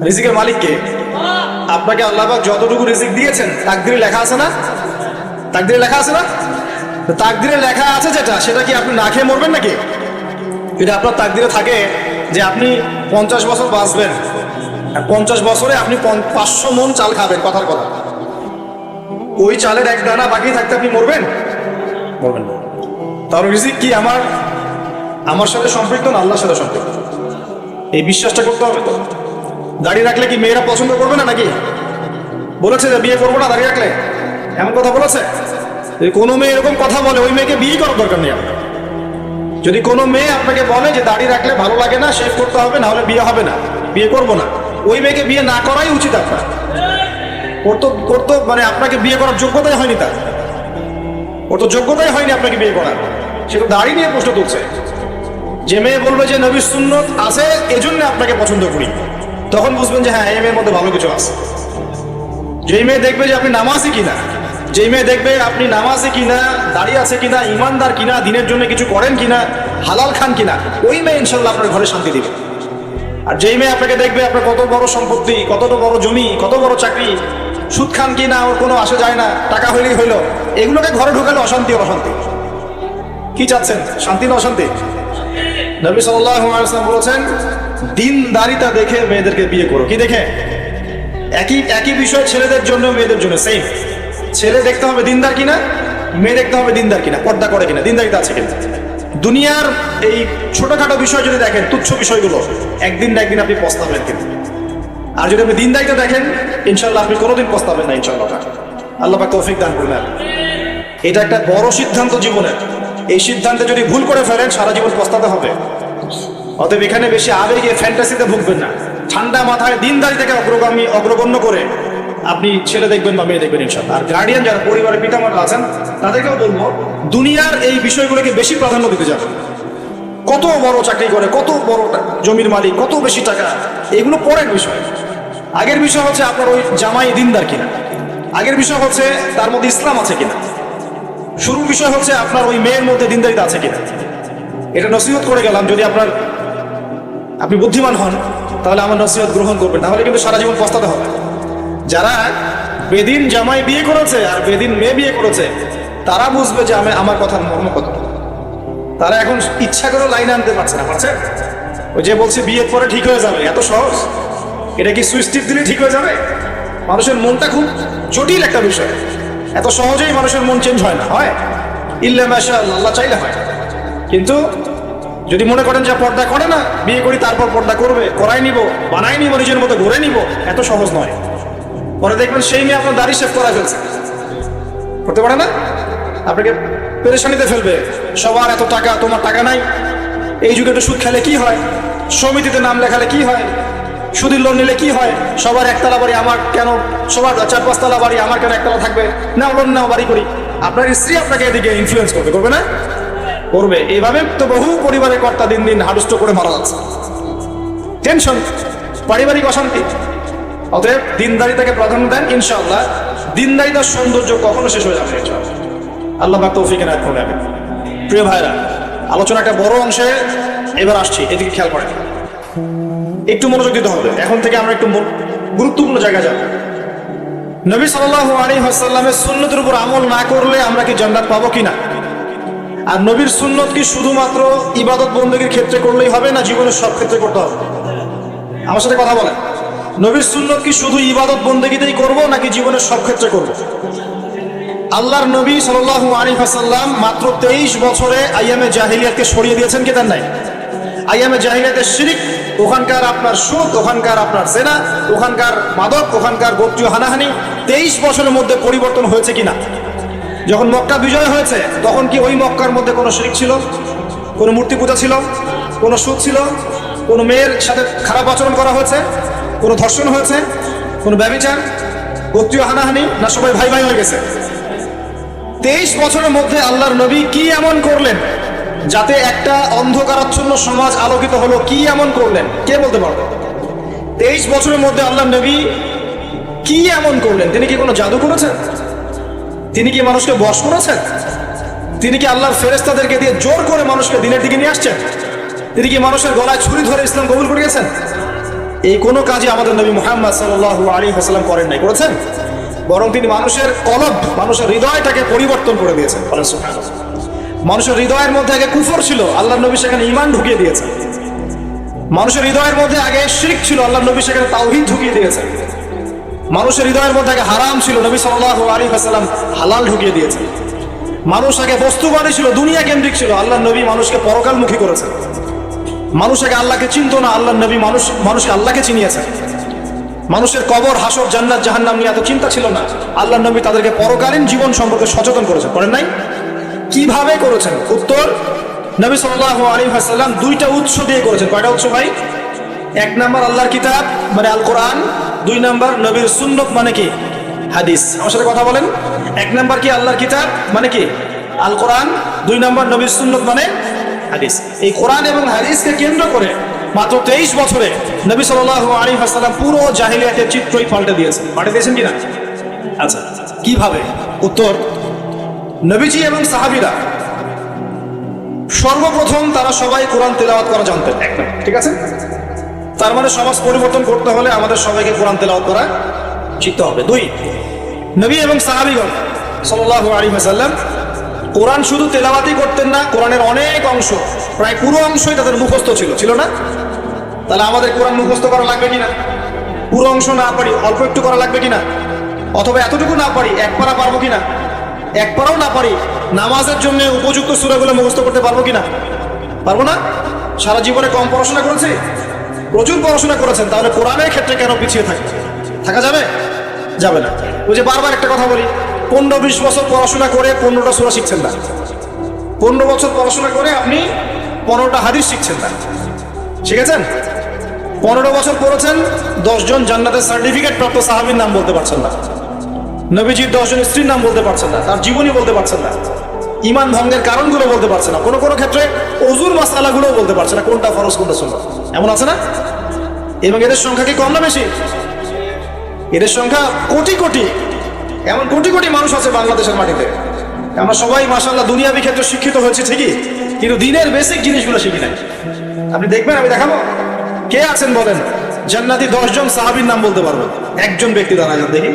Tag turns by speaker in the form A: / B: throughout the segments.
A: রিজিকের মালিক কে? আপনাকে আল্লাহ পাক যতটুকু রিজিক দিয়েছেন তাকদিরে লেখা আছে না? তাকদিরে লেখা আছে না? তাকদিরে লেখা আছে যেটা, সেটা কি আপনি না খেয়ে মরবেন নাকি? যদি আপনার তাকদিরে থাকে যে আপনি 50 বছর বাঁচবেন, 50 বছরে আপনি 500 মণ চাল খাবেন, কথার কথা, ওই চালের এক দানা বাকি থাকতে আপনি মরবেন? মরবেন না। তাহলে রিজিক কি আমার সাথে সম্পৃক্ত না আল্লাহর সাথে সম্পৃক্ত? এই বিশ্বাসটা করতে হবে তো। দাড়ি রাখলে কি মেয়েরা পছন্দ করবে না নাকি? বলেছে যে বিয়ে করবো না দাড়ি রাখলে, এমন কথা বলেছে? যদি কোনো মেয়ে এরকম কথা বলে, ওই মেয়েকে বিয়ে করার দরকার নেই আপনার। যদি কোনো মেয়ে আপনাকে বলে যে দাড়ি রাখলে ভালো লাগে না, শেভ করতে হবে, না হলে বিয়ে হবে না, বিয়ে করবো না, ওই মেয়েকে বিয়ে না করাই উচিত আপনার। করতো মানে আপনাকে বিয়ে করার যোগ্যতাই হয়নি তার, ওর তো যোগ্যতাই হয়নি আপনাকে বিয়ে করার, সে তো দাড়ি নিয়ে প্রশ্ন তুলছে। যে মেয়ে বলবে যে নবীর সুন্নত আছে এজন্য আপনাকে পছন্দ করি, তখন বুঝবেন যে হ্যাঁ, এই মেয়ের মধ্যে ভালো কিছু আছে। যেই মেয়ে দেখবে যে আপনি নামাজি কিনা, যেই মেয়ে দেখবে আপনি নামাজি কিনা, দাঁড়িয়ে আছে কিনা, ইমানদার কিনা, দিনের জন্য কিছু করেন কিনা, হালাল খান কিনা, ওই মেয়ে ইনশাল্লাহ আপনার ঘরে শান্তি দিবে। আর যেই মেয়ে আপনাকে দেখবে আপনার কত বড় সম্পত্তি, কতটা বড় জমি, কত বড় চাকরি, সুদ খান কিনা ওর কোনো আসে যায় না, টাকা হইলেই হইল, এগুলোকে ঘরে ঢুকালে অশান্তি। অশান্তি কি চাচ্ছেন? শান্তি না অশান্তি? নবী সাল্লাল্লাহু আলাইহি ওয়াসাল্লাম বলেছেন, দিনদারিতা দেখে মেয়েদেরকে বিয়ে করো। কি দেখে? একই বিষয় ছেলেদের জন্য মেয়েদের জন্য সেম। ছেলে দেখতে হবে দিনদার কিনা, মেয়ে দেখতে হবে দিনদার কিনা, পর্দা করে কিনা, দিনদারিতা আছে কিনা। দুনিয়ার এই ছোটখাটো বিষয় যদি দেখেন, তুচ্ছ বিষয়গুলো, একদিন না একদিন আপনি পস্তাবেন কিন্তু। আর যদি আপনি দিনদারিতা দেখেন, ইনশাল্লাহ আপনি কোনোদিন পস্তাবেন না ইনশাল্লাহ। আল্লাহ পাক তৌফিক দান করবেন। এটা একটা বড় সিদ্ধান্ত জীবনের। এই সিদ্ধান্তে যদি ভুল করে ফেলেন, সারা জীবন পস্তাতে হবে। অতএব এখানে বেশি আবেগে ফ্যান্টাসিতে ভুগবেন না, ঠান্ডা মাথায় দিনদারিতাকে অগ্রগণ্য করে আপনি ছেলে দেখবেন বা মেয়ে দেখবেন ইনশাল্লাহ। আর গার্ডিয়ান যারা পরিবারের পিতামাতা আছেন, তাদেরকেও বলবো দুনিয়ার এই বিষয়গুলোকে বেশি প্রাধান্য দিতে যাবেন। কত বড় চাকরি করে, কত বড় জমির মালিক, কত বেশি টাকা, এগুলো পরের বিষয়। আগের বিষয় হচ্ছে আপনার ওই জামাই দিনদার কিনা, আগের বিষয় হচ্ছে তার মধ্যে ইসলাম আছে কিনা, শুরুর বিষয় হচ্ছে আপনার ওই মেয়ের মধ্যে দিনদারিতা আছে কিনা। এটা নসিহত করে গেলাম। যদি আপনি বুদ্ধিমান হন, তাহলে আমার নসিহত গ্রহণ করবেন, তাহলে কিন্তু সারা জীবন পস্তাতে হবে। যারা বেদিন জামাই বিয়ে করেছে আর বেদিন মেয়ে বিয়ে করেছে, তারা বুঝবে যে আমার কথার মর্ম কত। তারা এখন ইচ্ছা করে লাইন আনতে পারছে না, পারছে? ওই যে বলছে বিয়ের পরে ঠিক হয়ে যাবে, এত সহজ? এটা কি সুইচ টিপ দিলে ঠিক হয়ে যাবে? মানুষের মনটা খুব জটিল একটা বিষয়। এত সহজেই মানুষের মন চেঞ্জ হয় না, হয় ইল্লা মাশাআল্লাহ, আল্লাহ চাইলে হয়। কিন্তু যদি মনে করেন যে পর্দা করে না, বিয়ে করি তারপর পর্দা করবে, করাই নিব, বানাই নিব, নিজের মতো গড়ে নিব, এত সহজ নয়। পরে দেখবেন সেই মেয়ে আপনার দাড়ি শেভ করা ফেলছে, করতে পারে না, আপনাকে পেরেশানিতে ফেলবে। সবার এত টাকা, তোমার টাকা নাই। এই যুগে তো সুদ খেলে কি হয়, সমিতিতে নাম লেখালে কি হয়, সুদের লোন নিলে কি হয়, সবার একতলা বাড়ি, আমার কেন? সবার 4-5 তলা বাড়ি, আমার কেন একতলা থাকবে? না, লোন নাও, বাড়ি করি। আপনার স্ত্রী আপনাকে এদিকে ইনফ্লুয়েন্স করবে না? করবে। এইভাবে তো বহু পরিবারের কর্তা দিন দিন হাডুষ্ট করে মারা যাচ্ছে। টেনশন, পারিবারিক অশান্তি। অতএব দিনদারিতাকে প্রাধান্য দেন, ইনশাআল্লাহ দিনদারিতার সৌন্দর্য কখনো শেষ হয়ে যাবে না ইনশাআল্লাহ। আল্লাহ পাক তৌফিক এনায়েত করুন। প্রিয় ভাইরা, আলোচনা একটা বড় অংশে এবার আসছি, এদিকে খেয়াল করেন, একটু মনোযোগ দিতে হবে। এখন থেকে আমরা একটু গুরুত্বপূর্ণ জায়গায় যাব। নবী সাল্লাল্লাহু আলাইহি ওয়াসাল্লামের সুন্নতের উপর আমল না করলে আমরা কি জান্নাত পাবো কিনা? আর নবীর সুন্নত কি শুধুমাত্র ইবাদত বন্দেগীর ক্ষেত্রে করলেই হবে, না জীবনের সব ক্ষেত্রে করতে হবে? আমার সাথে কথা বলেন। নবীর সুন্নত কি শুধু ইবাদত বন্দেগীতেই করব, নাকি জীবনের সব ক্ষেত্রে করব? আল্লাহর নবী সাল্লাল্লাহু আলাইহি ওয়াসাল্লাম মাত্র 23 বছরে আইয়ামে জাহিলিয়াতকে সরিয়ে দিয়েছেন কি দেন নাই? আইয়ামে জাহিলিয়াতের শিরক, ওখানকার আপনার সুদ, ওখানকার আপনার জেনা, ওখানকার মাদক, ওখানকার গোত্রীয় হানাহানি 23 বছরের মধ্যে পরিবর্তন হয়েছে কিনা? যখন মক্কা বিজয় হয়েছে, তখন কি ওই মক্কার মধ্যে কোনো শিরক ছিল, কোনো মূর্তি পূজা ছিল, কোনো সুদ ছিল, কোনো মেয়ের সাথে খারাপ আচরণ করা হয়েছে, কোনো ধর্ষণ হয়েছে, কোনো ব্যভিচার, গোত্রীয় হানাহানি? না, সবাই ভাই ভাই হয়ে গেছে? 23 বছরের মধ্যে আল্লাহর নবী কি এমন করলেন যাতে একটা অন্ধকারাচ্ছন্ন সমাজ আলোকিত হলো? কি এমন করলেন, কে বলতে পারবে? 23 বছরের মধ্যে আল্লাহর নবী কি এমন করলেন? তিনি কি কোনো জাদু করেছেন? তিনি কি মানুষকে বশ করেছেন? তিনি কি আল্লাহর ফেরেশতাদেরকে দিয়ে জোর করে মানুষকে দিনের দিকে নিয়ে আসছেন? তিনি কি মানুষের গলায় ছুরি ধরে ইসলাম কবুল করিয়েছেন? এই কোনো কাজই আমাদের নবী মুহাম্মদ সাল্লাল্লাহু আলাইহি ওয়াসাল্লাম করেন নাই, করেছেন? বরং তিনি মানুষের কলব, মানুষের হৃদয়টাকে পরিবর্তন করে দিয়েছেন। বলেন সুবহানাল্লাহ। মানুষের হৃদয়ের মধ্যে আগে কুফর ছিল, আল্লাহর নবী সেখানে ঈমান ঢুকিয়ে দিয়েছেন। মানুষের হৃদয়ের মধ্যে আগে শিরক ছিল, আল্লাহর নবী সেখানে তাওহীদ ঢুকিয়ে দিয়েছেন। মানুষের হৃদয়ের মধ্যে আগে হারাম ছিল, নবী সাল্লাল্লাহু আলাইহি ওয়াসাল্লাম হালাল ঢুকিয়ে দিয়েছেন। মানুষ আগে বস্তুবাদী ছিল, দুনিয়া কেন্দ্রিক ছিল, আল্লাহর নবী মানুষকে পরকালমুখী করেছেন। মানুষ আগে আল্লাহকে চিনত না, আল্লাহর নবী মানুষকে আল্লাহকে চিনিয়েছেন। মানুষের কবর, হাসর, জান্নাত, জাহান্নাম নিয়ে এত চিন্তা ছিল না, আল্লাহর নবী তাদেরকে পরকালীন জীবন সম্পর্কে সচেতন করেছেন। করেন নাই? কিভাবে করেছেন? উত্তর, নবী সাল্লাল্লাহু আলাইহি ওয়াসাল্লাম দুইটা উৎস দিয়ে করেছেন। কয়টা উৎস ভাই? এক নাম্বার আল্লাহর কিতাব মানে আল কোরআন, দুই নাম্বার নবীর সুন্নত মানে কি? হাদিস। আমার সাথে কথা বলেন। এক নাম্বার কি? আল্লাহর কিতাব মানে কি? আল কোরআন। দুই নাম্বার নবীর সুন্নত মানে হাদিস। এই কোরআন এবং হাদিসকে কেন্দ্র করে মাত্র 23 বছরে নবী সাল্লাল্লাহু আলাইহি ওয়াসাল্লাম পুরো জাহিলিয়াতের চিত্রই পাল্টে দিয়েছেন। পাল্টে দিয়েছেন কিনা? আচ্ছা, কিভাবে? উত্তর, নবীজি এবং সাহাবীরা সর্বপ্রথম তারা সবাই কোরআন তেলাওয়াত করা জানতেন। ঠিক আছে? তার মানে সমাজ পরিবর্তন করতে হলে আমাদের সবাইকে কোরআন তেলাওয়াত করা শিখতে হবে। দুই, নবী এবং সাহাবীগণ সাল্লাল্লাহু আলাইহি ওয়াসাল্লাম কোরআন শুধু তেলাওয়াতই করতেন না, কোরআনের অনেক অংশ, প্রায় পুরো অংশই তাদের মুখস্থ ছিল না? তাহলে আমাদের কোরআন মুখস্থ করা লাগবে কিনা? পুরো অংশ না পারি, অল্প একটু করা লাগবে কিনা? অথবা এতটুকু না পারি, এক পারা পারবো কিনা? এক পারাও না পারি, নামাজের জন্য উপযুক্ত সূরাগুলো মুখস্থ করতে পারবো কিনা? পারবো না? সারা জীবনে কম পড়াশোনা করেছি? প্রচুর পড়াশোনা করেছেন, তাহলে কোরআনের ক্ষেত্রে কেন পিছিয়ে থাকা যাবে? যাবে না। ওই যে বারবার একটা কথা বলি, 15-20 বছর পড়াশোনা করে 15টা সূরা শিখছেন না। 15 বছর পড়াশোনা করে আপনি 15টা হাদিস শিখছেন না। শিখেছেন? 15 বছর পড়েছেন, 10 জন জান্নাতের সার্টিফিকেট প্রাপ্ত সাহাবীর নাম বলতে পারছেন না। নবীজির 10 জন স্ত্রীর নাম বলতে পারছেন না, তার জীবনী বলতে পারছেন না, ঈমান ভঙ্গের কারণগুলো বলতে পারছেন না, কোনো ক্ষেত্রে ওযুর মাসআলাগুলোও বলতে পারছেন না, কোনটা ফরজ কোনটা সুন্নাত। এমন আছে না? এবং এদের সংখ্যা কি কম না বেশি? এদের সংখ্যা কোটি কোটি, এমন কোটি কোটি মানুষ আছে বাংলাদেশের মাটিতে। আমরা সবাই মাশাআল্লাহ দুনিয়াবি ক্ষেত্রে শিক্ষিত হয়েছি ঠিকই, কিন্তু দিনের বেসিক জিনিসগুলো শিখি নাই। আপনি দেখবেন, আমি দেখাবো, কে আছেন বলেন জান্নাতি 10 জন সাহাবীর নাম বলতে পারবেন? একজন ব্যক্তি দাঁড়ায় যান দেখি,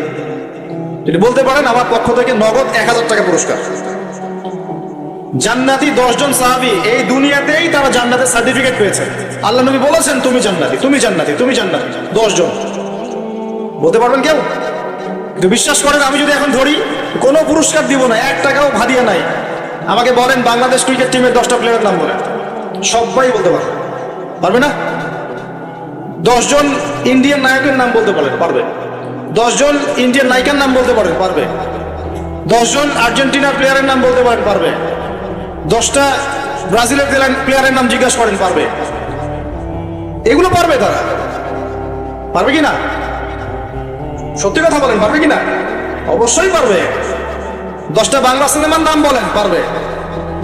A: যদি বলতে পারেন আমার পক্ষ থেকে নগদ 1000 টাকা পুরস্কার। জান্নাতি 10 জন সাহাবী, এই দুনিয়াতেই তারা জান্নাতের সার্টিফিকেট পেয়েছে। আল্লাহ নবী বলেছেন তুমি জান্নাতি, তুমি জান্নাতি, তুমি জান্নাতি। 10 জন বলতে পারবেন কেউ? কিন্তু বিশ্বাস করেন, আমি যদি এখন ধরি কোনো পুরস্কার দিব না, 1 টাকাও ভাদিয়া নাই, আমাকে বলেন বাংলাদেশ ক্রিকেট টিমের 10টা প্লেয়ারের নাম বলেন, সবাই বলতে পারবে না? 10 জন ইন্ডিয়ান নায়কের নাম বলতে পারবে? 10 জন ইন্ডিয়ান নায়িকার নাম বলতে পারবে? 10 জন আর্জেন্টিনার প্লেয়ারের নাম বলতে পারবে? 10টা ব্রাজিলের প্লেয়ারের নাম জিজ্ঞাসা করেন, পারবে? এগুলো পারবে তারা? পারবে কি না? সত্যি কথা বলেন, পারবে কি না? অবশ্যই পারবে। 10টা বাংলা সিনেমার নাম বলেন, পারবে?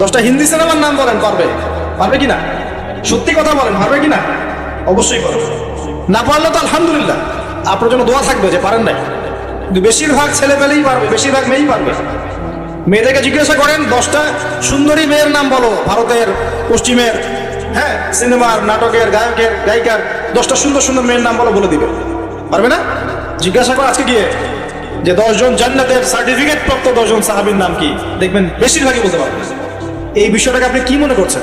A: 10টা হিন্দি সিনেমার নাম বলেন, পারবে? পারবে কি না? সত্যি কথা বলেন, পারবে কি না? অবশ্যই পারবে। না পারলে তো আলহামদুলিল্লাহ, আপনার জন্য দোয়া থাকবে যে পারেন নাই। কিন্তু বেশিরভাগ ছেলে পেলেই পারবে, বেশিরভাগ মেয়েই পারবে। মেয়েদেরকে জিজ্ঞাসা করেন 10টা সুন্দরী মেয়ের নাম বলো, ভারতের, পশ্চিমের, হ্যাঁ, সিনেমার, নাটকের, গায়কের, গায়িকার 10টা সুন্দর সুন্দর মেয়ের নাম বলো, বলে দিবে। পারবে না? জিজ্ঞাসা করো আজকে গিয়ে যে 10 জন জান্নাতের সার্টিফিকেট প্রাপ্ত 10 জন সাহাবীর নাম কি, দেখবেন বেশিরভাগই বলতে পারবে। এই বিষয়টাকে আপনি কি মনে করছেন?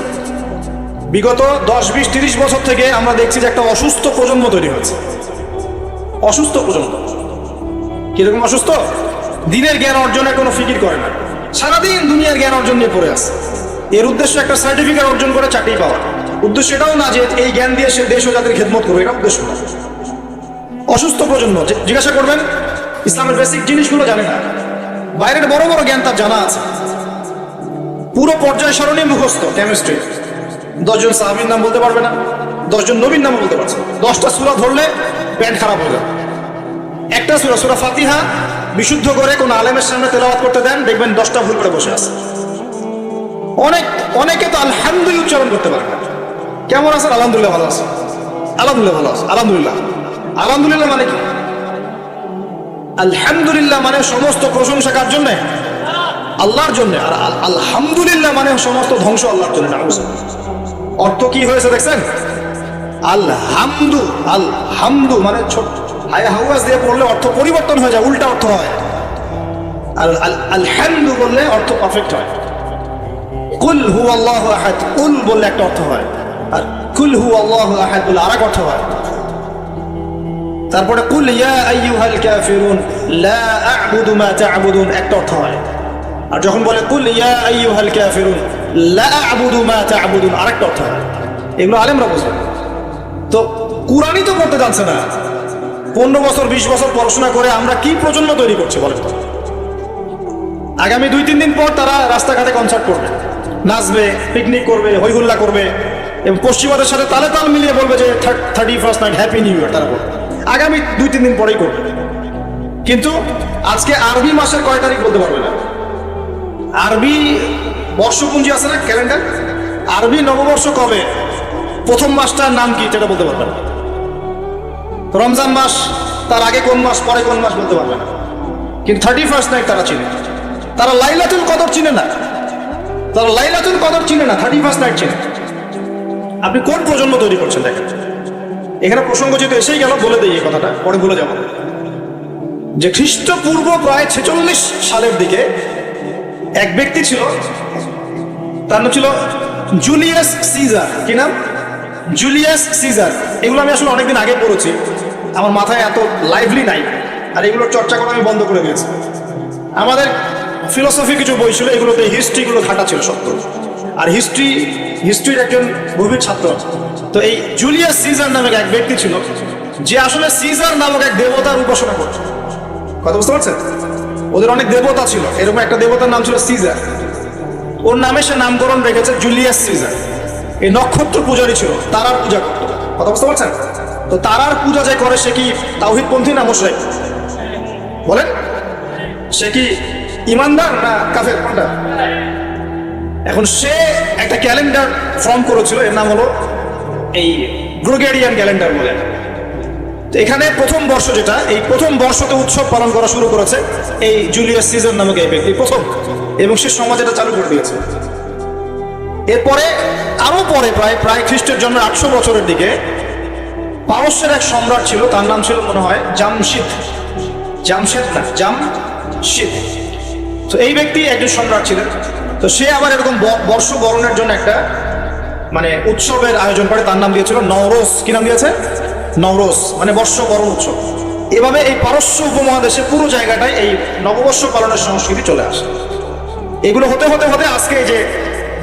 A: বিগত 10, 20, 30 বছর থেকে আমরা দেখছি যে একটা অসুস্থ প্রজন্ম তৈরি হয়েছে। অসুস্থ প্রজন্ম। কিরকম অসুস্থ? দিনের জ্ঞান অর্জনের কোনো ফিকির করে না, সারাদিন দুনিয়ার জ্ঞান অর্জন নিয়ে পড়ে আছে। এর উদ্দেশ্য একটা সার্টিফিকেট অর্জন করে চাকরি পাওয়া। উদ্দেশ্য এটাও না যে এই জ্ঞান দিয়ে সে দেশ ও জাতির খেদমত করবে, এটা উদ্দেশ্য না। অসুস্থ প্রজন্ম। জিজ্ঞাসা করবেন, ইসলামের বেসিক জিনিসগুলো জানে না, বাইরের বড় বড় জ্ঞান তার জানা আছে, পুরো পর্যায় সারণী মুখস্থ, কেমিস্ট্রি। 10 জন সাহাবীর নাম বলতে পারবে না, 10 জন নবীর নাম বলতে পারছে। 10টা সূরা ধরলে প্যান্ট খারাপ হয়ে যাবে। একটা সূরা ফাতিহা বিশুদ্ধ করে কোন আলেমের সামনে তেলাওয়াত করতে দেন, দেখবেন 10টা ভুল করে বসে আছে। অনেকে তো আলহামদুলিল্লাহ উচ্চারণ করতে পারে না। কেমন আছেন? আলহামদুলিল্লাহ ভালো আছে, আলহামদুলিল্লাহ ভালো আছে, আলহামদুলিল্লাহ। আলহামদুলিল্লাহ মানে কি? আলহামদুলিল্লাহ মানে সমস্ত প্রশংসা কার জন্য? আল্লাহর জন্য। আর আলহামদুলিল্লাহ মানে সমস্ত ধ্বংস আল্লাহর জন্য। অর্থ কি হয়েছে দেখছেন? আল হামদু, আল হামদু মানে ছোট হাওয়াজ দিয়ে পড়লে অর্থ পরিবর্তন হয়ে যায়, উল্টা অর্থ হয়। আর আল হামদু বললে অর্থ পারফেক্ট হয়। কুল হুয়াল্লাহু আহাদ, কুল বললে একটা অর্থ হয়, আর কুল হুয়াল্লাহু আহাদ বললে আরেক অর্থ হয়। তারপরে কুল ইয়া আইয়ুহাল কাফিরুন লা আ'বুদু মা তা'বুদুন একটা অর্থ হয়। আর যখন বলে কুল ইয়া আইয়ুহাল কাফিরুন লা আ'বুদু মা তা'বুদুন আরেকটা অর্থ হয়। এগুলো আলেমরা বুঝবেন। তো কুরআনই তো পড়তে জানছে না। 15 বছর 20 বছর পড়াশোনা করে আমরা কি প্রজন্ম তৈরি করছি বলেন তো? আগামী 2-3 দিন পর তারা রাস্তাঘাটে কনসার্ট করবে, নাচবে, পিকনিক করবে, হইহুল্লা করবে এবং পশ্চিমাদের সাথে তালে তাল মিলিয়ে বলবে যে 31st night happy new year. তারা বলবে আগামী 2-3 দিন পরেই করবে। কিন্তু আজকে আরবি মাসের কয় তারিখ বলতে পারবে না। আরবি বর্ষপুঞ্জি আছে না, ক্যালেন্ডার, আরবি নববর্ষ কবে, প্রথম মাসটার নাম কি সেটা বলতে পারবে না। রমজান মাস, তার আগে কোন মাস, পরে কোন মাস বলতে পারবে না। কিন্তু 31st নাইট তারা চিনে। তারা লাইলাতুল কদর চিনে না, তারা লাইলাতুল কদর চিনে না, 31st নাইট চিনে। আপনি কোন প্রজন্ম তৈরি করছেন দেখেন। এখানে প্রসঙ্গ যেহেতু এসেই গেল বলে দিই এই কথাটা, পরে ভুলে যাব, যে খ্রিস্টপূর্ব প্রায় 46 সালের দিকে এক ব্যক্তি ছিল, তার নাম ছিল জুলিয়াস সিজার। কি নাম? Julius Caesar. এগুলো আমি আসলে অনেকদিন আগে পড়েছি, আমার মাথায় এত লাইভলি নাই, আর এগুলোর চর্চা করা আমি বন্ধ করে দিয়েছি। আমাদের ফিলোসফি কিছু বই ছিল, এগুলোতে হিস্ট্রিগুলো ঘাটা ছিল সত্য, আর হিস্ট্রির একজন গভীর ছাত্র। তো এই জুলিয়াস সিজার নামক এক ব্যক্তি ছিল, যে আসলে সিজার নামক এক দেবতার উপাসনা করত। কথা বুঝতে পারছেন? ওদের অনেক দেবতা ছিল, এরকম একটা দেবতার নাম ছিল সিজার। ওর নামে সে নামকরণ রেখেছে জুলিয়াস সিজার। এই নক্ষত্র পূজারই ছিল, তারার পূজা করত। কথা বুঝতে পারছেন? তো তারার পূজা যে করে সে কি তাওহীদপন্থী না মুশরিক? বলেন, সে কি ইমানদার না কাফের, কোনটা? এখন সে একটা ক্যালেন্ডার ফর্ম করেছিল, এর নাম হলো এই গ্রেগরিয়ান ক্যালেন্ডার বলে। তো এখানে প্রথম বর্ষ যেটা, এই প্রথম বর্ষতে উৎসব পালন করা শুরু করেছে এই জুলিয়াস সিজার নামক এই ব্যক্তি প্রথম, এবং সে সমাজ এটা চালু করে দিয়েছে। এরপরে আরো পরে প্রায় খ্রিস্টের জন্মের 800 বছরের দিকে পারস্যের এক সম্রাট ছিল, তার নাম ছিল মনে হয় জামশিদ। তো এই ব্যক্তি একজন সম্রাট ছিলেন। তো সে আবার এরকম বর্ষ বরণের জন্য একটা মানে উৎসবের আয়োজন করে, তার নাম দিয়েছিল নওরোজ। কি নাম দিয়েছে? নওরোজ, মানে বর্ষ বরণ উৎসব। এভাবে এই পারস্য উপমহাদেশে পুরো জায়গাটায় এই নববর্ষ পালনের সংস্কৃতি চলে আসে। এগুলো হতে হতে হতে আজকে এই যে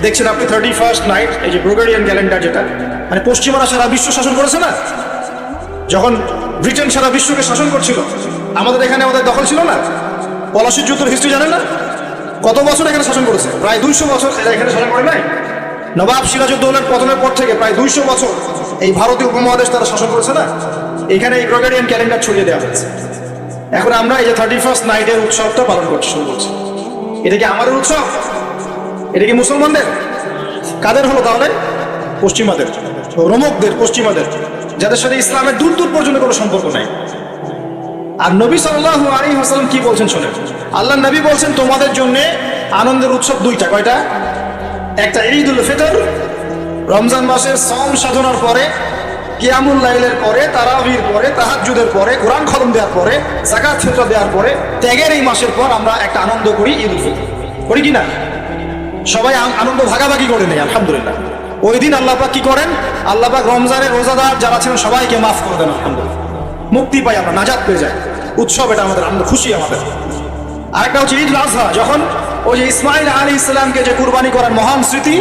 A: দেখছেন আপনি 31st নাইট, এই যে গ্রেগরিয়ান ক্যালেন্ডার, যেটা মানে পশ্চিমারা সারা বিশ্ব শাসন করেছে না। যখন ব্রিটেন সারা বিশ্বকে শাসন করছিল, আমাদের এখানে আমাদের দখল ছিল না। পলাশির যুদ্ধের হিস্ট্রি জানেন না? কত বছর এখানে শাসন করেছে? প্রায় 200 বছর এরা এখানে শাসন করে নাই। নবাব সিরাজউদ্দৌলার পতনের পর থেকে প্রায় 200 বছর এই ভারতীয় উপমহাদেশ তারা শাসন করেছে না। এখানে এই গ্রেগরিয়ান ক্যালেন্ডার ছড়িয়ে দেওয়া হয়েছে। এখন আমরা এই যে 31st নাইটের উৎসবটা পালন করতে শুরু করছি। এটা কি আমাদের উৎসব? এটা কি মুসলমানদের? কাদের হলো তাহলে? পশ্চিমাদের, রোমকদের, পশ্চিমাদের, যাদের সাথে ইসলামের দূর দূর পর্যন্ত কোনো সম্পর্ক নাই। আর নবী সাল্লাল্লাহু আলাইহি ওয়াসাল্লাম কি বলছেন শোনেন। আল্লাহ নবী বলছেন তোমাদের জন্য আনন্দের উৎসব দুইটা। কয়টা? একটা ঈদুল ফিতর, রমজান মাসের সওম সাধনার পরে, কিয়ামুল লাইলের পরে, তারাবির পরে, তাহাজ্জুদের পরে, কোরআন খতম দেওয়ার পরে, যাকাত ফিতরা দেওয়ার পরে, ত্যাগের এই মাসের পর আমরা একটা আনন্দ করি, ঈদুল ফিতর করি কি না? সবাই আনন্দ ভাগাভাগি করে নেই আলহামদুলিল্লাহ। ওই দিন আল্লাহ পাক কি করেন? আল্লাহ পাক রমজানের রোজাদার যারা ছিলেন সবাইকে মাফ করে দেন আলহামদুলিল্লাহ। মুক্তি পাই আমরা, নাজাত পেয়ে যাই। উৎসব এটা আমাদের, আমরা খুশি আমাদের। আরেকটা হচ্ছে ঈদুল আজহা, যখন ওই যে ইসমাইল আলাইহিস সালামকে যে কুরবানি করার মহান স্মৃতি,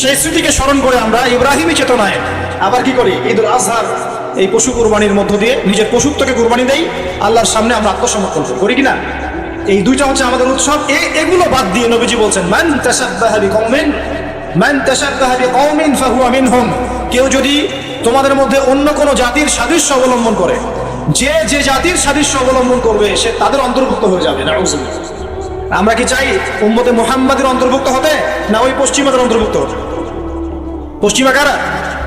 A: সেই স্মৃতিকে স্মরণ করে আমরা ইব্রাহিমী চেতনায় আবার কি করি? ঈদুল আজহার এই পশু কুরবানির মধ্য দিয়ে নিজের পশুত্বকে কুরবানি দেই, আল্লাহর সামনে আমরা আত্মসমর্পণ করি কিনা? এই দুইটা হচ্ছে আমাদের উৎসব। এগুলো বাদ দিয়ে নবীজি বলছেন মান তাশাব্বাহা বিকওমিন ফাহুয়া মিনহুম, কেউ যদি তোমাদের মধ্যে অন্য কোনো জাতির সাদৃশ্য অবলম্বন করে, যে যে জাতির সাদৃশ্য অবলম্বন করবে সে তাদের অন্তর্ভুক্ত হয়ে যাবে। নাউযুবিল্লাহ। আমরা কি চাই উম্মতে মুহাম্মাদের অন্তর্ভুক্ত হতে, না ওই পশ্চিমাদের অন্তর্ভুক্ত হতে? পশ্চিমা কারা?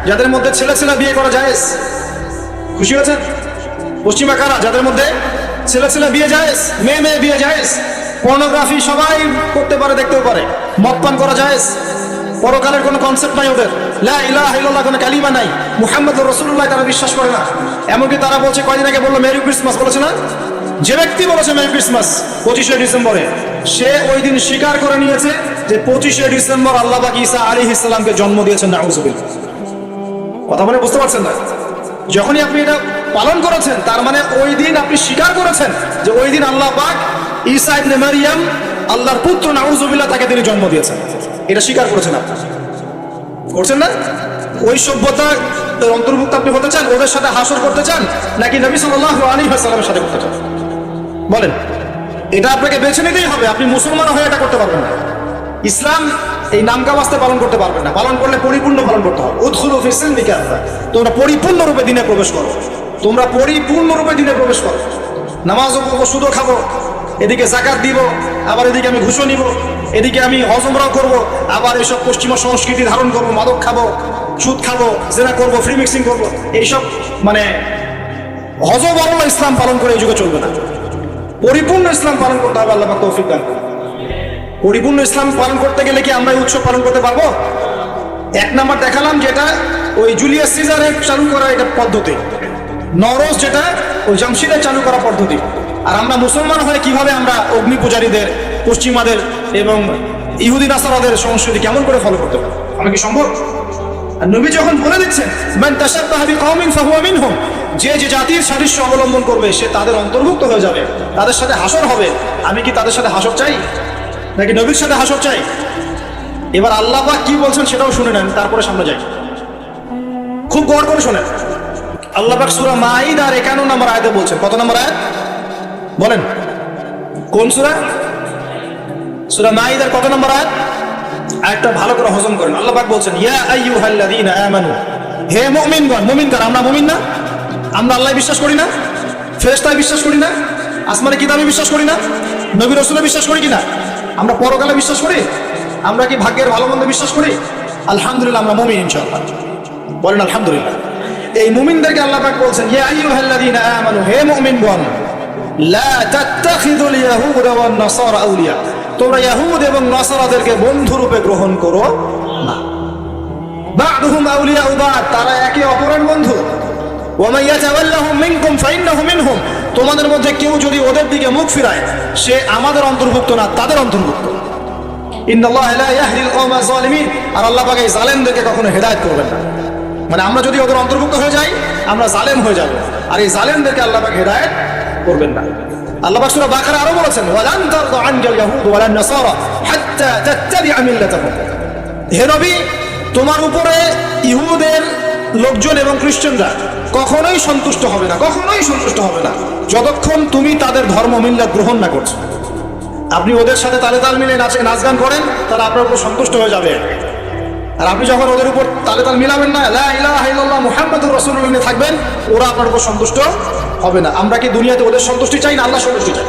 A: যাদের মধ্যে ছেলে ছেলে বিয়ে করা জায়েজ। খুশি হয়েছেন? পশ্চিমা কারা? যাদের মধ্যে ছেলে ছেলে বিয়ে জায়েজ, মেয়ে মেয়ে বিয়ে জায়েজ, পর্নোগ্রাফি সবাই করতে পারে, দেখতেও পারে, মদ পান করা জায়েজ, পরকালের কোনো কনসেপ্ট নাই ওদের। লা ইলাহা ইল্লাল্লাহ কোনো কালিমা নাই, মুহাম্মদুর রাসূলুল্লাহ তারা বিশ্বাস করে না। এমনকি তারা বলছে, কয়দিন আগে বললো মেরি ক্রিসমাস, বলেছে না? যে ব্যক্তি বলেছে মেরি ক্রিসমাস 25শে ডিসেম্বরে, সে ওই দিন স্বীকার করে নিয়েছে যে 25শে ডিসেম্বর আল্লাহ পাক ঈসা আলাইহিস সালামকে জন্ম দিয়েছেন। নাউযুবিল্লাহ। কথা বলে বুঝতে পারছেন না? যখনই আপনি এটা পালন করেছেন, তার মানে ওই দিন আপনি স্বীকার করেছেন যে ওই দিন আল্লাহ পাক ঈসা ইবনে মারইয়াম, আল্লাহর পুত্র, নাউযুবিল্লাহ, তাকে তিনি জন্ম দিয়েছেন। এটা স্বীকার করেছেন আপনি, করছেন না? ওই সভ্যতা অন্তর্ভুক্ত আপনি হতে চান? ওদের সাথে হাসর করতে চান, নাকি নবী সাল্লাল্লাহু আলাইহি ওয়াসাল্লামের সাথে করতে চান? বলেন। এটা আপনাকে বেছে নিতেই হবে। আপনি মুসলমান হয়ে এটা করতে পারবেন না। ইসলাম এই নামকাওয়াস্তে পালন করতে পারবেন না। পালন করলে পরিপূর্ণ পালন করতে হবে। উদখুলু ফিস সিলমি কাফা। তোমরা পরিপূর্ণরূপে দিনে প্রবেশ করো। তোমরা পরিপূর্ণরূপে দিনে প্রবেশ করো। নামাজও পড়বো, সুদও খাবো, এদিকে যাকাত দিব, আবার এদিকে আমি ঘুষও নিব, এদিকে আমি হজ উমরাও করবো, আবার এসব পশ্চিমা সংস্কৃতি ধারণ করবো, মাদক খাবো, সুদ খাবো, জেনা করবো, ফ্রি মিক্সিং করবো। এইসব মানে হজও বড় ইসলাম পালন করে এই যুগে চলবে না। পরিপূর্ণ ইসলাম পালন করতে হবে। আল্লাহ পাক তৌফিক দান করুন। পরিপূর্ণ ইসলাম পালন করতে গেলে কি আমরা এই উৎসব পালন করতে পারবো? এক নাম্বার দেখালাম যেটা ওই জুলিয়াস সিজারের চালু করা এটা পদ্ধতি, নরস যেটা ওই জামশিদের চালু করা পদ্ধতি। আর আমরা মুসলমান হয়ে কিভাবে আমরা অগ্নি পূজারীদের, পশ্চিমাদের এবং ইহুদি নাসারাদের সংস্কৃতি কেমন করে ফলো করতে পারবো? আমরা কি সম্ভব? আর নবী যখন বলে দিচ্ছেন, মান তাশাব্বাহা বিকওমিন ফাহুয়া মিনহুম, যে যে জাতির সাদৃশ্য অবলম্বন করবে সে তাদের অন্তর্ভুক্ত হয়ে যাবে, তাদের সাথে হাসর হবে। আমি কি তাদের সাথে হাসর চাই, নাকি নবীর সাথে হাসর চাই? এবার আল্লাহ পাক কি বলছেন সেটাও শুনে নেন, তারপরে সামনে যাই। খুব গৌর করে শোনেন। আল্লাহ পাক সূরা মাঈদার 51 নম্বর আয়াতে বলছেন। কত নম্বর আয়াত বলেন? কোন সূরা? সূরা মাঈদার কত নম্বর আয়াত? আয়াতটা ভালো করে হজম করেন। আল্লাহ পাক বলছেন, ইয়া আইয়ুহাল্লাযীনা আমানু, হে মুমিনগণ। মুমিন কারা? আমরা মুমিন না? আমরা আল্লাহ বিশ্বাস করি না? ফেরেশতায় বিশ্বাস করি না? আসমানে কিতাবে বিশ্বাস করি না? নবী রাসূলে বিশ্বাস করি কিনা? আমরা পরকালে বিশ্বাস করি? আমরা কি ভাগ্যের ভালো মন্দ বিশ্বাস করি? আলহামদুলিল্লাহ, আমরা মুমিন ইনশাআল্লাহ। বলেন আলহামদুলিল্লাহ। এই মুমিনদেরকে আল্লাহ পাক বলছেন, ইয়া আইয়ুহাল্লাযীনা আমানু, হে মুমিনগণ, লা তাত্তাখিযুল ইয়াহুদা ওয়ান নাসারা আউলিয়া, তোমরা ইহুদ এবং নাসারাদেরকে বন্ধু রূপে গ্রহণ করো না। বা'দুহুম আউলিয়াউ বা'দ, তারা একে অপরের বন্ধু। ওয়া মান ইয়াতাওয়াল্লাহুম মিনকুম ফাইন্নাহু মিনহুম, তোমাদের মধ্যে কেউ যদি ওদের দিকে মুখ ফিরায় সে আমাদের অন্তর্ভুক্ত না, তাদের অন্তর্ভুক্ত। ইন্নাল্লাহা লা ইয়াহদিল কওমাজ জালিমিন, আর আল্লাহ পাক এই জালেমদেরকে কখনো হেদায়েত করবেন না। মানে আমরা যদি ওদের অন্তর্ভুক্ত হয়ে যাই আমরা জালেম হয়ে যাব, আর এই জালেমদেরকে আল্লাহ পাক হেদায়েত করবেন না। আল্লাহ পাক সূরা বাকারা আরো বলেছেন, ওয়ালান তারদা আনকাল ইয়াহুদ ওয়ালান নাসারা হাত্তা তাত্তাবিআ মিল্লাতাহুম, হে নবী তোমার উপরে ইহুদের লোকজন এবং খ্রিস্টানরা কখনোই সন্তুষ্ট হবে না, কখনোই সন্তুষ্ট হবে না, যতক্ষণ তুমি তাদের ধর্ম মিল্লাত গ্রহণ না করছো। আপনি ওদের সাথে তালে তাল মিলে নাচ গান করেন, তারা আপনার উপর সন্তুষ্ট হয়ে যাবে। আর আপনি যখন ওদের উপর তালে তাল মিলাবেন না, লা ইলাহা ইল্লাল্লাহ মুহাম্মাদুর রাসূলুল্লাহ নিয়ে থাকবেন, ওরা আপনার উপর সন্তুষ্ট হবে না। আমরা কি দুনিয়াতে ওদের সন্তুষ্টি চাই না আল্লাহর সন্তুষ্টি চাই?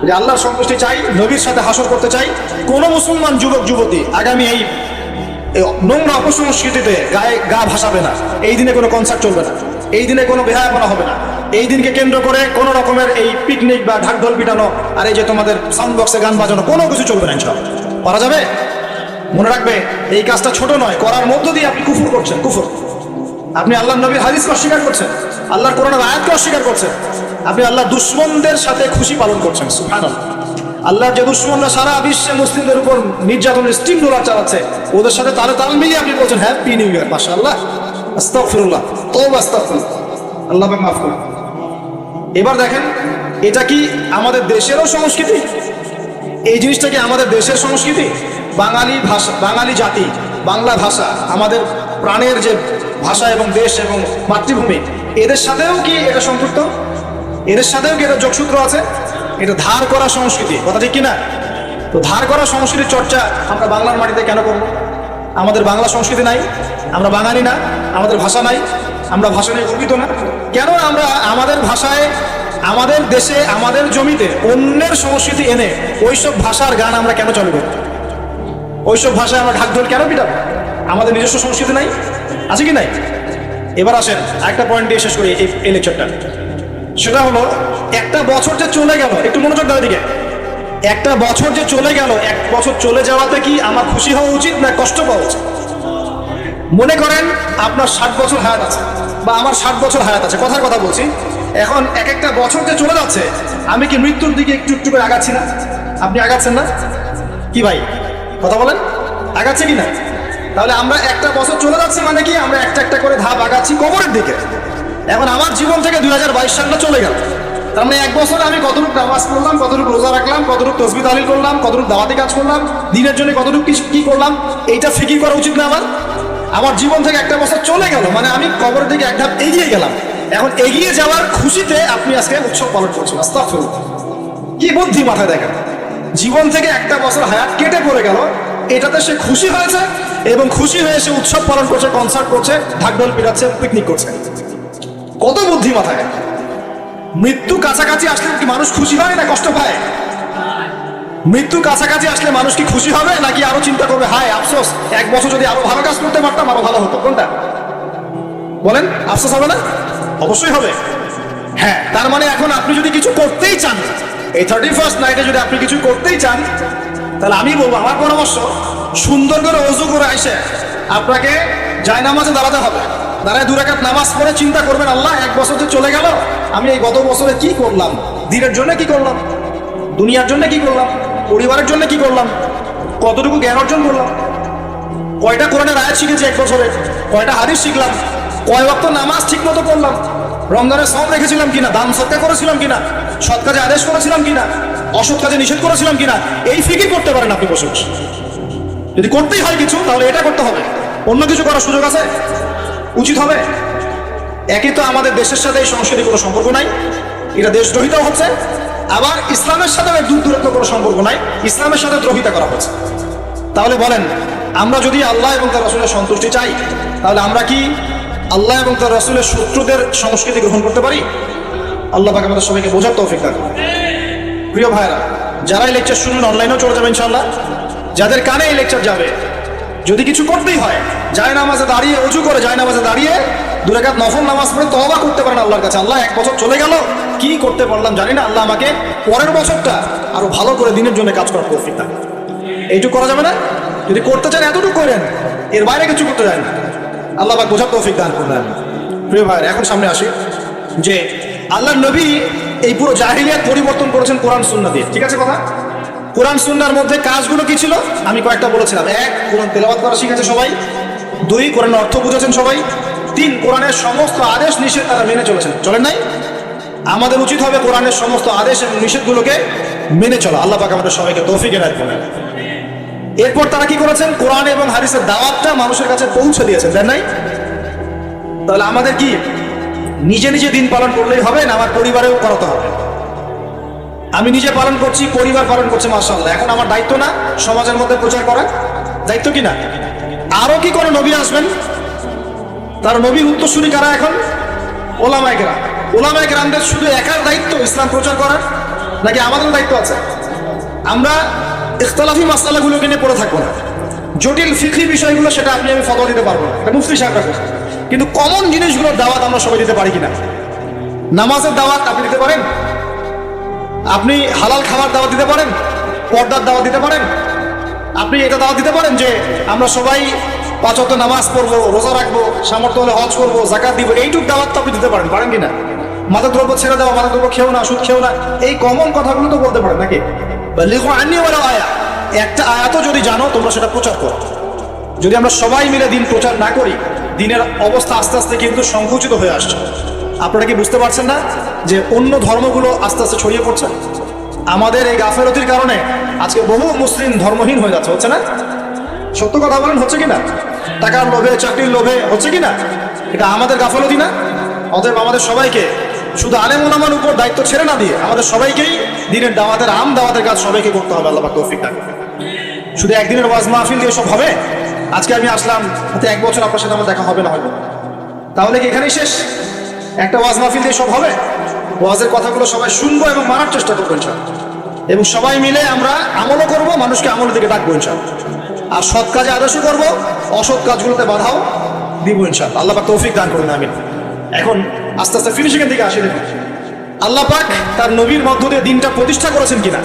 A: যদি আল্লাহর সন্তুষ্টি চাই, নবীর সাথে হাসর করতে চাই, কোন মুসলমান যুবক যুবতী আগামী এই নোংরা অপসংস্কৃতিতে গায়ে গা ভাসাবে না। এই দিনে কোনো কনসার্ট চলবে না, এই দিনে কোনো বেহায়াপনা হবে না, এই দিনকে কেন্দ্র করে কোনো রকমের এই পিকনিক বা ঢাকঢোল পিটানো আর এই যে তোমাদের সাউন্ড বক্সে গান বাজানো কোনো কিছু চলবে না। ইনশাআল্লাহ করা যাবে। মনে রাখবে এই কাজটা ছোট নয়, করার মধ্য দিয়ে আপনি কুফর করছেন। কুফর, আপনি আল্লাহর নবীর হাদিসকে অস্বীকার করছেন, আল্লাহর কোরআনের আয়াতকে অস্বীকার করছেন, আপনি আল্লাহর দুশমনদের সাথে খুশি পালন করছেন। সুবহানাল্লাহ। আল্লাহর যে দুশমনরা সারা বিশ্বে মুসলিমদের উপর নির্যাতনের স্টিম রোলার চালাচ্ছে, ওদের সাথে তালে তাল মিলিয়ে আপনি বলছেন হ্যাপি নিউ ইয়ার, মাশাআল্লাহ, আস্তাগফিরুল্লাহ, তওবা, আস্তাগফিরুল্লাহ, আল্লাহ পাক মাফ করুন। এবার দেখেন, এটা কি আমাদের দেশেরও সংস্কৃতি? এই জিনিসটা কি আমাদের দেশের সংস্কৃতি? বাঙালি ভাষা, বাঙালি জাতি, বাংলা ভাষা আমাদের প্রাণের যে ভাষা এবং দেশ এবং মাতৃভূমি, এদের সাথেও কি এটা সম্পৃক্ত? এদের সাথেও কি এটা যোগসূত্র আছে? এটা ধার করা সংস্কৃতি, কথা ঠিক কিনা? তো ধার করা সংস্কৃতির চর্চা আমরা বাংলার মাটিতে কেন করব? আমাদের বাংলা সংস্কৃতি নাই? আমরা বাঙালি না? আমাদের ভাষা নাই? আমরা ভাষা নিয়ে গর্বিত না? কেন আমরা আমাদের ভাষায়, আমাদের দেশে, আমাদের জমিতে অন্যের সংস্কৃতি এনে ওইসব ভাষার গান আমরা কেন চালু করব? ওইসব ভাষায় আমরা ঢাকঢোল কেন পিটাবো? আমাদের নিজস্ব সংস্কৃতি নাই? আছে কি নাই? এবার আসেন একটা পয়েন্ট দিয়ে শেষ করি এই লেকচারটা। সেটা হলো, একটা বছর যে চলে গেল, একটু মনোযোগ দেওয়ার দিকে, একটা বছর যে চলে গেল, এক বছর চলে যাওয়াতে কি আমার খুশি হওয়া উচিত না কষ্ট পাওয়া উচিত? মনে করেন আপনার 60 বছর হায়াত আছে বা আমার 60 বছর হায়াত আছে, কথার কথা বলছি। এখন এক একটা বছর যে চলে যাচ্ছে, আমি কি মৃত্যুর দিকে একটু একটু করে আগাচ্ছি না? আপনি আগাচ্ছেন না কি ভাই? কথা বলেন, আগাচ্ছে কি না? তাহলে আমরা একটা বছর চলে যাচ্ছে মানে কি, আমরা একটা একটা করে ধাপ আগাচ্ছি কবরের দিকে। এখন আমার জীবন থেকে 2022 সালটা চলে গেল, তার মানে এক বছরে আমি কতটুকু নামাজ পড়লাম, কতটুকু রোজা রাখলাম, কতটুকু তসবিহ তাহলিল করলাম, কতটুকু দাওয়াতি কাজ করলাম, দিনের জন্য কতটুকু কি করলাম, এইটা ফিকির করা উচিত না আমার? আমার জীবন থেকে একটা বছর চলে গেল মানে আমি কবরের দিকে এক ধাপ এগিয়ে গেলাম। এখন এগিয়ে যাওয়ার খুশিতে আপনি আজকে উৎসব পালন করছেন। আস্তাগফিরুল্লাহ, কি বুদ্ধি মাথায় দেখেন। জীবন থেকে একটা বছর হায়াত কেটে পড়ে গেল, এটাতে সে খুশি হয়েছে এবং খুশি হয়ে সে উৎসব পালন করছে, কনসার্ট করছে, ঢাকঢোল পিটাচ্ছে, পিকনিক করছে। কত বুদ্ধি মাথায়। মৃত্যু কাছাকাছি আসলে কি মানুষ খুশি হয় না কষ্ট পায়? মৃত্যু কাছাকাছি আসলে মানুষ কি খুশি হবে নাকি আরো চিন্তা করবে, হায় আফসোস, এক বছর যদি আরো ভালো কাজ করতে পারতাম আরো ভালো হতো? কোনটা বলেন? আফসোস হবে না? অবশ্যই হবে। হ্যাঁ, তার মানে এখন আপনি যদি কিছু করতেই চান, এই 31st নাইটে যদি আপনি কিছু করতেই চান, তাহলে আমি বলবো, আমার পরামর্শ, সুন্দর করে ওযু করে এসে আপনাকে জায়নামাজে দাঁড়াতে হবে। দাঁড়ায় 2 রাকাত নামাজ পড়ে চিন্তা করবেন, আল্লাহ এক বছর যে চলে গেল, আমি এই গত বছরে কি করলাম, দিনের জন্য কি করলাম, দুনিয়ার জন্য কি করলাম, পরিবারের জন্য কি করলাম, কতটুকু জ্ঞান অর্জন করলাম, কয়টা কোরআনের আয়াত শিখেছি এক বছরে, কয়টা হাদিস শিখলাম, কয় ওয়াক্ত নামাজ ঠিক মতো করলাম, রমজানের সওম রেখেছিলাম কিনা, দান সদকা করেছিলাম কিনা, সৎ কাজে আদেশ করেছিলাম কিনা, অসৎ কাজে নিষেধ করেছিলাম কিনা, এই ফিকির করতে পারেন আপনি বসে বসে। যদি করতেই হয় কিছু, তাহলে এটা করতে হবে, অন্য কিছু করার সুযোগ আছে? উচিত হবে? একই তো আমাদের দেশের সাথে এই সংস্কৃতির কোনো সম্পর্ক নাই, এটা দেশদ্রোহিতাও হচ্ছে, আবার ইসলামের সাথে দূর দূরত্ব কোনো সম্পর্ক নাই, ইসলামের সাথে দ্রোহিতা করা হচ্ছে। তাহলে বলেন, আমরা যদি আল্লাহ এবং তার রাসূলের সন্তুষ্টি চাই, তাহলে আমরা কি আল্লাহ এবং তার রাসূলের শত্রুদের সংস্কৃতি গ্রহণ করতে পারি? আল্লাহ পাক আমাদের সবাইকে বোঝার তৌফিক দান করুন। প্রিয় ভাইরা, যারা এই লেকচার শুনবেন অনলাইনেও চলে যাবে ইনশাআল্লাহ, যাদের কানে এই লেকচার যাবে, যদি কিছু করতেই হয়, জায়নামাজে দাঁড়িয়ে, ওযু করে জায়নামাজে দাঁড়িয়ে 2 রাকাত নফল নামাজ পড়ে তওবা করতে পারেন আল্লাহর কাছে, আল্লাহ এক বছর চলে গেল, কি করতে পারলাম জানি না, আল্লাহ আমাকে পরের বছরটা আরো ভালো করে দিনের জন্য কাজ করার তৌফিক দান। এইটুকু করা যাবে না? যদি করতে চান এতটুকু করেন, এর বাইরে কিছু করতে চান না। আল্লাহ পাক বোঝার তৌফিক দান করবেন। প্রিয় ভাইরা, এখন সামনে আসি যে আল্লাহর নবী এই পুরো জাহিলিয়াত পরিবর্তন করেছেন কোরআন সুন্নাহ দিয়ে, ঠিক আছে কথা? কোরআন সুন্নাহর মধ্যে কাজগুলো কি ছিল আমি কয়েকটা বলেছিলাম। 1, কোরআন তেলাওয়াত করা শিখেছে সবাই। 2, কোরআনের অর্থ বুঝেছেন সবাই। 3, কোরআনের সমস্ত আদেশ নিষেধ তারা মেনে চলেছেন, চলেন নাই? আমাদের উচিত হবে কোরআনের সমস্ত আদেশ এবং নিষেধগুলোকে মেনে চলা। আল্লাহ পাক আমাদের সবাইকে তৌফিক এনায়েত করুন। এরপর তারা কি করেছেন, কোরআন এবং হাদিসের দাওয়াতটা মানুষের কাছে পৌঁছে দিয়েছেন, দেন নাই? তাহলে আমাদের কি নিজে নিজে দিন পালন করলেই হবে না, আমার পরিবারেও করাতে হবে? আমি নিজে পালন করছি, পরিবার পালন করছে, মাশাআল্লাহ, এখন আমার দায়িত্ব না সমাজের মধ্যে প্রচার করা? দায়িত্ব কি না? আরো কি কোনো নবী আসবেন, তার নবীর উত্তরসূরি কারা এখন? ওলামায়ে কেরাম। ওলামায়ে কেরামদের শুধু একার দায়িত্ব ইসলাম প্রচার করার, নাকি আমাদের দায়িত্ব আছে? আমরা ইখতিলাফি মাসআলাগুলোকে নিয়ে পড়ে থাকবো না, জটিল ফিকহি বিষয়গুলো সেটা আপনি আমি ফতোয়া দিতে পারবো না, এটা মুফতি সাহেবরা করছে। কিন্তু কমন জিনিসগুলোর দাওয়াত আমরা সবাই দিতে পারি কিনা? নামাজের দাওয়াত আপনি দিতে পারেন? আপনি হালাল খাবার দাওয়াত দিতে পারেন? পর্দার দাওয়াত দিতে পারেন? আপনি এটা দাওয়াত দিতে পারেন যে আমরা সবাই 5 ওয়াক্ত নামাজ পড়বো, রোজা রাখবো, সামর্থ্য হলে হজ করবো, যাকাত দিব, এইটুক দাওয়াত তো আপনি দিতে পারেন, পারেন কিনা? মাদকদ্রব্য ছেড়ে দেওয়া, মাদকদ্রব্য খেও না, সুদ খেও না, এই কমন কথাগুলো তো বলতে পারেন নাকি? বাল্লিগু আন্নী ওয়ালাউ আয়া, একটা আয়াতও যদি জানো তোমরা সেটা প্রচার করো। যদি আমরা সবাই মিলে দিন প্রচার না করি, দিনের অবস্থা আস্তে আস্তে কিন্তু সংকুচিত হয়ে আসছে। আপনারা কি বুঝতে পারছেন না যে অন্য ধর্মগুলো আস্তে আস্তে ছড়িয়ে পড়ছে? আমাদের এই গাফেলতির কারণে আজকে বহু মুসলিম ধর্মহীন হয়ে যাচ্ছে, হচ্ছে না? সত্য কথা বলেন, হচ্ছে কিনা? টাকার লোভে, চাকরির লোভে, হচ্ছে কিনা? এটা আমাদের গাফেলতি না? অতএব আমাদের সবাইকে শুধু আলেম ওলামার উপর দায়িত্ব ছেড়ে না দিয়ে আমাদের সবাইকেই দিনের দাওয়াতের, আম দাওয়াতের কাজ সবাইকে করতে হবে। আল্লাহ পাক তৌফিক দান করুন। শুধু একদিনের ওয়াজ মাহফিল দিয়ে সব হবে? আজকে আমি আসলাম, হয়তো 1 বছর আপনার সাথে আমার দেখা হবে না হয়তো, তাহলে কি এখানেই শেষ? একটা ওয়াজ মাহফিল দিয়ে সব হবে? ওয়াজের কথাগুলো সবাই শুনবো এবং মানার চেষ্টা করবো ইনশাআল্লাহ, এবং সবাই মিলে আমরা আমলও করবো, মানুষকে আমলের দিকে ডাকবো ইনশাআল্লাহ, আর সৎ কাজে আদেশও করবো, অসৎ কাজগুলোতে বাধাও দিব ইনশাআল্লাহ। আল্লাহ পাক তৌফিক দান করুন, আমিন। এখন আস্তে আস্তে ফিনিশিং এর দিকে আসি। দেখুন আল্লাহ পাক তার নবীর মধ্য দিয়ে দিনটা প্রতিষ্ঠা করেছেন কিনা।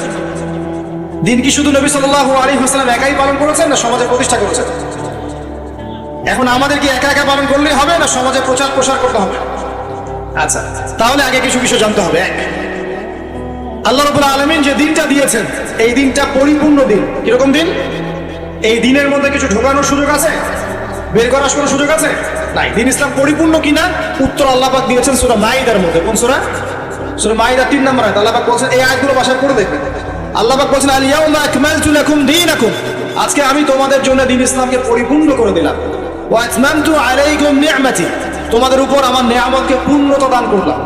A: দিন কি শুধু নবী সাল্লাল্লাহু আলাইহি ওয়াসাল্লাম একাই পালন করেছেন, না সমাজে প্রতিষ্ঠা করেছেন? এখন আমাদের কি একা একা পালন করলেই হবে, না সমাজে প্রচার প্রসার করতে হবে? আচ্ছা, তাহলে আগে কিছু বিষয় জানতে হবে। এক, আল্লাহ রাব্বুল আলামিন যে দিনটা দিয়েছেন, এই দিনটা পরিপূর্ণ দিন। কিরকম দিন? এই দিনের মধ্যে কিছু ঢোকানোর সুযোগ আছে, বের করার কোনো সুযোগ আছে? নাই। দিন ইসলাম পরিপূর্ণ কিনা উত্তর আল্লাহ পাক দিয়েছেন সূরা মাইদার মধ্যে। কোন সূরা? সূরা মাইদা 3 নম্বর আয়াত। আল্লাহ পাক বলেন, এই আয়াতগুলো বাসায় পড়ে দেখবেন। আল্লাহ পাক বলেন, আল ইয়াউমা আকমালতু লাকুম দীনাকুম, আজকে আমি তোমাদের জন্য দিন ইসলামকে পরিপূর্ণ করে দিলাম। ওয়া আতমামতু আলাইকুম নি'মাতি, তোমাদের উপর আমার নিয়ামতকে পূর্ণতা দান করলাম।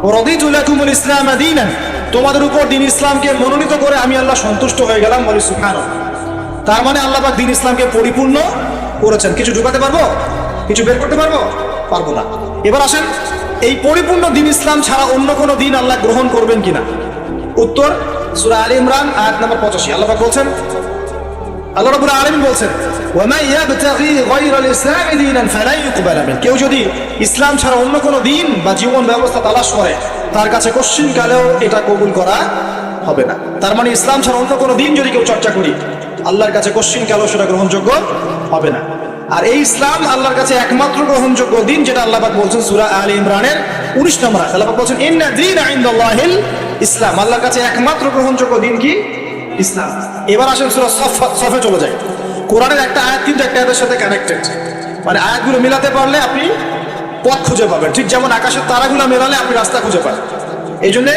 A: ওয়া রাদিতু লাকুমুল ইসলাম দীনান, তোমাদের উপর দিন ইসলামকে মনোনীত করে আমি আল্লাহ সন্তুষ্ট হয়ে গেলাম। বলি সুবহানাল্লাহ। তার মানে আল্লাহ পাক দিন ইসলামকে পরিপূর্ণ করেছেন। কিছু ঢুকাতে পারবো? কিছু বের করতে পারবো? পারবো না। এবার আসেন, এই পরিপূর্ণ দিন ইসলাম ছাড়া অন্য কোনো দিন আল্লাহ গ্রহণ করবেন কিনা? উত্তর সূরা আলে ইমরান আয়াত নম্বর 85। আল্লাহ পাক বলছেন, আল্লাহ রাব্বুল আলামিন বলছেন, ওয়া মান ইয়াবতাগি গায়রাল ইসলামি দীনান ফালা ইউকবাল মিন, কেউ যদি ইসলাম ছাড়া অন্য কোনো দিন বা জীবন ব্যবস্থা তালাশ করে, তার কাছে কোশ্চিন কালেও এটা কবুল করা হবে না। তার মানে ইসলাম ছাড়া অন্য কোনো দিন যদি কেউ চর্চা করি, আল্লাহর কাছে কোশ্চিন কালেও সেটা গ্রহণযোগ্য হবে না। আর এই ইসলাম আল্লাহর কাছে একমাত্র গ্রহণযোগ্য দিন, যেটা আল্লাহ পাক বলছেন সূরা আলে ইমরানের 19 নম্বর আয়াত। আল্লাহ পাক বলছেন, ইন্না দীনা ইনদাল্লাহিল ইসলাম, আল্লাহর কাছে একমাত্র গ্রহণযোগ্য দিন কি? ইসলাম। এবার আসেন সূরা সফে চলে যায়। কোরআনের একটা আয়াত কিন্তু একটা আয়াতের সাথে কানেক্টেড, মানে আয়াতগুলো মিলাতে পারলে আপনি পথ খুঁজে পাবেন। ঠিক যেমন আকাশের তারাগুলো মেলালে আপনি রাস্তা খুঁজে পান। এই জন্য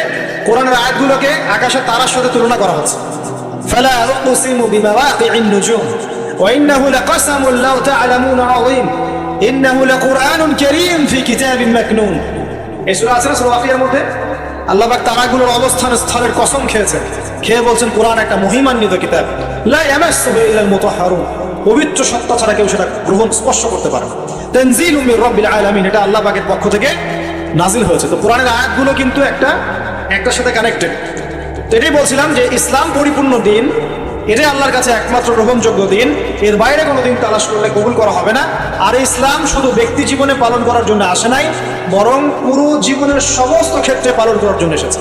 A: কোরআনের আয়াতগুলোকে আকাশের তারার সাথে তুলনা করা হচ্ছে। ফালা উকসিমু বিমাওয়াকি'ন নুজুম ওয়া ইন্নাহু লাকাসামুন লাউ তা'লামুনা আযীম ইন্নাহু লাকুরআনুন কারীম ফি কিতাবিন মাকনুন। এই সূরা আছে না, সূরা ওয়াকিয়ার মধ্যে আল্লাহ পাক তারাগুলোর অবস্থান স্থলের কসম খেয়েছেন, খেয়ে বলছেন কোরআন একটা মহিমান্বিত কিতাব, লা ইয়ামাসসুহু ইল্লাল মুতাহহারুন, পবিত্র সত্তা ছাড়া কেউ সেটা গ্রহণ স্পর্শ করতে পারে না। তানজিলুম মির রাব্বিল আলামিন, এটা আল্লাহ পাকের পক্ষ থেকে নাজিল হয়েছে। তো কোরআনের আয়াতগুলো কিন্তু একটার সাথে কানেক্টেড। তো এটাই বলছিলাম যে ইসলাম পরিপূর্ণ দিন, এটাই আল্লাহর কাছে একমাত্র গ্রহণযোগ্য দিন। এর বাইরে কোনো দিন তালাশ করলে কবুল করা হবে না। আর ইসলাম শুধু ব্যক্তি জীবনে পালন করার জন্য আসে নাই, বরং পুরো জীবনের সমস্ত ক্ষেত্রে পালন করার জন্য এসেছে।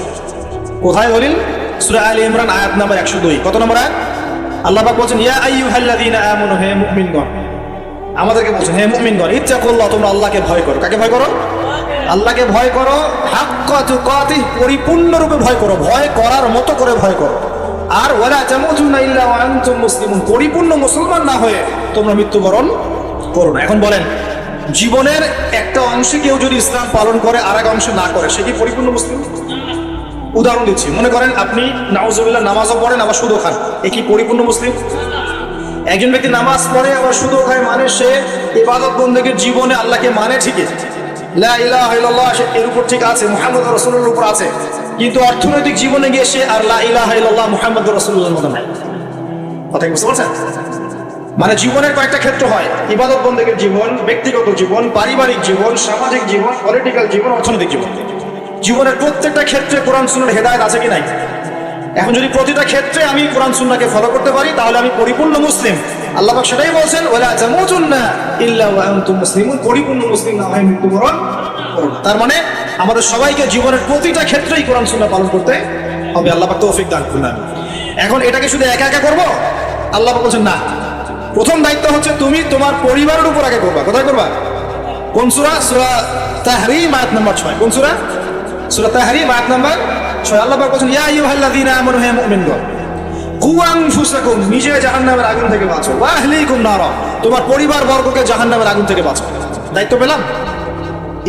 A: কোথায় দলিল? সূরা আলে ইমরান আয়াত নাম্বার 102। কত নম্বর আয়াত? আল্লাহ পাক বলেন, ইয়া আইয়ুহাল্লাযীনা আমানু, হে মুমিনগণ, আমাদেরকে বলছেন হে মুমিনগণ, ইত্তাকুল্লাহ, তোমরা আল্লাহকে ভয় করো। কাকে ভয় করো? আল্লাহকে ভয় করো। হাক্কা তুকাতিহ, পরিপূর্ণরূপে ভয় করো, ভয় করার মতো করে ভয় করো। আর ওয়ালা তামুতুন্না ইল্লা ওয়া আনতুম মুসলিমুন, পরিপূর্ণ মুসলমান না হয়ে তোমরা মৃত্যুবরণ করো না। এখন বলেন, জীবনের একটা অংশে কেউ যদি ইসলাম পালন করে আর এক অংশে না করে, সে কি পরিপূর্ণ মুসলিম? উদাহরণ দিচ্ছি, মনে করেন আপনি নাউজুবিল্লাহ নামাজও পড়েন আবার সুদও খান, এ কি পরিপূর্ণ মুসলিম? একজন ব্যক্তি নামাজ পড়ে আবার সুদও খায়, মানে সে ইবাদত বন্দেগীর জীবনে আল্লাহকে মানে ঠিকই, লা ইলাহা ইল্লাল্লাহ এর উপর ঠিক আছে, মুহাম্মদুর রাসূলুল্লাহর উপর আছে, কিন্তু অর্থনৈতিক জীবনে গিয়ে সে আর লা ইলাহা ইল্লাল্লাহ মুহাম্মদুর রাসূলুল্লাহর মতো নাই। কথা কি বুঝতে পারছেন? মানে জীবনের কয়েকটা ক্ষেত্র হয়, ইবাদত বন্দেগীর জীবন, ব্যক্তিগত জীবন, পারিবারিক জীবন, সামাজিক জীবন, পলিটিক্যাল জীবন, অর্থনৈতিক জীবন। জীবনের প্রত্যেকটা ক্ষেত্রে কোরআন সুন্নাহর হেদায়েত আছে কি নাই? এখন যদি প্রতিটা ক্ষেত্রে আমি কোরআন সুন্নাহকে ফলো করতে পারি, তাহলে আমি পরিপূর্ণ মুসলিম। আল্লাহ পাক সেটাই বলছেন, ওয়ালা তামুতুন্না ইল্লা ওয়া আনতুম মুসলিমুন, পরিপূর্ণ মুসলিম না হয় মৃত্যুবরণ করো না। তার মানে আমাদের সবাইকে জীবনের প্রতিটা ক্ষেত্রেই কোরআন সুন্নাহ পালন করতে হবে। আল্লাহ পাক তৌফিক দান করুন। এখন এটাকে শুধু একা একা করব? আল্লাহ পাক বলছেন না, প্রথম দায়িত্ব হচ্ছে তুমি তোমার পরিবারের উপর আগে করবা। কোথায় করবা? কোন সূরা? সূরা তাহরীম আয়াত নাম্বার 6। কোন সূরা? সূরা তাহরীম আয়াত নাম্বার 6। আল্লাহ পাক বলেন, ইয়া আইয়ুহাল্লাযীনা আমানু, হে মুমিনগণ, কু আনফুসাকুম, নিজে জাহান্নামের আগুন থেকে বাঁচো, ওয়া আহলিকুম নারা, তোমার পরিবার বর্গকে জাহান্নামের আগুন থেকে বাঁচো। দায়িত্ব পেলাম,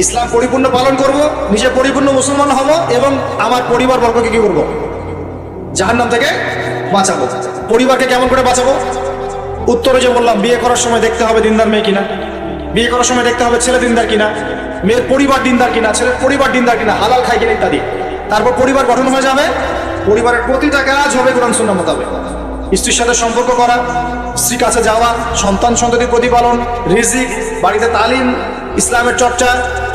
A: ইসলাম পরিপূর্ণ পালন করব, নিজে পরিপূর্ণ মুসলমান হব, এবং আমার পরিবার বর্গকে কি করব? জাহান্নাম থেকে বাঁচাবো। পরিবারকে কেমন করে বাঁচাবো? উত্তরে যে বললাম, বিয়ে করার সময় দেখতে হবে দিনদার মেয়ে কিনা, বিয়ে করার সময় দেখতে হবে ছেলে দিনদার কিনা, মেয়ের পরিবার দিনদার কিনা, ছেলের পরিবার দিনদার কিনা, হালাল খাই কিনা ইত্যাদি। তারপর পরিবার গঠন হয়ে যাবে, পরিবারের প্রতিটা কাজ হবে কোরআন সুন্নাহ মোতাবেক। স্ত্রীর সাথে সম্পর্ক করা, স্ত্রীর কাছে যাওয়া, সন্তান সন্ততি প্রতিপালন, রিজিক, বাড়িতে তালিম, ইসলামের চর্চা,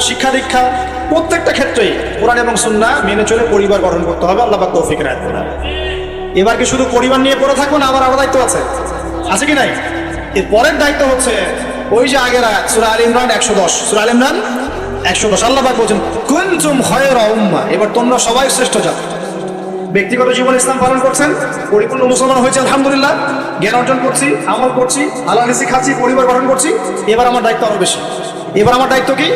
A: শিক্ষা দীক্ষা, প্রত্যেকটা ক্ষেত্রেই কোরআন এবং সুন্নাহ মেনে চলে পরিবার গঠন করতে হবে। আল্লাহ পাক তৌফিক দান করুন। এবার কি শুধু পরিবার নিয়ে পড়ে থাকবো না, আবার দায়িত্ব আছে? আছে কি নাই? এর পরের দায়িত্ব হচ্ছে ওই যে আগের আয়াত, সূরা আলে ইমরান 110। সূরা আলে ইমরান 110 আল্লাহ পাক বলেন, কুনতুম খায়রা উম্মাহ, এবার তোমরা সবাই শ্রেষ্ঠ জাতি। ব্যক্তিগত জীবনে ইসলাম পালন করছেন, পরিপূর্ণ মুসলমান হয়েছে আলহামদুলিল্লাহ, জ্ঞান অর্জন করছি, আমল করছি, হালাল রিজিক খাচ্ছি, পরিবার গঠন করছি। এবার আমার দায়িত্ব আরো বেশি। এবার আমার দায়িত্ব কি?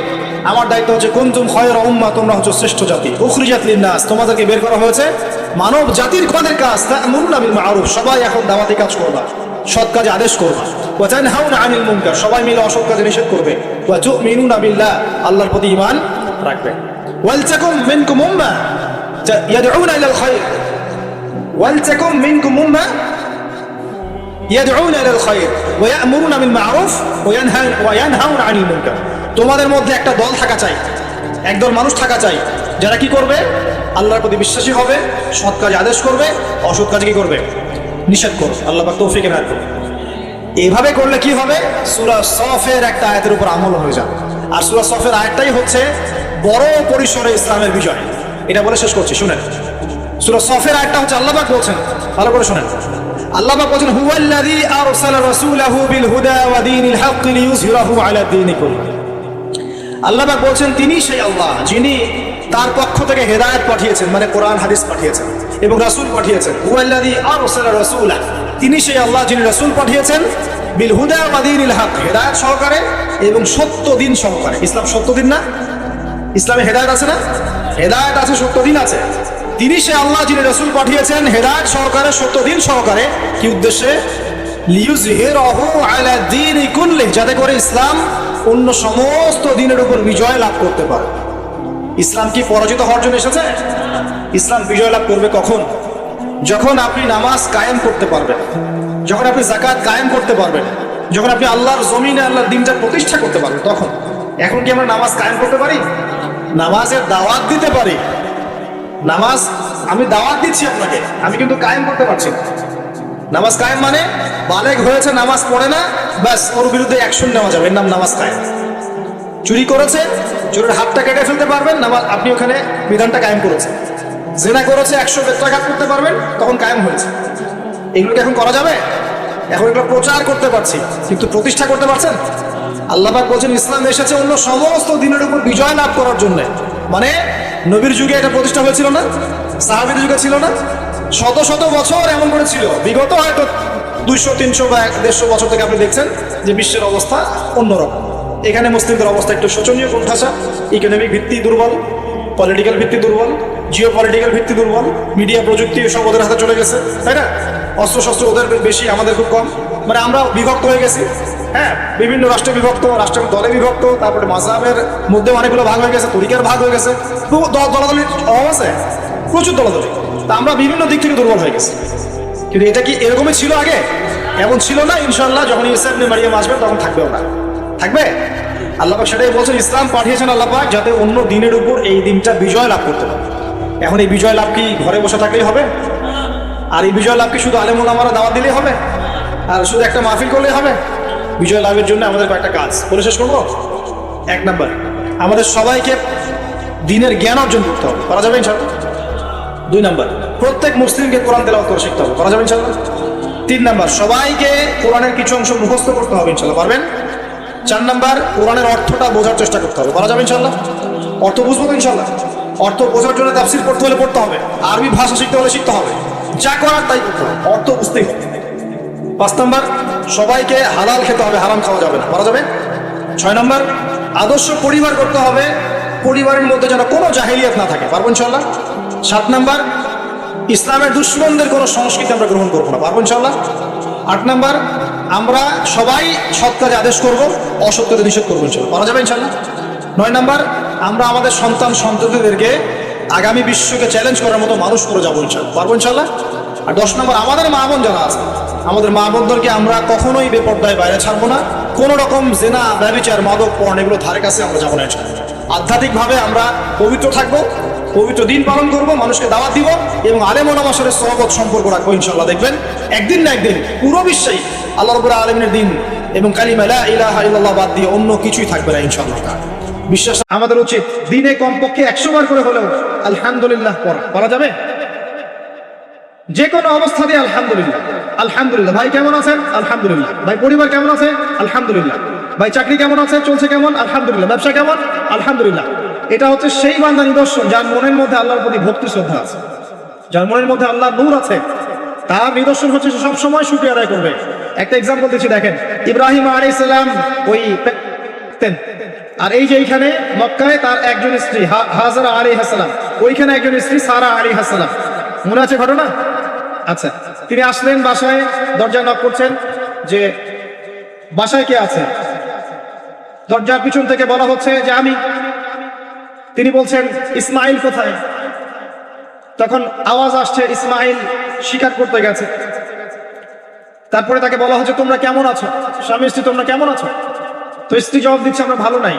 A: আমার দায়িত্ব হচ্ছে কুনতুম খায়রা উম্মাহ, তোমরা হচ্ছে শ্রেষ্ঠ জাতি, উখরিজাত লিন-নাস, তোমাদেরকে বের করা হয়েছে মানব জাতির কাদের কাজ, তা'মুরুনা বিল মা'রুফ, সবাই এখন দাওয়াতি কাজ করবা, সৎ কাজে আদেশ করবা, ওয়া তানহাউনা আনিল মুনকার, সবাই মিলে অসৎ কাজে নিষেধ করবে, ওয়া তু'মিনুনা বিল্লাহ, আল্লাহর প্রতি ঈমান রাখবে। ওয়াল তাকুম মিনকুম উম্মাহ ইয়াদউনা ইলাল খায়র, ওয়াল তাকুম মিনকুম উম্মাহ ইয়াদউনা ইলাল খায়র ওয়া ইয়া'মুরুনা বিল মা'রুফ ওয়া ইয়ানহাউনা আনিল মুনকার। তোমাদের মধ্যে একটা দল থাকা চাই, একদল মানুষ থাকা চাই, যারা কি করবে? আল্লাহর প্রতি বিশ্বাসী হবে, সৎ কাজে আদেশ করবে, অসৎ কাজে কি করবে? নিষেধ করবে। আল্লাহ পাক তৌফিক এনায়েত করুন। এইভাবে করলে কি হবে? সূরা সফের একটা আয়াতের উপর আমল হয়ে যাবে। আর সূরা সফের আয়াতটাই হচ্ছে বড় পরিসরে ইসলামের বিজয়। এটা বলে শেষ করছি, শুনেন। সূরা সফের আয়াতটা হচ্ছে আল্লাহ পাক বলছেন, ভালো করে শুনেন। আল্লাহ পাক বলছেন, হুয়াল্লাযী আরসালা রাসূলাহু বিল হুদা ওয়া দীনিল হক লিইয়ুযহিরাহু আলা দীনি কুল্লিহি। আল্লাহ পাক বলছেন, তিনি সেই আল্লাহ যিনি তার পক্ষ থেকে হেদায়েত পাঠিয়েছেন, মানে কোরআন হাদিস পাঠিয়েছেন এবং রাসূল পাঠিয়েছেন। হুয়াল্লাযী আরসালা রাসূলা, তিনি সেই আল্লাহ যিনি রাসূল পাঠিয়েছেন, বিল হুদা ওয়া দীনিল হক, হেদায়েত সহকারে এবং সত্য দিন সহকারে। ইসলাম সত্য দিন না? ইসলামে হেদায়েত আছে না? হেদায়েত আছে, সত্য দিন আছে। তিনি সে আল্লাহ যিনি রাসূল পাঠিয়েছেন হেদায়েত সহকারে, সত্য দিন সহকারে। কি উদ্দেশ্যে? লিইয়ুযহিরাহু আলা দীনি কুল্লিহি, যাতে করে ইসলাম অন্য সমস্ত দিনের উপর বিজয় লাভ করতে পারে। ইসলাম কি পরাজিত হওয়ার জন্য এসেছে? ইসলাম বিজয় লাভ করবে কখন? যখন আপনি নামাজ কায়েম করতে পারবেন, যখন আপনি যাকাত কায়েম করতে পারবেন, যখন আপনি আল্লাহর জমিনে আল্লাহর দ্বীনটা প্রতিষ্ঠা করতে পারবেন, তখন। এখন কি আমরা নামাজ কায়েম করতে পারি? নামাজের দাওয়াত দিতে পারি। নামাজ আমি দাওয়াত দিচ্ছি আপনাকে, আমি কিন্তু কায়েম করতে পারছি না। নামাজ কায়েম মানে বালেগ হয়েছে, নামাজ পড়ে না, ব্যাস ওর বিরুদ্ধে অ্যাকশন নেওয়া যাবে, এর নাম নামাজ কায়েম। চুরি করেছে, চোরের হাতটা কেটে ফেলতে পারবেন, নামাজ আপনি ওখানে বিধানটা কায়েম করেছেন। জিনা করেছে, 100 বেত্রাঘাত করতে পারবেন, তখন কায়েম হয়েছে। এগুলোকে এখন করা যাবে? এখন এগুলো প্রচার করতে পারছি, কিন্তু প্রতিষ্ঠা করতে পারছেন? আল্লাহ পাক বলছেন, ইসলাম এসেছে অন্য সমস্ত দিনের উপর বিজয় লাভ করার জন্য। মানে নবীর যুগে এটা প্রতিষ্ঠা হয়েছিল না? সাহাবীদের যুগে ছিল না? শত শত বছর এমন করে ছিল। বিগত হয়তো 200, 300 বা 150 বছর থেকে আপনি দেখছেন যে বিশ্বের অবস্থা অন্যরকম। এখানে মুসলিমদের অবস্থা একটু শোচনীয়, কোণঠাসা। ইকোনমিক ভিত্তি দুর্বল, পলিটিক্যাল ভিত্তি দুর্বল, জিও পলিটিক্যাল ভিত্তি দুর্বল, মিডিয়া প্রযুক্তি সব ওদের হাতে চলে গেছে, তাই না? অস্ত্রশস্ত্র ওদের বেশি, আমাদের খুব কম। মানে আমরা বিভক্ত হয়ে গেছি। হ্যাঁ, বিভিন্ন রাষ্ট্রে বিভক্ত, রাষ্ট্রের দলে বিভক্ত, তারপরে মাযহাবের মধ্যে অনেকগুলো ভাগ হয়ে গেছে, তরিকার ভাগ হয়ে গেছে, দলাদলির অভাব আছে, প্রচুর দলাদলি। তা আমরা বিভিন্ন দিক থেকে দুর্বল হয়ে গেছি। কিন্তু এটা কি এরকমই ছিল আগে? এমন ছিল না। ইনশাআল্লাহ যখন ঈসা ইবনে মারিয়াম আসবেন তখন থাকবেও না, থাকবে। আল্লাহ পাক সেটাই বলছেন, ইসলাম পাঠিয়েছেন আল্লাহ পাক যাতে অন্য দিনের উপর এই দিনটা বিজয় লাভ করতে পারে। এখন এই বিজয় লাভ কি ঘরে বসে থাকলেই হবে? আর এই বিজয় লাভ কি শুধু আলেম ওলামারা দাওয়াত দিলেই হবে? আর শুধু একটা মাহফিল করলেই হবে? বিজয় লাভের জন্য আমাদের কয়েকটা কাজ বলে শেষ করবো। 1 নাম্বার, আমাদের সবাইকে দিনের জ্ঞান অর্জন করতে হবে, করা যাবে ইনশাআল্লাহ। 2 নাম্বার, প্রত্যেক মুসলিমকে কোরআন তেলাওয়াত করে শিখতে হবে, করা যাবে ইনশাআল্লাহ। 3 নাম্বার, সবাইকে কোরআনের কিছু অংশ মুখস্থ করতে হবে, ইনশাআল্লাহ পারবেন। 4 নাম্বার, কোরআনের অর্থটা বোঝার চেষ্টা করতে হবে, করা যাবে ইনশাআল্লাহ। অর্থ বুঝবো তো ইনশাআল্লাহ। অর্থ বোঝার জন্য তাফসীর পড়তে হলে পড়তে হবে, আরবি ভাষা শিখতে হলে শিখতে হবে, যা করার তাই করতে হবে, অর্থ বুঝতেই হবে। 5 নাম্বার, সবাইকে হালাল খেতে হবে, হারাম খাওয়া যাবে না, করা যাবে। 6 নাম্বার, আদর্শ পরিবার করতে হবে, পরিবারের মধ্যে যেন কোনো জাহেলিয়াত না থাকে, পারবো ইনশাআল্লাহ। 7 নাম্বার, ইসলামের দুশ্মনদের কোনো সংস্কৃতি আমরা গ্রহণ করবো না, পারবো ইনশাআল্লাহ। 8 নাম্বার, আমরা সবাই সৎ কাজে আদেশ করবো, অসৎ কাজে নিষেধ করবো, ইনশাআল্লাহ পারা যাবে ইনশাআল্লাহ। 9 নাম্বার, আমরা আমাদের সন্তান সন্ততিদেরকে আগামী বিশ্বকে চ্যালেঞ্জ করার মতো মানুষ করে যাবো, ইনশাআল্লাহ পারবো ইনশাআল্লাহ। আর 10 নাম্বার, আমাদের মা বোন যারা আছে, আমাদের মা বোনদেরকে আমরা কখনোই বেপর্দায় বাইরে ছাড়বো না, কোনো রকম জেনা, ব্যভিচার, মাদক, পর্ন এগুলো ধারে কাছে আমরা যাবো না ইনশাআল্লাহ। আধ্যাত্মিকভাবে আমরা পবিত্র থাকবো, পবিত্র দিন পালন করব, মানুষকে দাওয়াত দিব এবং আলেম ওলামার সাথে সহবত সম্পর্ক রাখবো, ইনশাআল্লাহ। দেখবেন একদিন না একদিন পুরো বিশ্বেই আল্লাহ রাব্বুল আলামিনের দিন এবং কালিমা লা ইলাহা ইল্লাল্লাহ বাদ দিয়ে অন্য কিছুই থাকবে না, ইনশাআল্লাহ। বিশ্বাস আমাদের উচিত দিনে কমপক্ষে 100 বার করে হলেও আলহামদুলিল্লাহ পড়া যাবে, যে কোনো অবস্থাতে আলহামদুলিল্লাহ। আলহামদুলিল্লাহ। ভাই কেমন আছেন? আলহামদুলিল্লাহ। ভাই পরিবার কেমন আছে? আলহামদুলিল্লাহ। ভাই চাকরি কেমন আছে, চলছে কেমন? আলহামদুলিল্লাহ। ব্যবসা কেমন? আলহামদুলিল্লাহ। এটা হচ্ছে সেই বান্দা নিদর্শন যার মনের মধ্যে আল্লাহর প্রতি ভক্তি শ্রদ্ধা আছে। যার মনের মধ্যে আল্লাহর নূর আছে, তার নিদর্শন হচ্ছে সে সবসময় শুকরিয়া আদায় করবে। একটা এক্সাম্পল দিচ্ছি, দেখেন ইব্রাহিম আলাইহিস সালাম ওই আর এই যে এইখানে মক্কায় তার একজন স্ত্রী হাজারা আলাইহিস সালাম, ওইখানে একজন স্ত্রী সারা আলাইহিস সালাম, মনে আছে ঘটনা? আচ্ছা, তিনি আসলেন বাসায়, দরজা নক করছেন যে বাসায় কে আছে? দরজার পিছন থেকে বলা হচ্ছে যে আমি। তিনি বলছেন ইসমাইল কোথায়? তখন আওয়াজ আসছে ইসমাইল শিকার করতে গেছে। তারপরে তাকে বলা হচ্ছে তোমরা কেমন আছো, স্বামী স্ত্রী তোমরা কেমন আছো? তো স্ত্রী জবাব দিচ্ছে আমরা ভালো নাই,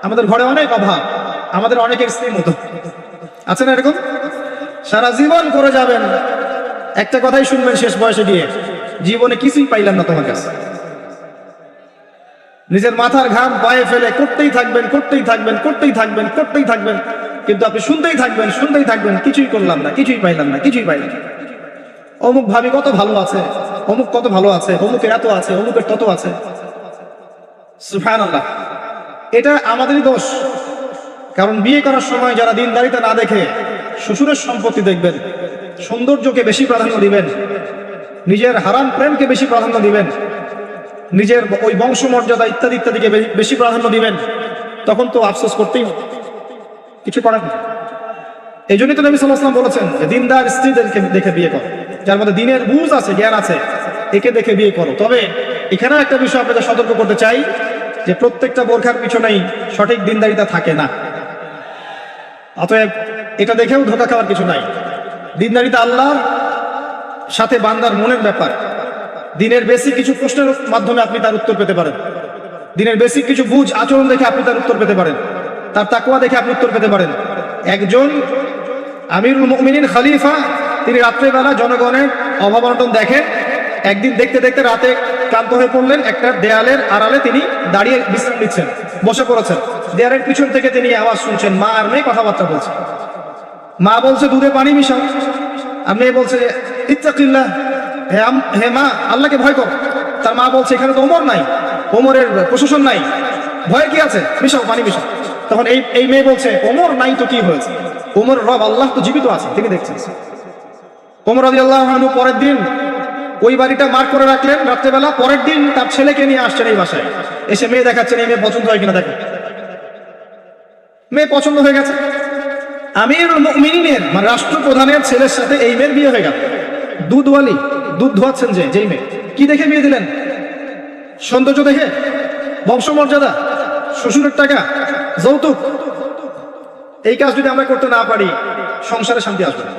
A: আমাদের ঘরে অনেক অভাব, আমাদের অনেকের স্ত্রীর মতো আছে না এরকম? সারা জীবন করে যাবেন, একটা কথাই শুনবেন শেষ বয়সে গিয়ে, জীবনে কিছুই পাইলাম না তোমার কাছে। নিজের মাথার ঘাম পায়ে ফেলে করতেই থাকবেন, করতেই থাকবেন, করতেই থাকবেন, করতেই থাকবেন, কিন্তু আপনি শুনতেই থাকবেন, শুনতেই থাকবেন, কিছুই করলাম না, কিছুই পাইলাম না, কিছুই পাইলাম না। অমুক ভাবি কত ভালো আছে, অমুক কত ভালো আছে, অমুকের এত আছে, অমুকের তত আছে। সুবহানাল্লাহ, এটা আমাদেরই দোষ। কারণ বিয়ে করার সময় যারা দিনদারিতা না দেখে শ্বশুরের সম্পত্তি দেখবেন, সৌন্দর্যকে বেশি প্রাধান্য দিবেন, নিজের হারাম প্রেমকে বেশি প্রাধান্য দিবেন, নিজের ওই বংশমর্যাদা ইত্যাদি ইত্যাদিকে বেশি প্রাধান্য দিবেন, তখন তো আফসোস করতেই কিছু করার নেই। এই জন্যই তো নবী সাল্লাল্লাহু আলাইহি ওয়াসাল্লাম বলেছেন যে দিনদার স্ত্রীদেরকে দেখে বিয়ে করো, যার মধ্যে দিনের বুঝ আছে, জ্ঞান আছে, একে দেখে বিয়ে করো। তবে এখানেও একটা বিষয় আপনাদের সতর্ক করতে চাই যে প্রত্যেকটা বোরখার পিছনেই সঠিক দিনদারিতা থাকে না। অতএব এটা দেখেও ধোঁকা খাওয়ার কিছু নাই। দিনদারিতা আল্লাহর সাথে বান্দার মনের ব্যাপার। দিনের বেসিক কিছু প্রশ্নের মাধ্যমে আপনি তার উত্তর পেতে পারেন, দিনের বেসিক কিছু বুঝ আচরণ দেখে আপনি তার উত্তর পেতে পারেন, তার তাকওয়া দেখে আপনি উত্তর পেতে পারেন। একজন আমিরুল মুমিনিন খলিফা, তিনি রাত্রেবেলা জনগণের অভাব অনটন দেখেন। একদিন দেখতে দেখতে রাতে ক্লান্ত হয়ে পড়লেন, একটা দেয়ালের আড়ালে তিনি দাঁড়িয়ে বিশ্রাম নিচ্ছেন, বসে পড়েছেন। দেয়ালের পিছন থেকে তিনি আওয়াজ শুনছেন, মা আর মেয়ে কথাবার্তা বলছে। মা বলছে দুধে পানি মিশাও, আর মেয়ে বলছে ইত্তাকিল্লাহ, হে মা আল্লাহকে ভয় কর। তার মা বলছে এখানে তো ওমর নাই, ওমরের প্রশাসন নাই, ভয় কি আছে, মিশাও, পানি মিশাও। তখন এই মেয়ে বলছে ওমর নাই তো কি হয়েছে, ওমর রব আল্লাহ তো জীবিত আছে, তিনি দেখছেন। ওমর রাদিয়াল্লাহু আনহু পরের দিন ওই বাড়িটা মার্ক করে রাখলেন রাত্রেবেলা। পরের দিন তার ছেলেকে নিয়ে আসছেন এই বাসায়, এসে মেয়ে দেখাচ্ছেন, এই মেয়ে পছন্দ হয় কিনা দেখো। মেয়ে পছন্দ হয়ে গেছে। আমিরুল মুমিনিনের মানে রাষ্ট্রপ্রধানের ছেলের সাথে এই মেয়ের বিয়ে হয়ে গেল। দুধওয়ালি, দুধ ধোয়াচ্ছেন যেই মেয়ে, কি দেখে বিয়ে দিলেন? সৌন্দর্য দেখে? বংশমর্যাদা? শ্বশুরের টাকা? যৌতুক? এই কাজ যদি আমরা করতে না পারি, সংসারে শান্তি আসবে না,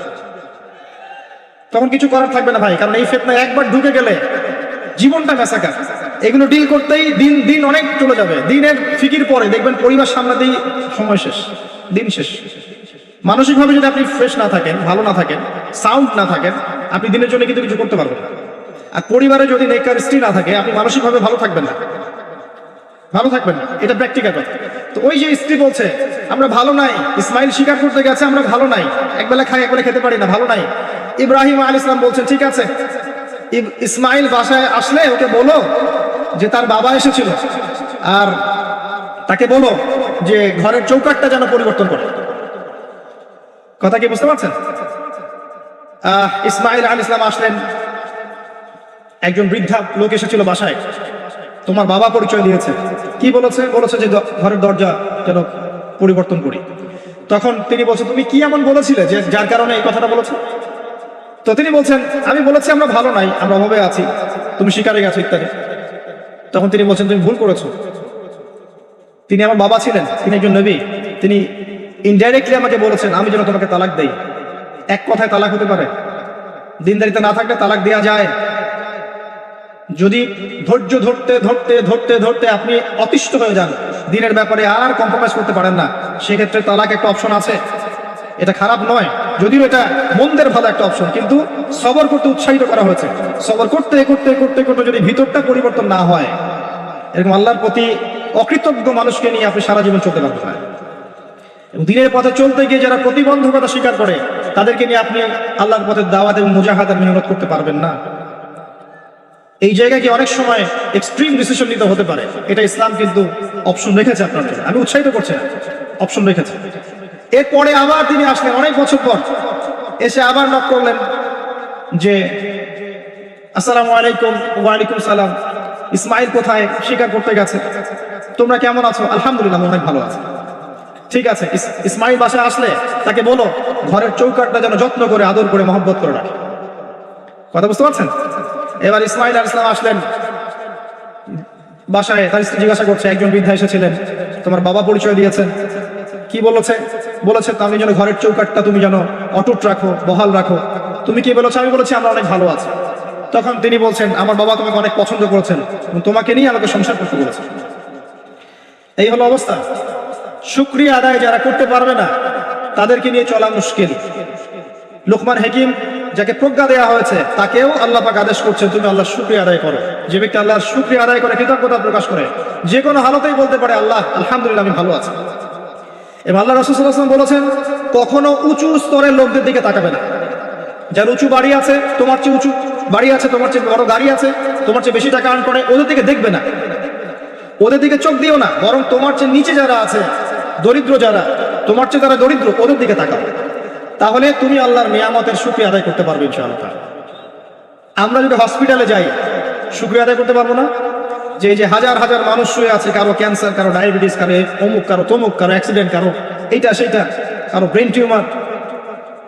A: তখন কিছু করার থাকবে না ভাই। কারণ এই ফিতনায় একবার ঢুকে গেলে জীবনটা মেসাকার। এগুলো ডিল করতেই দিন দিন অনেক চলে যাবে। দিনের ফিকির পরে দেখবেন পরিবার সামলাতেই সময় শেষ, দিন শেষ। মানসিকভাবে যদি আপনি ফ্রেশ না থাকেন, ভালো না থাকেন, সাউন্ড না থাকেন, আপনি দিনের জন্য কিন্তু কিছু করতে পারবেন না। আর পরিবারে যদি নেককার স্ত্রী না থাকে, আপনি মানসিকভাবে ভালো থাকবেন না, ভালো থাকবেন না, এটা প্র্যাকটিক্যাল কথা। তো ওই যে স্ত্রী বলছে আমরা ভালো নাই, ইসমাইল শিকার করতে গেছে, আমরা ভালো নাই, একবেলা খাই একবেলা খেতে পারি না, ভালো নাই। ইব্রাহিম আলাইহিস সালাম বলছেন ঠিক আছে, ইসমাইল বাসায় আসলে ওকে বলো যে তার বাবা এসেছিল, আর তাকে বলো যে ঘরের চৌকাঠটা যেন পরিবর্তন করে। কথা কি বুঝতে পারছেন? ইসমাইল আলাইহিস সালাম আসলেন, একজন বৃদ্ধা লোক এসেছিল বাসায়, তোমার বাবা পরিচয় দিয়েছে। কি বলেছে? বলেছে যে ঘরের দরজা যেন পরিবর্তন করি। তখন তিনি বলছেন তুমি কি এমন বলেছিলে যে যার কারণে এই কথাটা বলেছো? তো তিনি বলছেন আমি বলেছি আমরা ভালো নাই, আমরা অভাবে আছি, তুমি শিকারে গেছো ইত্যাদি। তখন তিনি বলছেন তুমি ভুল করেছো, তিনি আমার বাবা ছিলেন, তিনি একজন নবী, তিনি ইনডাইরেক্টলি আমাকে বলেছেন আমি যেন তোমাকে তালাক দেই। এক কথায় তালাক হতে পারে? দিনদারিতা না থাকলে তালাক দেওয়া যায়। যদি ধৈর্য ধরতে ধরতে ধরতে ধরতে আপনি অতিষ্ঠ হয়ে যান, দিনের ব্যাপারে আর কম্প্রোমাইজ করতে পারেন না, সেক্ষেত্রে তালাক একটা অপশন আছে। এটা খারাপ নয়, যদিও এটা মন্দের ভালো একটা অপশন, কিন্তু সবর করতে উৎসাহিত করা হয়েছে। সবর করতে করতে করতে করতে যদি ভিতরটা পরিবর্তন না হয়, এরকম আল্লাহর প্রতি অকৃতজ্ঞ মানুষকে নিয়ে আপনি সারা জীবন চলতে পারবেন না। এবং দিনের পথে চলতে গিয়ে যারা প্রতিবন্ধকতা স্বীকার করে, তাদেরকে নিয়ে আপনি আল্লাহর পথে দাওয়াত এবং মুজাহাদার মেহনত করতে পারবেন না। এই জায়গায় কি অনেক সময় এক্সট্রিম ডিসিশন নিতে হতে পারে, এটা ইসলাম কিন্তু অপশন রেখেছে আপনার জন্য। আমি উৎসাহিত করছি না, অপশন রেখেছে। এরপরে আবার তিনি আসলেন অনেক বছর পর, এসে আবার নক করলেন যে আসসালামু আলাইকুম। ওয়ালাইকুম সালাম। ইসমাইল কোথায়? শিকার করতে গেছে। তোমরা কেমন আছো? আলহামদুলিল্লাহ, অনেক ভালো আছে। ঠিক আছে, ইসমাইল বাসায় আসলে তাকে বলো ঘরের চৌকাঠটা যেন যত্ন করে আদর করে মহব্বত করে রাখে। কথা বুঝতে পারছেন? এবার ইসমাইল আলাইহিস সালাম আসলেন বাসায়। তার স্ত্রী জিজ্ঞাসা করছে, একজন বৃদ্ধা এসেছিলেন, তোমার বাবা পরিচয় দিয়েছেন, কি বলেছে? বলেছে তুমি যেন ঘরের চৌকাঠটা তুমি যেন অটুট রাখো, বহাল রাখো। তুমি কি বলেছো? আমি বলেছি আমরা অনেক ভালো আছি। তখন তিনি বলছেন, আমার বাবা তোমাকে অনেক পছন্দ করেছেন এবং তোমাকে নিয়ে আমাকে সংসার করতে বলেছেন। এই হলো অবস্থা। শুকরিয়া আদায় যারা করতে পারবে না তাদেরকে নিয়ে চলা মুশকিল। লোকমান হাকিম যাকে প্রজ্ঞা দেওয়া হয়েছে তাকেও আল্লাহ পাক আদেশ করছেন তুমি আল্লাহর শুকরিয়া আদায় করো। যে ব্যক্তি আল্লাহর শুকরিয়া আদায় করে, কৃতজ্ঞতা প্রকাশ করে, যে কোনো হালতেই বলতে পারে আল্লাহ আলহামদুলিল্লাহ আমি ভালো আছি। এবং আল্লাহ রাসূল সাল্লাল্লাহু আলাইহি ওয়াসাল্লাম বলেছেন কখনো উঁচু স্তরের লোকদের দিকে তাকাবে না। যার উঁচু বাড়ি আছে, তোমার চেয়ে উঁচু বাড়ি আছে, তোমার চেয়ে বড় গাড়ি আছে, তোমার চেয়ে বেশি টাকা আর্ন করে, ওদের দিকে দেখবে না, ওদের দিকে চোখ দিও না। বরং তোমার চেয়ে নিচে যারা আছে, দরিদ্র যারা, তোমার চেয়ে যারা দরিদ্র, ওদের দিকে তাকাও। তাহলে তুমি আল্লাহর নিয়ামতের শুকরিয়া আদায় করতে পারবে ইনশাআল্লাহ। আমরা যদি হসপিটালে যাই শুকরিয়া আদায় করতে পারবো না? যে এই যে হাজার হাজার মানুষ শুয়ে আছে, কারো ক্যান্সার, কারো ডায়াবেটিস, কারো অমুক, কারো তমুক, কারো অ্যাক্সিডেন্ট, কারো এইটা সেইটা, কারো ব্রেন টিউমার,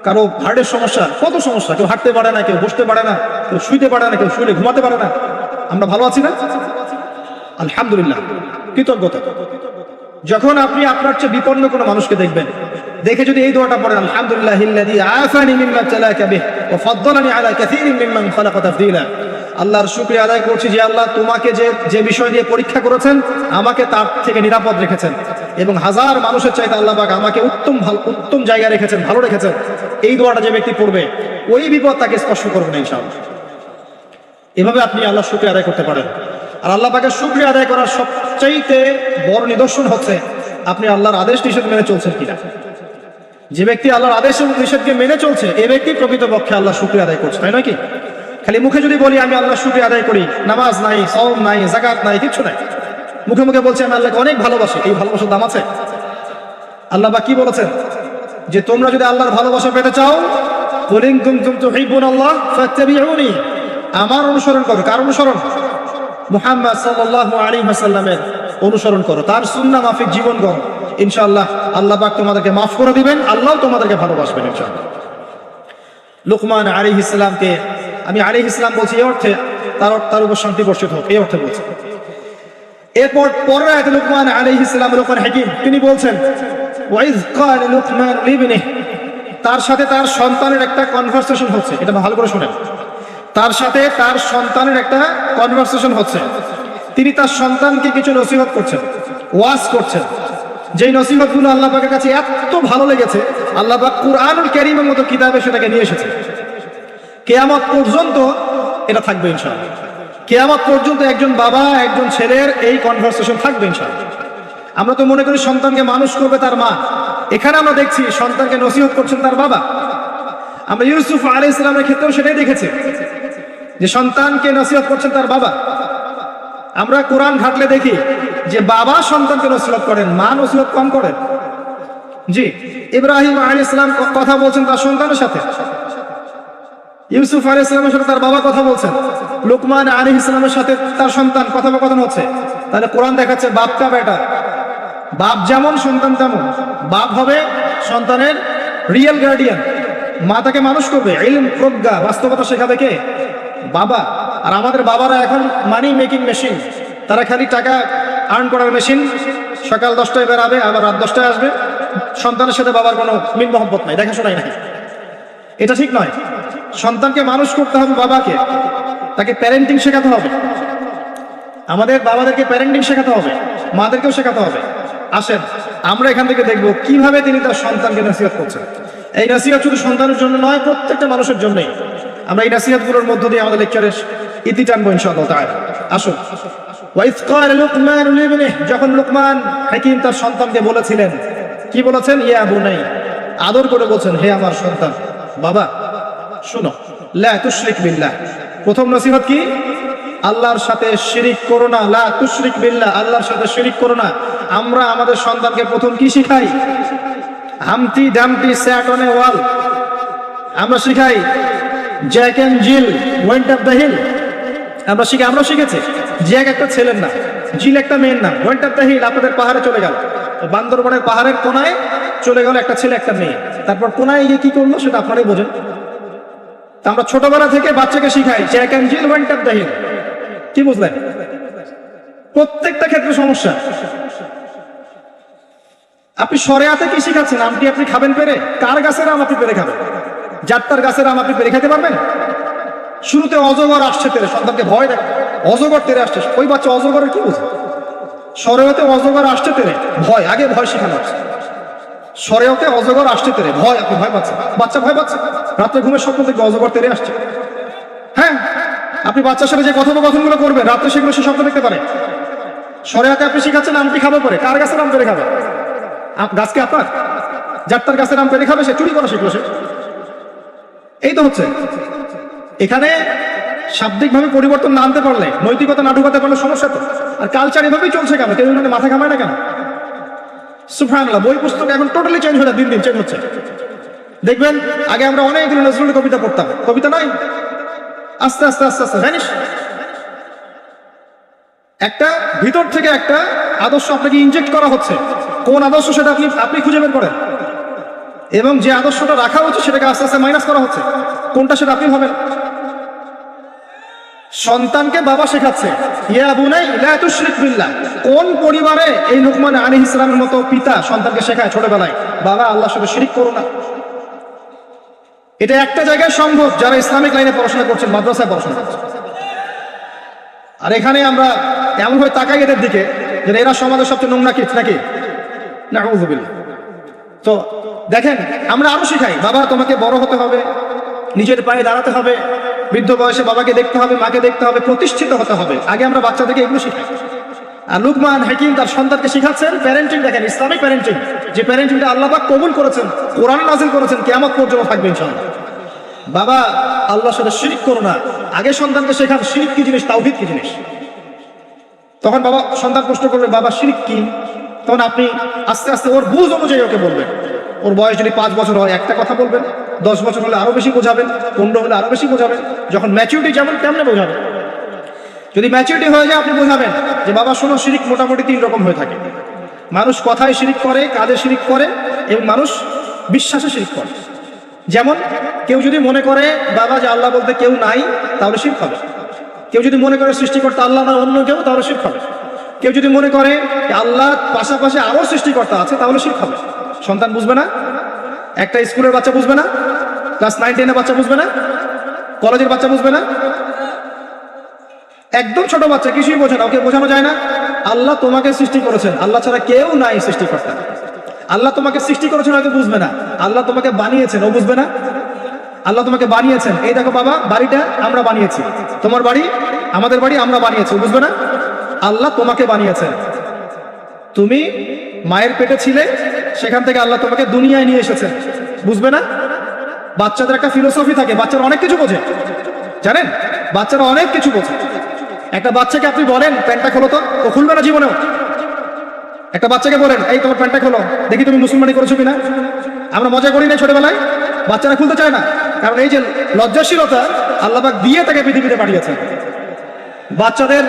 A: কারো হার্টের সমস্যা, কত সমস্যা। কেউ হাঁটতে পারে না, কেউ বসতে পারে না, কেউ শুইতে পারে না, কেউ শুলে ঘুমাতে পারে না। আমরা ভালো আছি না? আলহামদুলিল্লাহ, কৃতজ্ঞতা। যখন আপনি আপনার চেয়ে বিপন্ন কোনো মানুষকে দেখবেন, দেখে যদি এই দোয়াটা পড়েন, আলহামদুলিল্লাহিল্লাযী আফানি মিম্মা তালাকা বিহি ওয়া ফাদ্দালানি আলা কাসীরিন মিম্মান খালাকা তাফদীলা। আল্লাহর শুকরিয়া আদায় করছি যে আল্লাহ তোমাকে যে বিষয় দিয়ে পরীক্ষা করেছেন আমাকে তার থেকে নিরাপদ রেখেছেন এবং হাজার মানুষের চাইতে আল্লাহ পাক আমাকে উত্তম জায়গায় রেখেছেন, ভালো রেখেছেন। এই দোয়াটা যে ব্যক্তি পড়বে ওই বিপদ তাকে স্পর্শ করবে না ইনশাআল্লাহ। এভাবে আপনি আল্লাহর শুকরিয়া আদায় করতে পারেন। আর আল্লাহ পাকের শুকরিয়া আদায় করার সবচাইতে বড় নিদর্শন হচ্ছে আপনি আল্লাহর আদেশ নিষেধ মেনে চলছেন কিনা। যে ব্যক্তি আল্লাহর আদেশ এবং নিষেধকে মেনে চলছে এ ব্যক্তি প্রকৃতপক্ষে আল্লাহর শুকরিয়া আদায় করছে, তাই নয় কি? খালি মুখে যদি বলি আমি আল্লাহর শুকরিয়া আদায় করি, নামাজ নাই, সাওম নাই, যাকাত নাই, কিচ্ছু নাই, মুখে মুখে বলছি আমি আল্লাহকে অনেক ভালোবাসি, এই ভালোবাসার দাম আছে? আল্লাহ পাক কি বলেছেন? যে তোমরা যদি আল্লাহর ভালোবাসা পেতে চাও, কুল ইন কুনতুম তুহিব্বুনাল্লাহ ফাত্তাবিউনি, আমার অনুসরণ করো। কার অনুসরণ? মুহাম্মদ সাল্লাল্লাহু আলাইহি ওয়াসাল্লামের অনুসরণ করো, তার সুন্নাহ মাফিক জীবন গড়ো। ইনশাআল্লাহ আল্লাহ পাক তোমাদেরকে মাফ করে দিবেন, আল্লাহ তোমাদেরকে ভালোবাসবেন ইনশাআল্লাহ। লুকমান আলাইহিস সালামকে আমি আলাইহিস সালাম বলছি এই অর্থে তার উপর শান্তি বর্ষিত হোক, এই অর্থে বলছি। এরপর পরের আয়াতে লুকমান আলাইহিস সালাম, লোকমান হাকিম, তিনি বলছেন ওয়াইজ ক্বাল লুকমান লিবনিহি, তার সাথে তার সন্তানের একটা কনভারসেশন হচ্ছে। এটা ভালো করে শুনেন, তার সাথে তার সন্তানের একটা কনভারসেশন হচ্ছে। তিনি তার সন্তানকে কিছু নসিহত করছেন, ওয়াজ করছেন। যেই নসিহতগুলো আল্লাহ পাকের কাছে এত ভালো লেগেছে, আল্লাহ পাক কুরআনুল কারীমের মতো কিতাবে সেটাকে নিয়ে এসেছে। কিয়ামত পর্যন্ত এটা থাকবে ইনশাআল্লাহ। কিয়ামত পর্যন্ত একজন বাবা একজন ছেলের এই কনভারসেশন থাকবে ইনশাআল্লাহ। আমরা তো মনে করি সন্তানকে মানুষ করবে তার মা, এখানে আমরা দেখছি সন্তানকে নসিহত করছেন তার বাবা। আমরা ইউসুফ আলাইহিস সালামের ক্ষেত্রেও সেটাই দেখেছি যে সন্তানকে নসিহত করছেন তার বাবা। আমরা কোরআন ঘাটলে দেখি যে বাবা সন্তানকে নসিহত করেন, মা নসিহত কম করেন। জি, ইব্রাহিম আলাইহিস সালাম কথা বলছেন তার সন্তানের সাথে, ইউসুফ আলাইহিস সালামের সাথে তার বাবা কথা বলছেন, লুকমান আলাইহিস সালামের সাথে তার সন্তান কথোপকথন হচ্ছে। তাহলে কোরআন দেখাচ্ছে বাপ কা বেটা, বাপ যেমন সন্তান তেমন। বাপ হবে সন্তানের রিয়েল গার্ডিয়ান, মা তাকে মানুষ করবে, ইলম, প্রজ্ঞা, বাস্তবতা শেখাবে কে? বাবা। আর আমাদের বাবারা এখন মানি মেকিং মেশিন, তারা খালি টাকা আর্ন করার মেশিন। সকাল 10টায় বেরাবে, আবার রাত 10টায় আসবে। সন্তানের সাথে বাবার কোনো মিল মহব্বত নাই, দেখাশোনাই নাই। এটা ঠিক নয়। সন্তানকে মানুষ করতে হবে বাবাকে, তাকে প্যারেন্টিং শেখাতে হবে। আমাদের বাবাদেরকে প্যারেন্টিং শেখাতে হবে, মাদেরকেও শেখাতে হবে। আসেন আমরা এখান থেকে দেখব কিভাবে তিনি তার সন্তানকে নসিহত করছেন। এই নসিহত শুধু সন্তানের জন্য নয়, প্রত্যেকটা মানুষের জন্যই। আমরা এই নসিহতগুলোর মধ্য দিয়ে আমাদের লেকচারের ইতি টানবো ইনশাআল্লাহ তাআলা। আসুন, ওয়াইজ ক্বাল লুকমান লিবনিহি, যখন লুকমান হাকিম তার সন্তানকে বলেছিলেন, কি বলেছেন? ইয়া বুনাই, আদর করে বলছেন হে আমার সন্তান, বাবা শুনো, লা তুশরিক বিল্লাহ। প্রথম নসিহত কি? আল্লাহর সাথে শিরিক করো না। লা তুশরিক বিল্লাহ, আল্লাহর সাথে শিরিক করো না। আমরা আমাদের সন্তানকে প্রথম কি শিখাই? হামটি ডামটি স্যাট অন এ ওয়াল, আমরা শিখাই Jack and Jill went up the hill. আমরা শিখেছি জ্যাক একটা ছেলের নাম, জিল একটা মেয়ের নাম, ওয়েন্ট আপ দ্য হিল আপনাদের পাহাড়ে চলে গেল, বান্দরবনের পাহাড়ের কোনায় চলে গেল একটা ছেলে একটা মেয়ে, তারপর কোনায় গিয়ে কি করলো সেটা আপনারাই বোঝেন। তা আমরা ছোটবেলা থেকে বাচ্চাকে শিখাই Jack and Jill went up the hill. কি বুঝলেন? প্রত্যেকটা ক্ষেত্রে সমস্যা। আপনি শরিয়াতে কি শিখাচ্ছেন? আমটি আপনি খাবেন পেরে? কার গাছের আম আপনি পেরে খাবেন? যাত্রার গাছের আম আপনি পেরে খেতে পারবেন? শুরুতে অজগর আসছে তেরে, সন্তানকে ভয় দেখ, অজগর তেরে আসছে, ওই বাচ্চা অজগরের কি বুঝে? শরিয়াতে অজগর আসছে তেরে ভয়, আগে ভয় শেখানো হচ্ছে। শরিয়াতে অজগর আসছে তেরে ভয়, আপনি ভয় পাচ্ছেন, বাচ্চা ভয় পাচ্ছে, রাত্রে ঘুমের স্বপ্ন থেকে অজগর তেরে আসছে। হ্যাঁ, আপনি বাচ্চার সাথে যে কথোপকথনগুলো করবেন রাত্রে সেগুলো সে স্বপ্ন দেখতে পারে। শরিয়াতে আপনি শিখাচ্ছেন আমটি খাবে পরে, কার গাছের আম পেরে খাবে? গাছকে আপনার? যাত্রার গাছের আম পেরে খাবে? সে চুরি করা শিখলো সে। এই তো হচ্ছে এখানে শাব্দিকভাবে পরিবর্তন না আনতে পারলে, নৈতিকতা না ঢুকাতে পারলে সমস্যা তো। আর কালচার এভাবেই চলছে কেন? কেউ মাথা ঘামায় না কেন? সুবহানাল্লাহ, বই পুস্তক এখন টোটালি চেঞ্জ হয়ে, দিন দিন চেঞ্জ হচ্ছে। দেখবেন আগে আমরা অনেকগুলো নজরুলের কবিতা পড়তাম, কবিতা নয়, আস্তে আস্তে আস্তে আস্তে ভ্যানিশ। একটা ভিতর থেকে একটা আদর্শ আপনাকে ইনজেক্ট করা হচ্ছে, কোন আদর্শ সেটা আপনি খুঁজে বের করেন, এবং যে আদর্শটা রাখা হচ্ছে সেটাকে আস্তে আস্তে মাইনাস করা হচ্ছে, কোনটা সেটা আপনি ভাবেন। সন্তানকে বাবা শেখাচ্ছে ইয়া বুনাই লা তুশরিক বিল্লাহ। কোন পরিবারে এই লুকমান আলাইহিস সালামের মতো পিতা সন্তানকে শেখায় ছোটবেলায় বাবা আল্লাহর সাথে শিরিক করো না? এটা একটা জায়গায় সম্ভব যারা ইসলামিক লাইনে পড়াশোনা করছেন, মাদ্রাসায় পড়াশোনা করছেন। আর এখানে আমরা এমন ভাবে তাকাই এদের দিকে যে এরা সমাজের সবচেয়ে নোংরা কিট নাকি, নাউযুবিল্লাহ। তো দেখেন আমরা আরো শিখাই বাবা তোমাকে বড় হতে হবে, নিজের পায়ে দাঁড়াতে হবে, বৃদ্ধ বয়সে বাবাকে দেখতে হবে, মাকে দেখতে হবে, প্রতিষ্ঠিত হতে হবে। আগে আমরা বাচ্চাদেরকে এগুলো শিখাই। আর লুকমান হাকিম তার সন্তানকে শিখাচ্ছেন প্যারেন্টিং। দেখেন ইসলামিক প্যারেন্টিং, যে প্যারেন্টিংটা আল্লাহ পাক কবুল করেছেন, কোরআন নাযিল করেছেন, কিয়ামত পর্যন্ত থাকবে ইনশাআল্লাহ। বাবা আল্লাহর সাথে শিরিক করো না। আগে সন্তানকে শেখান শিরিক কি জিনিস, তাওহীদ কি জিনিস। তখন বাবা সন্তান প্রশ্ন করবে বাবা শিরিক কি, তখন আপনি আস্তে আস্তে ওর বুঝ অনুযায়ী ওকে বলবেন। ওর বয়স যদি 5 বছর হয় একটা কথা বলবেন, 10 বছর হলে আরো বেশি বোঝাবেন, 15 হলে আরো বেশি বোঝাবেন। যখন ম্যাচুরিটি যেমন তেমনি বোঝাবেন। যদি ম্যাচুরিটি হয়ে যায় আপনি বোঝাবেন যে বাবা শোনো শিরিক মোটামুটি 3 রকম হয়ে থাকে। মানুষ কথায় শিরিক করে, কাজে শিরিক করে, এবং মানুষ বিশ্বাসে শিরিক করে। যেমন কেউ যদি মনে করে বাবা যে আল্লাহ বলতে কেউ নাই তাহলে শিরক হবে। কেউ যদি মনে করে সৃষ্টিকর্তা আল্লাহ না অন্য কেউ তাহলে শিরক হবে। কেউ যদি মনে করে আল্লাহ পাশাপাশি আরো সৃষ্টিকর্তা আছে তাহলে শিরক হবে। সন্তান বুঝবে না, একটা স্কুলের বাচ্চা বুঝবে না, ক্লাস 9-10 বাচ্চা বুঝবে না, কলেজের বাচ্চা বুঝবে না, একদম ছোট বাচ্চা কিছুই বোঝে না, ওকে বোঝানো যায় না আল্লাহ তোমাকে সৃষ্টি করেছেন, আল্লাহ ছাড়া কেউ নাই সৃষ্টিকর্তা। আল্লাহ তোমাকে সৃষ্টি করেছেন হয়তো বুঝবে না, আল্লাহ তোমাকে বানিয়েছেন ও বুঝবে না। আল্লাহ তোমাকে বানিয়েছেন, এই দেখো বাবা বাড়িটা আমরা বানিয়েছি, তোমার বাড়ি আমাদের বাড়ি আমরা বানিয়েছি, ও বুঝবে না। আল্লাহ তোমাকে বানিয়েছেন, তুমি মায়ের পেটে ছিলে, সেখান থেকে আল্লাহ তোমাকে দুনিয়ায় নিয়ে এসেছেন, বুঝবে না। বাচ্চাদের একটা ফিলোসফি থাকে, বাচ্চারা অনেক কিছু বোঝে, জানেন বাচ্চারা অনেক কিছু বোঝে। একটা বাচ্চাকে আপনি বলেন প্যান্টটা খোলো তো, ও খুলবে না জীবনেও। একটা বাচ্চাকে বলেন এই তোমার প্যান্টটা খোলো দেখি তুমি মুসলমানি করেছো কিনা। আমরা মজা করি না ছোটবেলায়, বাচ্চারা খুলতে চায় না, কারণ এই যে লজ্জাশীলতা আল্লাহ পাক দিয়ে তাকে পৃথিবীতে পাঠিয়েছেন। বাচ্চাদের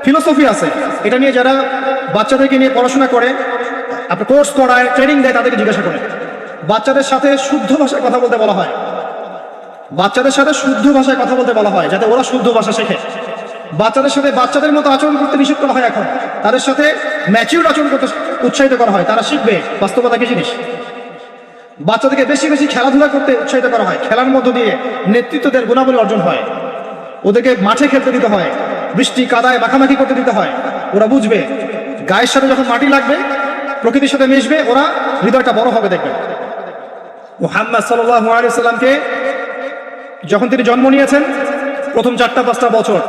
A: ফিলোসফি আছে, এটা নিয়ে যারা বাচ্চাদেরকে নিয়ে পড়াশোনা করে, আপনার কোর্স করায়, ট্রেনিং দেয়, তাদেরকে জিজ্ঞাসা করে। বাচ্চাদের সাথে শুদ্ধ ভাষায় কথা বলতে বলা হয়, বাচ্চাদের সাথে শুদ্ধ ভাষায় কথা বলতে বলা হয়, যাতে ওরা শুদ্ধ ভাষা শেখে। বাচ্চাদের সাথে বাচ্চাদের মতো আচরণ করতে নিষেধ করা হয় এখন, তাদের সাথে ম্যাচিউর আচরণ করতে উৎসাহিত করা হয়, তারা শিখবে বাস্তবতা কি জিনিস। বাচ্চাদেরকে বেশি বেশি খেলাধুলা করতে উৎসাহিত করা হয়, খেলার মধ্য দিয়ে নেতৃত্বদের গুণাবলী অর্জন হয়। ওদেরকে মাঠে খেলতে দিতে হয়, বৃষ্টি কাদায় মাখামাখি করতে দিতে হয়, ওরা বুঝবে। গায়ের সাথে যখন মাটি লাগবে, প্রকৃতির সাথে মিশবে, ওরা হৃদয়টা বড় হবে। দেখবেন মুহাম্মদ সাল্লাল্লাহু আলাইহি সাল্লামকে যখন তিনি জন্ম নিয়েছেন, প্রথম 4-5 বছর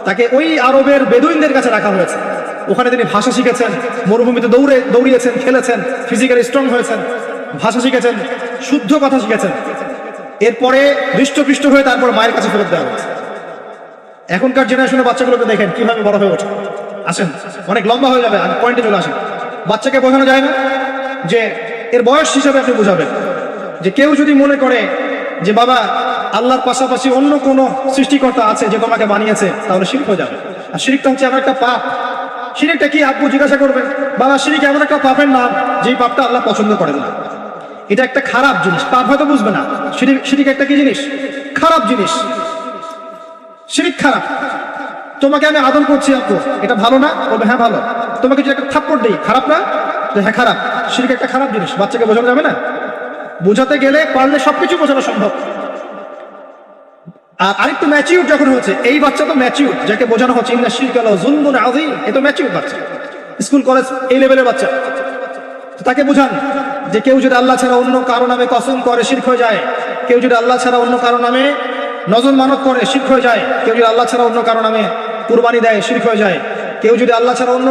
A: তাকে ওই আরবের বেদুইনদের কাছে রাখা হয়েছে। ওখানে তিনি ভাষা শিখেছেন, মরুভূমিতে দৌড়িয়েছেন, খেলেছেন, ফিজিক্যালি স্ট্রং হয়েছেন, ভাষা শিখেছেন, শুদ্ধ কথা শিখেছেন। এরপরে হৃষ্টপৃষ্ট হয়ে তারপর মায়ের কাছে ফেরত দেওয়া হয়েছে। এখনকার জেনারেশনের বাচ্চাগুলোকে দেখেন কিভাবে বড় হয়ে ওঠে। আসেন, অনেক লম্বা হয়ে যাবে, আমি পয়েন্টে চলে আসেন। বাচ্চাকে বোঝানো যায় না যে এর বয়স হিসাবে আপনি বোঝাবেন যে কেউ যদি মনে করে যে বাবা আল্লাহর পাশাপাশি অন্য কোনো সৃষ্টিকর্তা আছে যে তোমাকে বানিয়েছে, তাহলে শিরক হয়ে যাবে। আর শিরকটা হচ্ছে এমন একটা পাপ। শিরকটা কি আব্বু জিজ্ঞাসা করবেন, বাবা শিরক এমন একটা পাপের নাম যেই পাপটা আল্লাহ পছন্দ করেন না। এটা একটা খারাপ জিনিস, পাপ হয়তো বুঝবে না। শিরক একটা কি জিনিস? খারাপ জিনিস। শিরক খারাপ। তোমাকে আমি আদর করছি আব্বু, এটা ভালো না? বলবে হ্যাঁ ভালো। তোমাকে যদি একটা থাপ্পড় দেই, খারাপ না? হ্যাঁ খারাপ। শিরক একটা খারাপ জিনিস, বাচ্চাকে বোঝানো যাবে না। বোঝাতে গেলে পারলে সবকিছু বোঝানো সম্ভব। আর আরেকটু ম্যাচিউর যখন হচ্ছে, এই বাচ্চা তো ম্যাচিউর, যাকে বোঝানো হচ্ছে ইন্না শিরকা লাযুলমুন আযীম, এ তো ম্যাচিউর বাচ্চা, স্কুল কলেজ এই লেভেলের বাচ্চা। তো তাকে বোঝান যে কেউ যদি আল্লাহ ছাড়া অন্য কারো নামে কসম করে শিরক হয়ে যায়, কেউ যদি আল্লাহ ছাড়া অন্য কারো নামে নজর মানত করে শিরক হয়ে যায়, কেউ যদি আল্লাহ ছাড়া অন্য কারো নামে কুরবানি দেয় শিরক হয়ে যায়, কেউ যদি আল্লাহ ছাড়া অন্য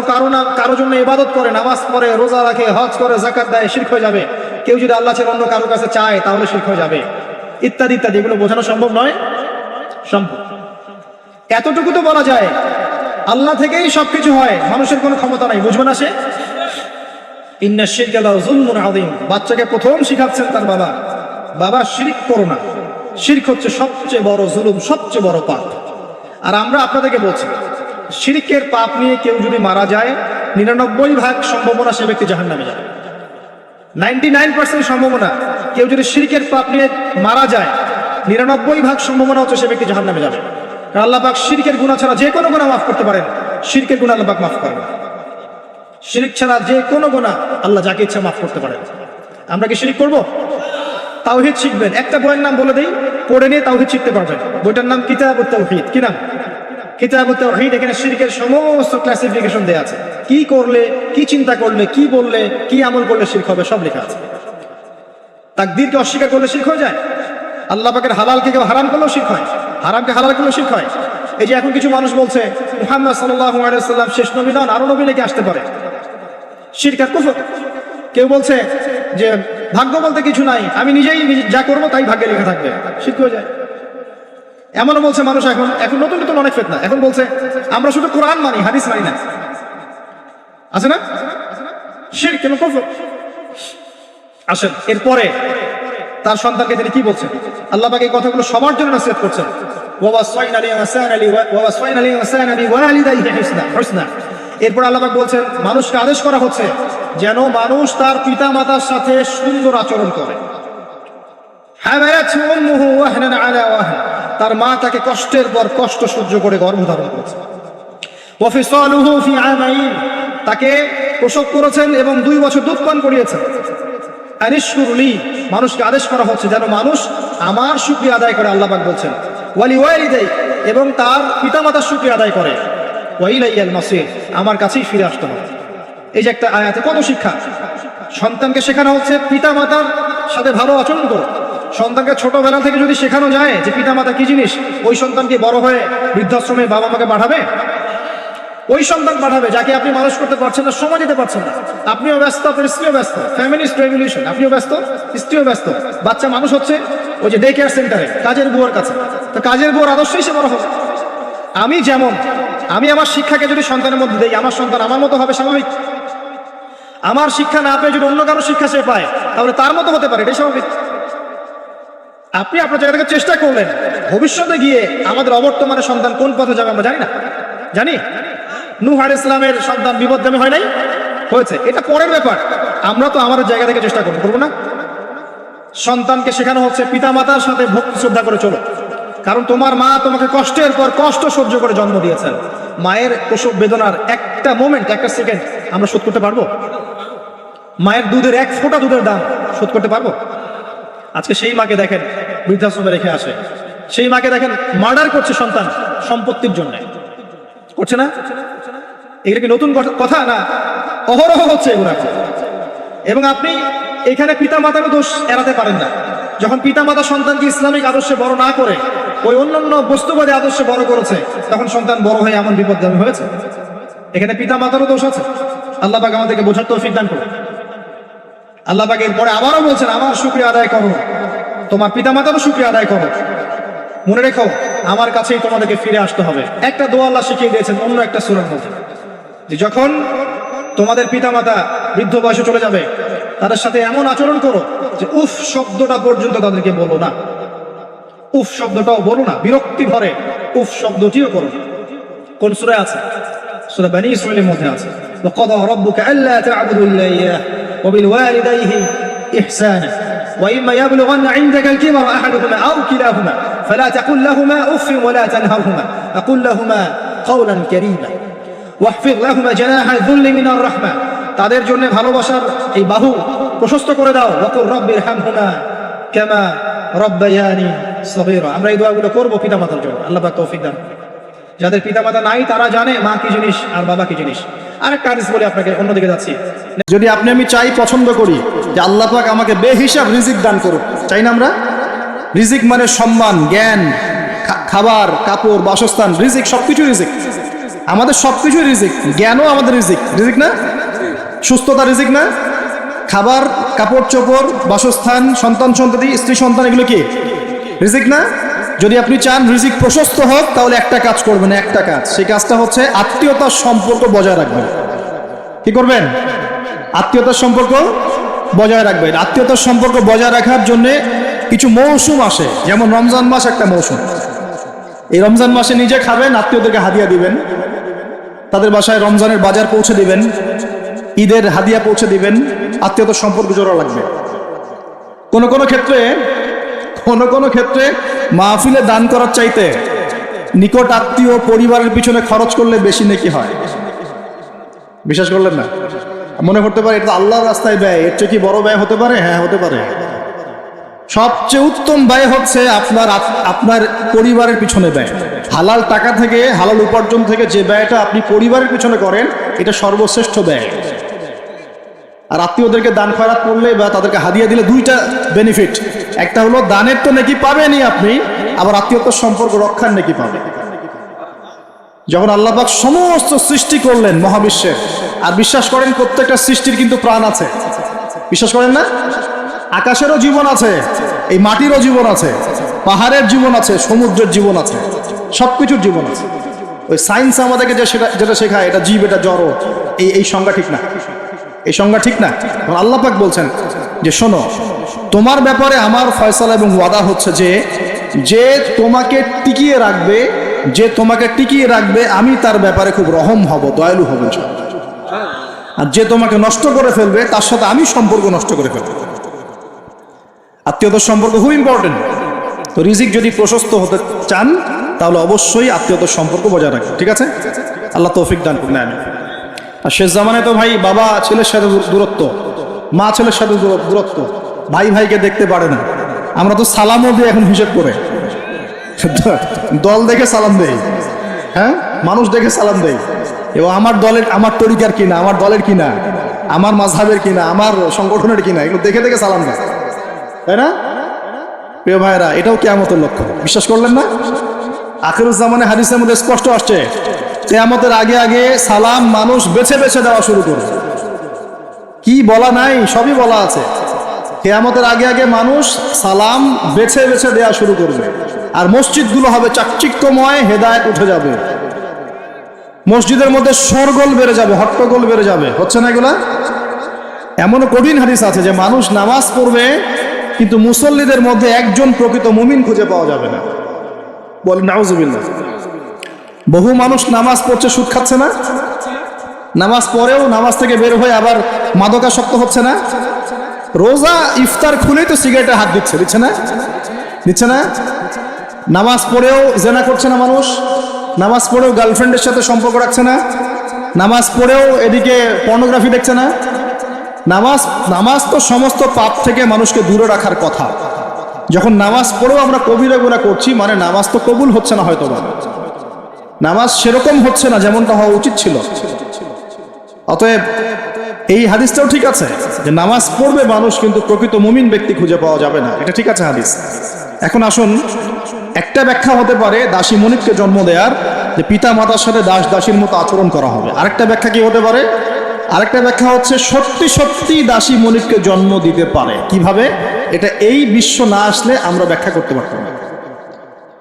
A: কারো জন্য ইবাদত করে, নামাজ পড়ে, রোজা রাখে, হজ করে, যাকাত দেয়, শিরক হয়ে যাবে। কেউ যদি আল্লাহ ছাড়া অন্য কারোর কাছে চায় তাহলে শিরক হয়ে যাবে, ইত্যাদি ইত্যাদি। এগুলো বোঝানো সম্ভব নয়? সম্ভব। এতটুকু তো বলা যায় আল্লাহ থেকেই সবকিছু হয়, মানুষের কোনো ক্ষমতা নাই। বুঝবে না সে? ইন্না শিরকা লাযুলমুন আযীম। বাচ্চাকে প্রথম শিখাচ্ছেন তার বাবা, বাবা শিরক করো না, শিরক হচ্ছে সবচেয়ে বড় জুলুম, সবচেয়ে বড় পাপ। আর আমরা আপনাদেরকে বলছি, শিরকের পাপ নিয়ে কেউ যদি মারা যায়, 99% সম্ভাবনা সে ব্যক্তি জাহান্নামে যাবে। 99% সম্ভাবনা কেউ যদি শিরকের পাপ নিয়ে মারা যায়, 99% সম্ভাবনা হচ্ছে সে ব্যক্তি জাহান্নামে যাবে। কারণ আল্লাহ পাক শিরকের গুনাহ ছাড়া যে কোনো গুনাহ মাফ করতে পারেন, শিরকের গুনাহ আল্লাহ পাক মাফ করেন না। শিরক ছাড়া যে কোনো গুনাহ আল্লাহ যাকে ইচ্ছা মাফ করতে পারেন। আমরা কি শিরক করব? তাওহীদ শিখবেন। একটা বইয়ের নাম বলে দেই, পড়ে নিয়ে তাওহীদ শিখতে পারবেন। বইটার নাম কিতাবুত তাওহীদ। কি নাম? কিতাবুত তাওহীদ। এখানে শিরকের সমস্ত ক্লাসিফিকেশন দেয়া আছে, কি করলে, কি চিন্তা করলে, কি বললে, কি আমল করলে শিরক হবে, সব লেখা আছে। তাকদীরকে অস্বীকার করলে শিরক হয়ে যায়। আল্লাহ পাকের হালালকে কেউ হারাম করলেও শিরক হয়, হারামকে হালাল করলেও শিরক হয়। এই যে এখন কিছু মানুষ বলছে মুহাম্মদ সাল্লাল্লাহু আলাইহি ওয়াসাল্লাম শেষ নবী নন, আরো নবী নাকি আসতে পারে। শিরক আর কুফর। কেউ বলছে যে ভাগ্য বলতে কিছু নাই, আমি নিজেই যা করবো তাই ভাগ্যে লেখা থাকবে, শিরক হয়ে যায়। এমনও বলছে মানুষ, এখন নতুন নতুন অনেক ফিতনা। এখন বলছে আমরা শুধু কোরআন মানি, হাদিস মানি না। আছে না? শিরক কেন কুফর। আসেন এরপরে তার সন্তানকে তিনি কি বলছেন? আল্লাহ পাক এই কথাগুলো সবার জন্য নসিহত করছেন। এরপর আল্লাহ পাক বলছেন মানুষকে আদেশ করা হচ্ছে যেন মানুষ তার পিতা মাতার সাথে সুন্দর আচরণ করে। তার মা তাকে কষ্টের পর কষ্ট সহ্য করে গর্ভধারণ করেছে। তাকে প্রসব করেছেন এবং 2 বছর দুধ পান করিয়েছেন। আনিশকুরলি, মানুষকে আদেশ করা হচ্ছে যেন মানুষ আমার শুকরিয়া আদায় করে। আল্লাহ পাক বলছেন ওয়ালিওয়ালিদাই, এবং তার পিতামাতার শুকরিয়া আদায় করে। ওয়াইলাইয়াল মাসির, আমার কাছেই ফিরে আসতে হবে। এই যে একটা আয়াতে কত শিক্ষা। সন্তানকে শেখানো হচ্ছে পিতামাতার সাথে ভালো আচরণ করো। সন্তানকে ছোটবেলা থেকে যদি শেখানো যায় যে পিতামাতা কি জিনিস, ওই সন্তানকে বড় হয়ে বৃদ্ধাশ্রমে বাবা মাকে পাঠাবে? ওই সন্তান পাঠাবে যাকে আপনি মানুষ করতে পারছেন না, সময় দিতে পারছেন না। আপনিও ব্যস্ত, আপনার স্ত্রীও ব্যস্ত, ফ্যামিলিস্ট রেভলিউশন, আপনিও ব্যস্ত, স্ত্রীও ব্যস্ত। বাচ্চা মানুষ হচ্ছে ওই যে ডে কেয়ার সেন্টারে কাজের বুয়ার কাছে। তো কাজের বুয়ার আদর্শই সে বড় হবে। আমি আমার শিক্ষাকে যদি সন্তানের মধ্যে দেই, আমার সন্তান আমার মতো হবে স্বাভাবিক। আমার শিক্ষা না পেয়ে যদি অন্য কারো শিক্ষা সে পায়, তাহলে তার মতো হতে পারে, এটাই স্বাভাবিক। আপনি আপনার জায়গা থেকে চেষ্টা করলেন, ভবিষ্যতে গিয়ে আমাদের অবর্তমানে সন্তান কোন পথে যাবে আমরা জানি না। জানি নূহ আলাইহিস সালামের সন্তান বিপদগামী হয় নাই? হয়েছে, এটা পরের ব্যাপার। আমরা তো আমাদের জায়গা থেকে চেষ্টা করবো না? সন্তানকে শেখানো হচ্ছে পিতা মাতার সাথে ভক্তি শ্রদ্ধা করে চলো, কারণ তোমার মা তোমাকে কষ্টের পর কষ্ট সহ্য করে জন্ম দিয়েছেন। মায়ের প্রসব বেদনার একটা মোমেন্ট, একটা সেকেন্ড আমরা শোধ করতে পারবো? মায়ের দুধের 1 ফোঁটা দুধের দাম শোধ করতে পারবো? আজকে সেই মাকে দেখেন বৃদ্ধাশ্রমে রেখে আসে, সেই মাকে দেখেন মার্ডার করছে সন্তান সম্পত্তির জন্য, করছে না? এগুলো কি নতুন কথা না? অহরহ হচ্ছে এগুলো। এবং আপনি এখানে পিতা মাতারও দোষ এড়াতে পারেন না। যখন পিতা মাতা সন্তানকে ইসলামিক আদর্শে বড় না করে ওই অন্যান্য বস্তুবাদী আদর্শে বড় করেছে, তখন সন্তান বড় হয়ে এমন বিপদগামী হয়েছে। এখানে পিতা মাতারও দোষ আছে। আল্লাহ পাক আমাদেরকে বোঝার তৌফিক দান করুন। আল্লাহ পাক এরপরে আবারও বলছেন আমার শুকরিয়া আদায় করো, তোমার পিতা মাতারও শুকরিয়া আদায় করো। মনে রেখো আমার কাছেই তোমাদেরকে ফিরে আসতে হবে। একটা দোয়া আল্লাহ শিখিয়ে দিয়েছেন অন্য একটা সূরার মধ্যে, যে যখন তোমাদের পিতামাতা বৃদ্ধ বয়সে চলে যাবে তাদের সাথে এমন আচরণ করো যে উফ শব্দটা পর্যন্ত তাদেরকে বলো না। উফ শব্দটাও বলো না, বিরক্তি ভরে উফ শব্দটিও করো না। কোন সূরায় আছে? সূরা বনী ইসরাঈলের মধ্যে আছে, وَقَضَى رَبُّكَ أَلَّا تَعْبُدُوا إِلَّا إِيَّاهُ وَبِالْوَالِدَيْنِ إِحْسَانًا وَإِمَّا يَبْلُغَنَّ عِندَكَ الْكِبَرَ أَحَدُهُمَا أَوْ كِلَاهُمَا فَلَا تَقُل لَّهُمَا أُفٍّ وَلَا تَنْهَرْهُمَا وَقُل لَّهُمَا قَوْلًا كَرِيمًا واخفض لهما جناح الذل من الرحمة। তাদের জন্য ভালোবাসার এই বাহু প্রশস্ত করে দাও। وقل رب ارحمهما كما ربياني صغيرا। আমরা এই দোয়াগুলো করব পিতামাতার জন্য, আল্লাহ পাক তৌফিক দান। যাদের পিতামাতা নাই তারা জানে মা কি জিনিস আর বাবা কি জিনিস। আরেকটা হাদিস বলে আপনাকে, অন্যদিকে যাচ্ছি। যদি আপনি আমি চাই, পছন্দ করি যে আল্লাহ পাক আমাকে বেহিসাব রিজিক দান করুক, চাই না আমরা? রিজিক মানে সম্মান, জ্ঞান, খাবার, কাপড়, বাসস্থান, রিজিক, সবকিছু রিজিক। আমাদের সবকিছুই রিজিক। জ্ঞানও আমাদের রিজিক, রিজিক না? সুস্থতা রিজিক না? খাবার, কাপড় চোপড়, বাসস্থান, সন্তান সন্ততি, স্ত্রী সন্তান, এগুলো কি রিজিক না? যদি আপনি চান রিজিক প্রশস্ত হোক তাহলে একটা কাজ করবেন, একটা কাজ, সেই কাজটা হচ্ছে আত্মীয়তার সম্পর্ক বজায় রাখবেন। কি করবেন? আত্মীয়তার সম্পর্ক বজায় রাখবেন। আত্মীয়তার সম্পর্ক বজায় রাখার জন্য কিছু মৌসুম আসে, যেমন রমজান মাস একটা মৌসুম। এই রমজান মাসে নিজে খাবেন, আত্মীয়দেরকে হাদিয়া দিবেন, তাদের বাসায় রমজানের বাজার পৌঁছে দিবেন, ঈদের হাদিয়া পৌঁছে দিবেন, আত্মীয়তার সম্পর্ক জোড়া লাগবে। কোন কোন ক্ষেত্রে মাহফিলে দান করার চাইতে নিকট আত্মীয় পরিবারের পিছনে খরচ করলে বেশি নেকি হয়। বিশ্বাস করলেন না? মনে করতে পারে এটা আল্লাহর রাস্তায় ব্যয়, এর চেয়ে কি বড় ব্যয় হতে পারে? হ্যাঁ, হতে পারে। সবচেয়ে উত্তম ব্যয় হচ্ছে আপনার পরিবারের পিছনে ব্যয়। হালাল টাকা থেকে, হালাল উপার্জন থেকে যে ব্যয়টা আপনি পরিবারের পিছনে করেন, এটা সর্বশ্রেষ্ঠ ব্যয়। আর আত্মীয়দেরকে দান খয়রাত করলে বা তাদেরকে হাদিয়া দিলে দুইটা বেনিফিট। একটা হলো দানের তো নেকি পাবেনই আপনি, আবার আত্মীয়তার সম্পর্ক রক্ষার নেকি পাবেন। যখন আল্লাহ পাক সমস্ত সৃষ্টি করলেন মহাবিশ্বের, আর বিশ্বাস করেন প্রত্যেকটা সৃষ্টির কিন্তু প্রাণ আছে, বিশ্বাস করেন না? আকাশেরও জীবন আছে, এই মাটিরও জীবন আছে, পাহাড়ের জীবন আছে, সমুদ্রের জীবন আছে, সবকিছুর জীবন আছে। ওই সায়েন্স আমাদেরকে যেটা শেখায় এটা জীব, এটা জড়, এই সংজ্ঞা ঠিক না, এই সংজ্ঞা ঠিক না। আল্লাহ পাক বলছেন যে শোনো, তোমার ব্যাপারে আমার ফয়সালা এবং ওয়াদা হচ্ছে যে তোমাকে টিকিয়ে রাখবে, আমি তার ব্যাপারে খুব রহম হব, দয়ালু হব। আর যে তোমাকে নষ্ট করে ফেলবে তার সাথে আমি সম্পর্ক নষ্ট করে ফেলবো। আত্মীয়তার সম্পর্ক খুব ইম্পর্টেন্ট। তো রিজিক যদি প্রশস্ত হতে চান তাহলে অবশ্যই আত্মীয়তার সম্পর্ক বজায় রাখবেন, ঠিক আছে? আল্লাহ তৌফিক দান করুন। আর শেষ জামানায় তো ভাই বাবা ছেলের সাথে দূরত্ব, মা ছেলের সাথে দূরত্ব, ভাই ভাইকে দেখতে পারে না। আমরা তো সালামও দিই এখন হিসেব করে, দল দেখে সালাম দেই, হ্যাঁ, মানুষ দেখে সালাম দেই। এবং আমার তরিকার কিনা, আমার দলের কিনা, আমার মাযহাবের কিনা, আমার সংগঠনের কিনা, এগুলো দেখে দেখে সালাম দেয়, তাই না? প্রিয় ভাইরা, এটাও কিয়ামতের লক্ষ্য। বিশ্বাস করলেন না? আখিরুজ্জামানে হাদিসের মধ্যে স্পষ্ট আসছে, কিয়ামতের আগে আগে সালাম মানুষ বেছে বেছে দেওয়া শুরু করবে। কি বলা নাই, সবই বলা আছে। কিয়ামতের আগে আগে মানুষ সালাম বেছে বেছে দেওয়া শুরু করবে, আর মসজিদগুলো হবে চাকচিক্যময়, হেদায়েত উঠে যাবে। মসজিদের মধ্যে শোরগোল বেড়ে যাবে, হট্টগোল বেড়ে যাবে। হচ্ছে না এগুলা? এমনও কঠিন হাদিস আছে যে মানুষ নামাজ পড়বে কিন্তু মুসল্লিদের মধ্যে একজন প্রকৃত মুমিন খুঁজে পাওয়া যাবে না। বলেন নাউজুবিল্লাহ। বহু মানুষ নামাজ পড়ছে, সুদ খাচ্ছে না? নামাজ পড়েও নামাজ থেকে বের হয়ে আবার মাদকাসক্ত হচ্ছে না? রোজা ইফতার খুলেই তো সিগারেটে হাত দিচ্ছে না? নামাজ পড়েও জেনা করছে না মানুষ? নামাজ পড়েও গার্লফ্রেন্ডের সাথে সম্পর্ক রাখছে না? নামাজ পড়েও এদিকে পর্নোগ্রাফি দেখছে না? নামাজ তো সমস্ত পাপ থেকে মানুষকে দূরে রাখার কথা। যখন নামাজ পড়েও আমরা কবিরা গুনাহ করছি, মানে নামাজ তো কবুল হচ্ছে না, হয়তো বা নামাজ সেরকম হচ্ছে না যেমনটা হওয়া উচিত ছিল। অতএব এই হাদিসটাও ঠিক আছে যে নামাজ পড়বে মানুষ, কিন্তু প্রকৃত মুমিন ব্যক্তি খুঁজে পাওয়া যাবে না, এটা ঠিক আছে হাদিস। এখন আসুন, একটা ব্যাখ্যা হতে পারে দাসী মনিবকে জন্ম দেওয়ার, যে পিতা মাতার সাথে দাস দাসীর মতো আচরণ করা হবে। আরেকটা ব্যাখ্যা কি হতে পারে? আরেকটা ব্যাখ্যা হচ্ছে সত্যি সত্যি দাসী মনিবকে জন্ম দিতে পারে। কিভাবে? এটা এই বিশ্ব না আসলে আমরা ব্যাখ্যা করতে পারতাম না।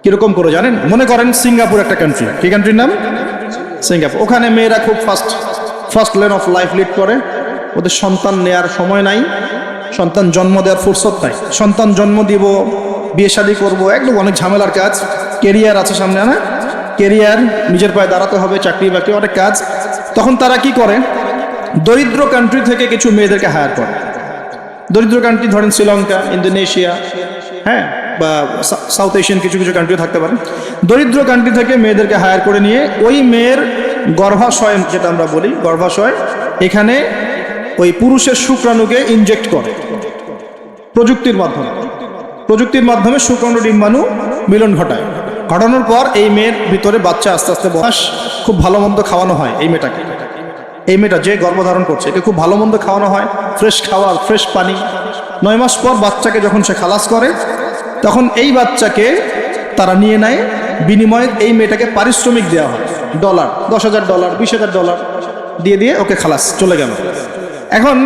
A: কিরকম করে জানেন? মনে করেন সিঙ্গাপুর একটা কান্ট্রি, কি কান্ট্রির নাম? সিঙ্গাপুর। ওখানে মেয়েরা খুব first lane of life lead করে। ওদের সন্তান নেয়ার সময় নাই, সন্তান জন্ম দেওয়ার ফুরসত নাই। সন্তান জন্ম দিব, বিয়ে শাদী করবো, একদম অনেক ঝামেলার কাজ, কেরিয়ার আছে সামনে, না কেরিয়ার, নিজের পায়ে দাঁড়াতে হবে, চাকরি বাকরি, অনেক কাজ। তখন তারা কি করে, দরিদ্র কান্ট্রি থেকে কিছু মেয়েদেরকে হায়ার করে। দরিদ্র কান্ট্রি ধরেন শ্রীলঙ্কা, ইন্দোনেশিয়া, হ্যাঁ, বা সাউথ এশিয়ান কিছু কিছু কান্ট্রি থাকতে পারে। দরিদ্র কান্ট্রি থেকে মেয়েদেরকে হায়ার করে নিয়ে ওই মেয়ের গর্ভাশয়, যেটা আমরা বলি গর্ভাশয়, এখানে ওই পুরুষের শুক্রাণুকে ইনজেক্ট করে প্রযুক্তির মাধ্যমে শুক্রাণু ডিম্বাণু মিলন ঘটায়। ঘটানোর পর এই মেয়ের ভিতরে বাচ্চা আস্তে আস্তে বয়স, খুব ভালো মন্দ খাওয়ানো হয় এই মেয়েটাকে। এই মেয়েটা যে গর্ভধারণ করছে একে খুব ভালো মন্দ খাওয়ানো হয়, ফ্রেশ খাবার, ফ্রেশ পানি। 9 মাস পর বাচ্চাকে যখন সে খালাস করে, তখন এই বাচ্চাকে তারা নিয়ে নেয়, বিনিময়ে এই মেয়েটাকে পারিশ্রমিক দেওয়া হয়, ডলার, $10,000, $20,000 দিয়ে ওকে খালাস, চলে গেল। এখন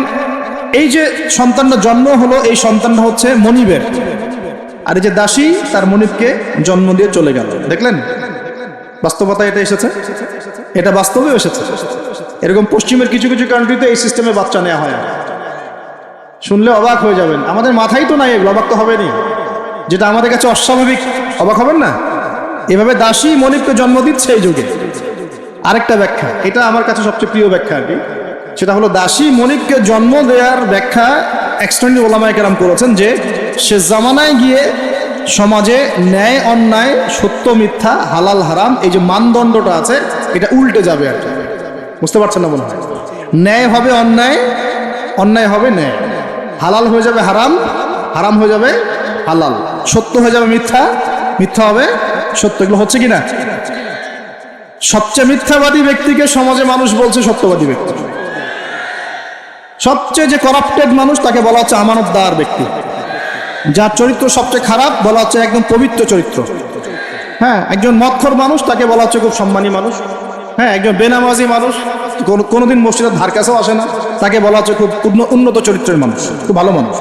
A: এই যে সন্তানটা জন্ম হলো, এই সন্তানটা হচ্ছে মনিবের, আর এই যে দাসী তার মনিবকে জন্ম দিয়ে চলে গেল। দেখলেন বাস্তবতা, এটা এসেছে, এটা বাস্তবে এসেছে। এরকম পশ্চিমের কিছু কিছু কান্ট্রিতে এই সিস্টেমে বাচ্চা নেওয়া হয়। শুনলে অবাক হয়ে যাবেন, আমাদের মাথায় তো নাই এগুলো, অবাক তো হবেনি, যেটা আমাদের কাছে অস্বাভাবিক, অবাক হবেন না? এভাবে দাসী মনিবকে জন্ম দিচ্ছে এই যুগে। আরেকটা ব্যাখ্যা, এটা আমার কাছে সবচেয়ে প্রিয় ব্যাখ্যা আর কি, সেটা হলো দাসী মনিবকে জন্ম দেওয়ার ব্যাখ্যা এক্সটার্নাল ওলামায়ে কেরাম করেছেন যে সে জামানায় গিয়ে সমাজে ন্যায় অন্যায়, সত্য মিথ্যা, হালাল হারাম, এই যে মানদণ্ডটা আছে এটা উল্টে যাবে আর কি। বুঝতে পারছেন না মনে হয়? ন্যায় হবে অন্যায়, অন্যায় হবে ন্যায়, হালাল হয়ে যাবে হারাম, হারাম হয়ে যাবে হালাল, সত্য হয়ে যাবে মিথ্যা, মিথ্যা হবে সত্য। এগুলো হচ্ছে কি না? সবচেয়ে মিথ্যাবাদী ব্যক্তিকে সমাজে মানুষ বলছে সত্যবাদী ব্যক্তি। সবচেয়ে যে করাপ্টেড মানুষ তাকে বলা হচ্ছে আমানতদার ব্যক্তি। যার চরিত্র সবচেয়ে খারাপ বলা হচ্ছে একদম পবিত্র চরিত্র। হ্যাঁ, একজন মদখোর মানুষ তাকে বলা হচ্ছে খুব সম্মানী মানুষ। হ্যাঁ, একজন বেনামাজি মানুষ, কোনোদিন মসজিদের ধার কাছেও আসে না, তাকে বলা হচ্ছে খুব উন্নত চরিত্রের মানুষ, খুব ভালো মানুষ।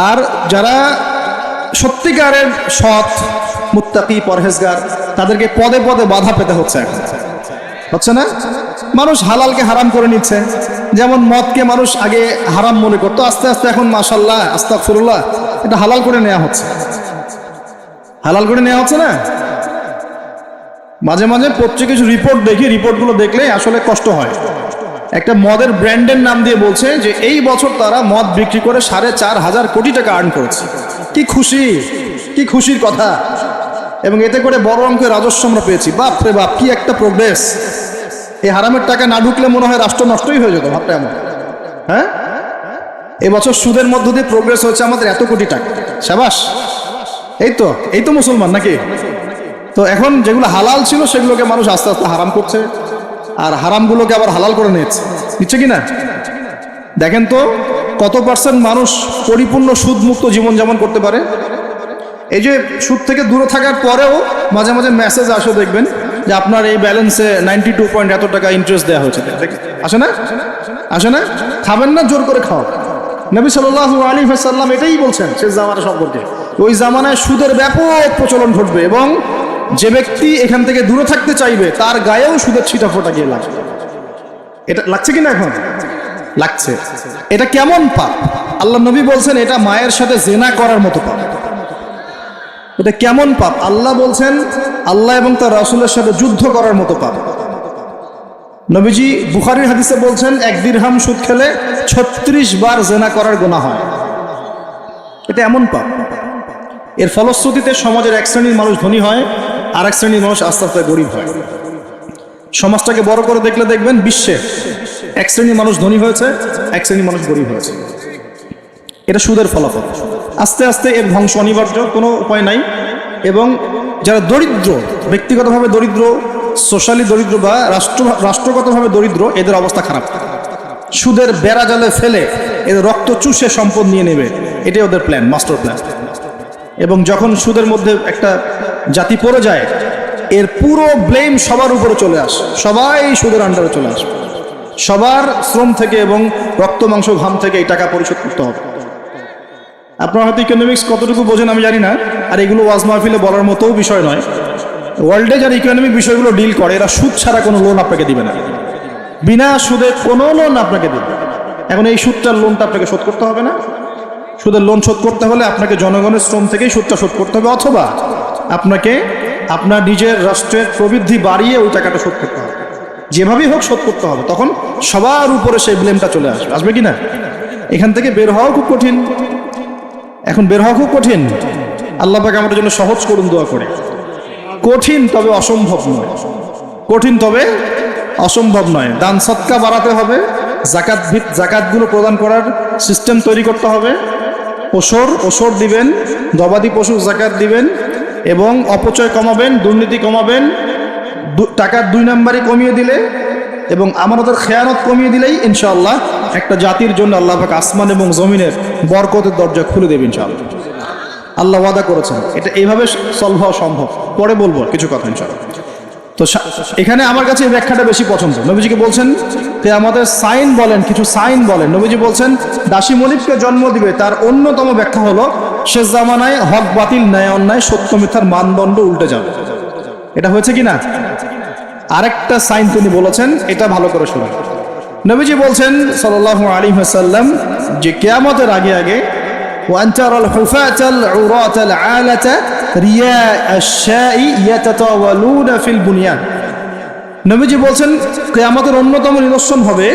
A: আর যারা সত্যিকারের সৎ, মুত্তাকি, পরহেজগার, তাদেরকে পদে পদে বাধা পেতে হচ্ছে এখন, হচ্ছে না? মানুষ হালালকে হারাম করে নিচ্ছে। যেমন মদকে মানুষ আগে হারাম মনে করতো, আস্তে আস্তে এখন মাশাআল্লাহ, আস্তাগফিরুল্লাহ, এটা হালাল করে নেওয়া হচ্ছে। হালাল করে নেওয়া হচ্ছে না? মাঝে মাঝে পত্রিকা কিছু রিপোর্ট দেখি, রিপোর্টগুলো দেখলে আসলে কষ্ট হয়। একটা মদের ব্র্যান্ডের নাম দিয়ে বলছে যে এই বছর তারা মদ বিক্রি করে 4,500 কোটি টাকা আর্ন করেছে। কি খুশি, কি খুশির কথা! এবং এতে করে বড় অঙ্কের রাজস্ব আমরা পেয়েছি। বাপ রে বাপ, কি একটা প্রোগ্রেস! এই হারামের টাকা না ঢুকলে মনে হয় রাষ্ট্র নষ্টই হয়ে যেত, ভাবটা এমন। হ্যাঁ, এবছর সুদের মধ্য দিয়ে প্রোগ্রেস হয়েছে আমাদের এত কোটি টাকা, শাবাশ! এই তো মুসলমান নাকি? তো এখন যেগুলো হালাল ছিল সেগুলোকে মানুষ আস্তে আস্তে হারাম করছে, আর হারামগুলোকে আবার হালাল করে নিচ্ছে কি না? দেখেন তো কত পার্সেন্ট মানুষ পরিপূর্ণ সুদমুক্ত জীবনযাপন করতে পারে। এই যে সুদ থেকে দূরে থাকার পরেও মাঝে মাঝে মেসেজ আসে, দেখবেন যে আপনার এই ব্যালেন্সে 92 পয়েন্ট এত টাকা ইন্টারেস্ট দেওয়া হয়েছে। আসে না? আসে না? খাবেন না, জোর করে খাও। নবী সাল্লাল্লাহু আলাইহি ওয়াসাল্লাম এটাই বলছেন শেষ জামানা সম্পর্কে। ওই জামানায় সুদের ব্যাপক প্রচলন ঘটবে এবং যে ব্যক্তি এখান থেকে দূরে থাকতে চাইবে তার গায়েও সুদের ছিটা ফোটা গিয়ে লাগবে। এটা লাগছে কিনা? এখন লাগছে। এটা কেমন পাপ? আল্লাহ নবী বলছেন এটা মায়ের সাথে জেনা করার মতো পাপ। এটা কেমন পাপ? আল্লাহ বলছেন আল্লাহ এবং তার রাসূলের সাথে যুদ্ধ করার মতো পাপ। নবীজি বুখারীর হাদিসে বলছেন 1 দিরহাম সুদ খেলে 36 বার জেনা করার গুনাহ হয়। এটা এমন পাপ। এর ফলশ্রুতিতে সমাজের এক শ্রেণীর মানুষ ধনী হয়, আর এক শ্রেণীর মানুষ আস্তে আস্তে গরিব হয়। সমাজটাকে বড় করে দেখলে দেখবেন বিশ্বে এক শ্রেণীর মানুষ ধনী হয়েছে, এক শ্রেণীর মানুষ গরিব হয়েছে। এটা সুদের ফলাফল। আস্তে আস্তে এর ধ্বংস অনিবার্য, কোনো উপায় নাই। এবং যারা দরিদ্র, ব্যক্তিগতভাবে দরিদ্র, সোশ্যালি দরিদ্র বা রাষ্ট্রগতভাবে দরিদ্র, এদের অবস্থা খারাপ। সুদের বেড়া জালে ফেলে এদের রক্ত চুষে সম্পদ নিয়ে নেবে, এটাই ওদের প্ল্যান, মাস্টার প্ল্যান। এবং যখন সুদের মধ্যে একটা জাতি পড়ে যায়, এর পুরো ব্লেম সবার উপরে চলে আসে, সবাই সুদের আন্ডারে চলে আসে। সবার শ্রম থেকে এবং রক্ত মাংস ঘাম থেকে এই টাকা পরিশোধ করতে হবে। আপনারা হয়তো ইকোনমিক্স কতটুকু বোঝেন আমি জানি না, আর এগুলো ওয়াজ মাহফিলে বলার মতোও বিষয় নয়। ওয়ার্ল্ডে যারা ইকোনমিক বিষয়গুলো ডিল করে এরা সুদ ছাড়া কোনো লোন আপনাকে দিবে না, বিনা সুদে কোনো লোন আপনাকে দিবে। এখন এই সুদটার লোনটা আপনাকে শোধ করতে হবে না? সুদের লোন শোধ করতে হলে আপনাকে জনগণের শ্রম থেকেই সুদটা শোধ করতে হবে, অথবা আপনাকে আপনার নিজের রাষ্ট্রের প্রবৃদ্ধি বাড়িয়ে ওই টাকাটা শোধ করতে হবে। যেভাবেই হোক শোধ করতে হবে, তখন সবার উপরে সেই ব্লেমটা চলে আসবে। আসবে কি না? এখান থেকে বের হওয়াও খুব কঠিন। এখন বের হওয়া খুব কঠিন। আল্লাহ পাক আমাদের জন্য সহজ করুন, দোয়া করে। কঠিন তবে অসম্ভব নয়, কঠিন তবে অসম্ভব নয়। দান সৎকা বাড়াতে হবে, জাকাতগুলো প্রদান করার সিস্টেম তৈরি করতে হবে। ওসর দিবেন, গবাদি পশু জাকাত দিবেন, এবং অপচয় কমাবেন, দুর্নীতি কমাবেন। টাকার 2 নাম্বারই কমিয়ে দিলে এবং আমানতের খেয়ানত কমিয়ে দিলেই ইনশাআল্লাহ একটা জাতির জন্য আল্লাহ পাক আসমান এবং জমিনের বরকতের দরজা খুলে দেবেন ইনশাআল্লাহ। আল্লাহ ওয়াদা করেছেন। এটা এইভাবে সলভ হওয়া সম্ভব। পরে বলবো কিছু কথা ইনশাআল্লাহ। তো এখানে আমার কাছে এই ব্যাখ্যাটা বেশি পছন্দ। নবীজিকে বলছেন যে আমাদের সাইন বলেন, কিছু সাইন বলেন। নবীজি বলছেন দাসী মনিবকে জন্ম দিবে, তার অন্যতম ব্যাখ্যা হলো শেষ জামানায় হক বাতিল, ন্যায় অন্যায়, সত্য মিথ্যার মানদণ্ড উল্টে যাবে। এটা হয়েছে কি না? আরেকটা সাইন তিনি বলেছেন, এটা ভালো করে শুনুন। নবীজি বলছেন সাল্লাল্লাহু আলাইহি ওয়াসাল্লাম যে কিয়ামতের আগে আগে وأن ترى الحفاة العراة العالة رياء الشاء يتطاولون في البنيان। নবীজি বলছেন কিয়ামতের অন্যতম নিদর্শন হবে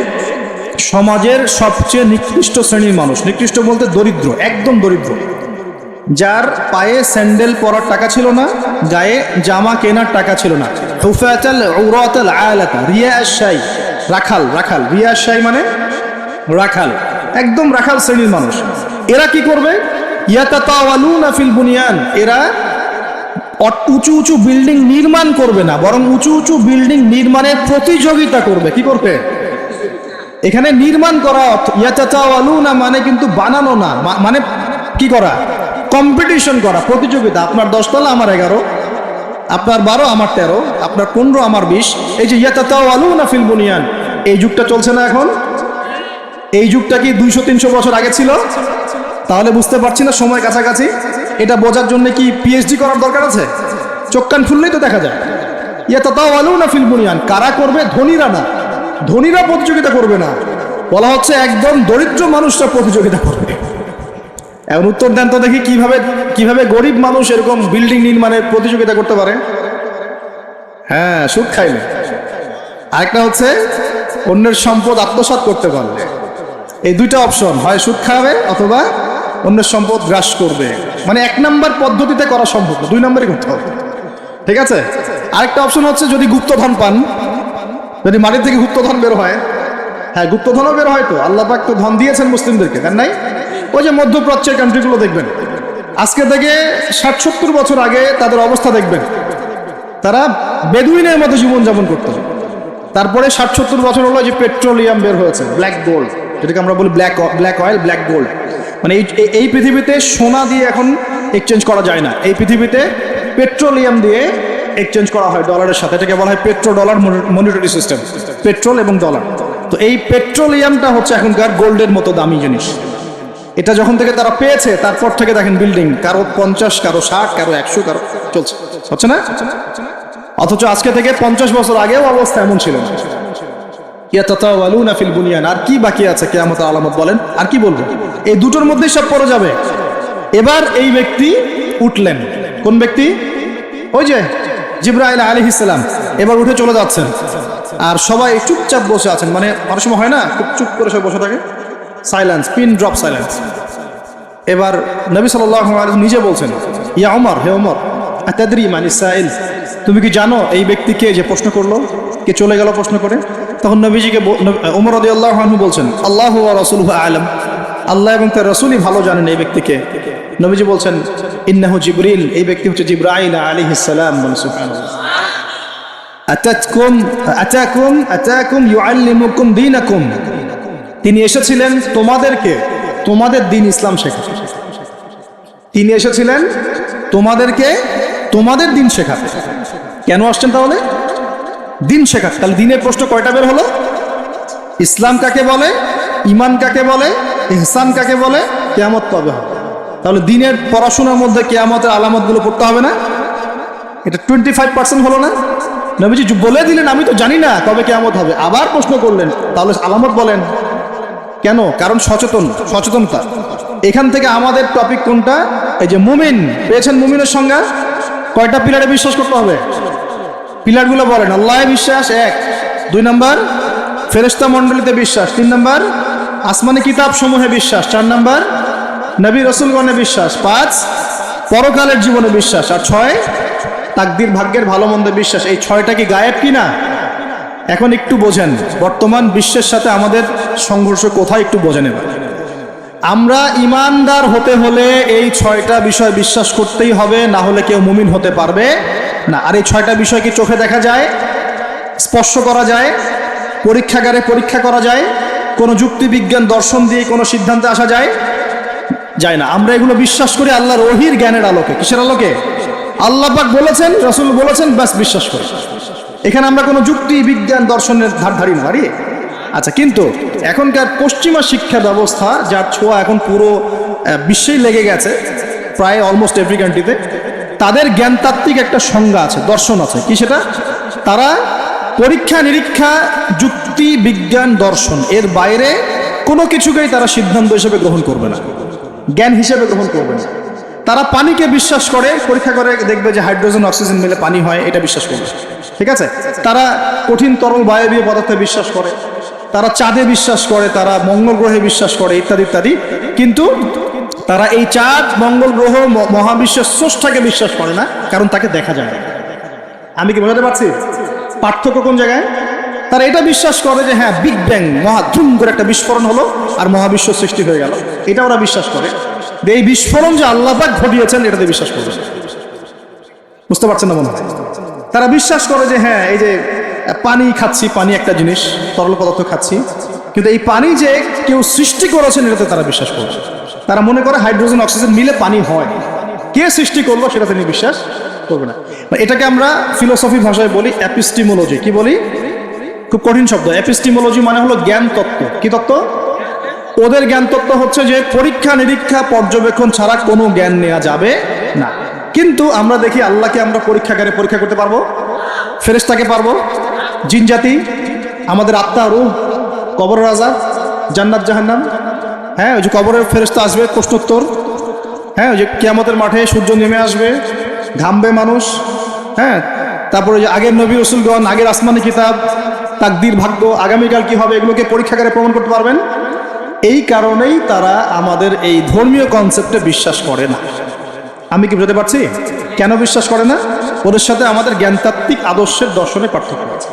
A: সমাজের সবচেয়ে নিকৃষ্ট শ্রেণীর মানুষ। নিকৃষ্ট বলতে দরিদ্র, একদম দরিদ্র, যার পায়ে স্যান্ডেল পরার টাকা ছিল না, গায়ে জামা কেনার টাকা ছিল না। হুফাতাল উরাতাল আলাতা রিয়া আশ-শাই, রাখাল, রিয়া আশ-শাই মানে রাখাল, একদম রাখাল শ্রেণীর মানুষ। এরা কি করবে? ইয়াতাতাওয়ালুনা ফিল বুনিয়ান, এরা উঁচু উঁচু বিল্ডিং নির্মাণ করবে না, বরং উঁচু উঁচু বিল্ডিং নির্মাণের প্রতিযোগিতা করবে। কি করবে? এখানে নির্মাণ করা, ইয়াতাতাওয়ালুনা মানে কিন্তু বানানো না, মানে কি করা? কম্পিটিশন করা, প্রতিযোগিতা। আপনার 10 তলা, আমার 11, আপনার 12, আমার 13, আপনার 15, আমার 20। এই যে ইয়াতাতাওয়ালুনা ফিল বুনিয়ান, এই যুগটা চলছে না এখন? এই যুগটা কি 200-300 বছর আগে ছিল? তাহলে বুঝতে পারছি না সময় কাছাকাছি। এটা বোঝার জন্য কি পিএইচডি করার দরকার আছে? চোখ কান খুললেই তো দেখা যায়। ইয়াতাতাওয়ালুনা ফিল বুনিয়ান, কারা করবে? ধনীরা না, ধনীরা প্রতিযোগিতা করবে না, বলা হচ্ছে একদম দরিদ্র মানুষরা প্রতিযোগিতা করবে। এখন উত্তর দেন তো দেখি, কিভাবে গরিব মানুষ এরকম বিল্ডিং নির্মাণের প্রতিযোগিতা করতে পারে? হ্যাঁ, সুদ খাইলে। আরেকটা হচ্ছে অন্যের সম্পদ আত্মসাৎ করতে পারলে। এই দুইটা অপশন, হয় সুদ খাবে অথবা অন্যের সম্পদ গ্রাস করবে। মানে 1 নাম্বার পদ্ধতিতে করা সম্ভব না, 2 নাম্বারই করতে হবে। ঠিক আছে? আরেকটা অপশন হচ্ছে যদি গুপ্তধন পান, যদি মাটি থেকে গুপ্তধন বের হয়। হ্যাঁ, গুপ্তধনও বের হয় তো, আল্লাহ পাক তো ধন দিয়েছেন মুসলিমদেরকে, তাই নাই? ওই যে মধ্যপ্রাচ্যের কান্ট্রিগুলো দেখবেন, আজকে থেকে 60-70 বছর আগে তাদের অবস্থা দেখবেন, তারা বেদুইনের মতো জীবনযাপন করতো। তারপরে 60-70 বছর হলো যে পেট্রোলিয়াম বের হয়েছে, ব্ল্যাক গোল্ড, যেটাকে আমরা বলি ব্ল্যাক অয়েল, ব্ল্যাক গোল্ড। মানে এই পৃথিবীতে সোনা দিয়ে এখন এক্সচেঞ্জ করা যায় না, এই পৃথিবীতে পেট্রোলিয়াম দিয়ে এক্সচেঞ্জ করা হয় ডলারের সাথে। এটাকে বলা হয় petro dollar monetary system, petrol এবং ডলার। তো এই পেট্রোলিয়ামটা হচ্ছে এখনকার গোল্ডের মতো দামি জিনিস। এটা যখন থেকে তারা পেয়েছে, তারপর থেকে দেখেন বিল্ডিং কারো 50, কারো 60, কারো 100, কারো চলছে, হচ্ছে না? অথচ আজকে থেকে 50 বছর আগেও অবস্থা এমন ছিল না। ইয়াতাতাওয়ালুনা ফিল বুনিয়ান। আর কি বাকি আছে কিয়ামতের আলামত বলেন? আর কি বলবো? এই দুটোর মধ্যেই সব পড়ে যাবে। এবার এই ব্যক্তি উঠলেন। কোন ব্যক্তি? ওই যে জিবরাইল আলাইহিস সালাম এবার উঠে চলে যাচ্ছেন, আর সবাই চুপচাপ বসে আছেন। মানে অনেক সময় হয় না, খুব চুপ করে সব বসে থাকে, সাইলেন্স, পিন ড্রপ সাইলেন্স। এবার নবী সাল্লাল্লাহু আলাইহি ওয়াসাল্লাম নিজে বলছেন, ইয়া ওমর, হে ওমর, আতাদরি মানিস সাইল, তুমি কি জানো এই ব্যক্তি কে যে প্রশ্ন করলো, কে চলে গেল প্রশ্ন করে? তখন নবীজিকে ওমর রাদিয়াল্লাহু আনহু বলছেন, আল্লাহু ওয়া রাসূলুহু আ'লাম, আল্লাহ এবং তার রাসূলই ভালো জানেন এই ব্যক্তিকে। নবীজি বলছেন, ইন্নাহু জিবরিল, এই ব্যক্তি হচ্ছে জিবরাইল আলাইহিস সালাম। সুবহানাল্লাহ। আতাকুম ইউআল্লিমুকুম দীনাকুম, তিনি এসেছিলেন তোমাদেরকে তোমাদের দিন ইসলাম শেখাতে। তিনি এসেছিলেন তোমাদেরকে তোমাদের দিন শেখাতে। কেন আসছেন তাহলে? দিন শেখাতে। তাহলে দিনের প্রশ্ন কয়টা বের হলো? ইসলাম কাকে বলে, ঈমান কাকে বলে, ইহসান কাকে বলে, কিয়ামত কবে হবে। তাহলে দিনের পড়াশোনার মধ্যে কিয়ামতের আলামতগুলো পড়তে হবে না? এটা 25% হলো না? নবীজি বলে দিলেন আমি তো জানি না কবে কিয়ামত হবে, আবার প্রশ্ন করলেন তাহলে আলামত বলেন। কেন? কারণ সচেতনতা। এখান থেকে আমাদের টপিক কোনটা? এই যে মুমিন পেয়েছেন, মুমিনের সংজ্ঞা কয়টা পিলারে বিশ্বাস করতে হবে? পিলারগুলো বলেন। আল্লাহে বিশ্বাস 1, 2 নম্বর ফেরেশতা মণ্ডলীতে বিশ্বাস, 3 নম্বর আসমানি কিতাব সমূহে বিশ্বাস, 4 নম্বর নবী রসুলগণে বিশ্বাস, 5 পরকালের জীবনে বিশ্বাস, আর 6 তাকদীর ভাগ্যের ভালো মন্দে বিশ্বাস। এই 6টা কি গায়েব কি না? এখন একটু বোঝেন বর্তমান বিশ্বের সাথে আমাদের সংঘর্ষ কোথায়, একটু বোঝেন। এবার আমরা ইমানদার হতে হলে এই 6টা বিষয় বিশ্বাস করতেই হবে, না হলে কেউ মুমিন হতে পারবে না। আর এই 6টা বিষয় কি চোখে দেখা যায়, স্পর্শ করা যায়, পরীক্ষাগারে পরীক্ষা করা যায়, কোনো যুক্তি বিজ্ঞান দর্শন দিয়ে কোনো সিদ্ধান্তে আসা যায়? যায় না। আমরা এগুলো বিশ্বাস করি আল্লাহর ওহীর জ্ঞানের আলোকে। কিসের আলোকে? আল্লাহ পাক বলেছেন, রাসূল বলেছেন, ব্যাস বিশ্বাস করি। এখানে আমরা কোনো যুক্তি বিজ্ঞান দর্শনের ধার ধারি না, হারিয়ে। আচ্ছা, কিন্তু এখনকার পশ্চিমা শিক্ষা ব্যবস্থা, যার ছোঁয়া এখন পুরো বিশ্বেই লেগে গেছে, প্রায় অলমোস্ট এভরি কান্ট্রিতে, তাদের জ্ঞানতাত্ত্বিক একটা সংজ্ঞা আছে, দর্শন আছে। কি সেটা? তারা পরীক্ষা নিরীক্ষা যুক্তি বিজ্ঞান দর্শন এর বাইরে কোনো কিছুকেই তারা সিদ্ধান্ত হিসেবে গ্রহণ করবে না, জ্ঞান হিসেবে গ্রহণ করবে না। তারা পানিকে বিশ্বাস করে, পরীক্ষা করে দেখবে যে হাইড্রোজেন অক্সিজেন মিলে পানি হয়, এটা বিশ্বাস করবে। ঠিক আছে? তারা কঠিন তরল বায়বীয় পদার্থে বিশ্বাস করে, তারা চাঁদে বিশ্বাস করে, তারা মঙ্গল গ্রহে বিশ্বাস করে, ইত্যাদি ইত্যাদি। কিন্তু তারা এই চাঁদ, মঙ্গল গ্রহ, মহাবিশ্বের স্রষ্টাকে বিশ্বাস করে না, কারণ তাকে দেখা যায় না। আমি কি বোঝাতে পারছি পার্থক্য কোন জায়গায়? তারা এটা বিশ্বাস করে যে হ্যাঁ, বিগ ব্যাং, মহাধুম করে একটা বিস্ফোরণ হলো আর মহাবিশ্ব সৃষ্টি হয়ে গেল, এটা ওরা বিশ্বাস করে। এই বিস্ফোরণ যে আল্লাহ পাক ঘটিয়েছেন, এটাতে বিশ্বাস করবে। বুঝতে পারছেন না মনে হয়? তারা বিশ্বাস করে যে হ্যাঁ, এই যে পানি খাচ্ছি, পানি একটা জিনিস, তরল পদার্থ খাচ্ছি, কিন্তু এই পানি যে কেউ সৃষ্টি করেছেন, এটাতে তারা বিশ্বাস করবে। তারা মনে করে হাইড্রোজেন অক্সিজেন মিলে পানি হয়, কে সৃষ্টি করলো সেটা তিনি বিশ্বাস করবে না। এটাকে আমরা ফিলোসফি ভাষায় বলি এপিস্টিমোলজি। কি বলি? খুব কঠিন শব্দ। এপিস্টিমোলজি মানে হলো জ্ঞান তত্ত্ব। কি তত্ত্ব? ওদের জ্ঞান তত্ত্ব হচ্ছে যে পরীক্ষা নিরীক্ষা পর্যবেক্ষণ ছাড়া কোনো জ্ঞান নেওয়া যাবে না। কিন্তু আমরা দেখি আল্লাহকে আমরা পরীক্ষাগারে পরীক্ষা করতে পারবো, ফেরেশতাকে পারবো, জিন জাতি, আমাদের আত্মা, রূহ, কবরের আযাব, জান্নাত জাহান্নাম। হ্যাঁ, ওই যে কবরের ফেরেশতা আসবে, প্রশ্নোত্তর। হ্যাঁ, ওই যে কিয়ামতের মাঠে সূর্য নেমে আসবে, ঘামবে মানুষ। হ্যাঁ, তারপরে যে আগের নবী রসুলগণ, আগের আসমানি কিতাব, তাকদীর ভাগ্য, আগামীকাল কি হবে, এগুলোকে পরীক্ষাগারে প্রমাণ করতে পারবেন। এই কারণেই তারা আমাদের এই ধর্মীয় কনসেপ্টে বিশ্বাস করে না। আমি কি বুঝতে পারছি কেন বিশ্বাস করে না? ওদের সাথে আমাদের জ্ঞানতাত্ত্বিক আদর্শের দর্শনে পার্থক্য আছে।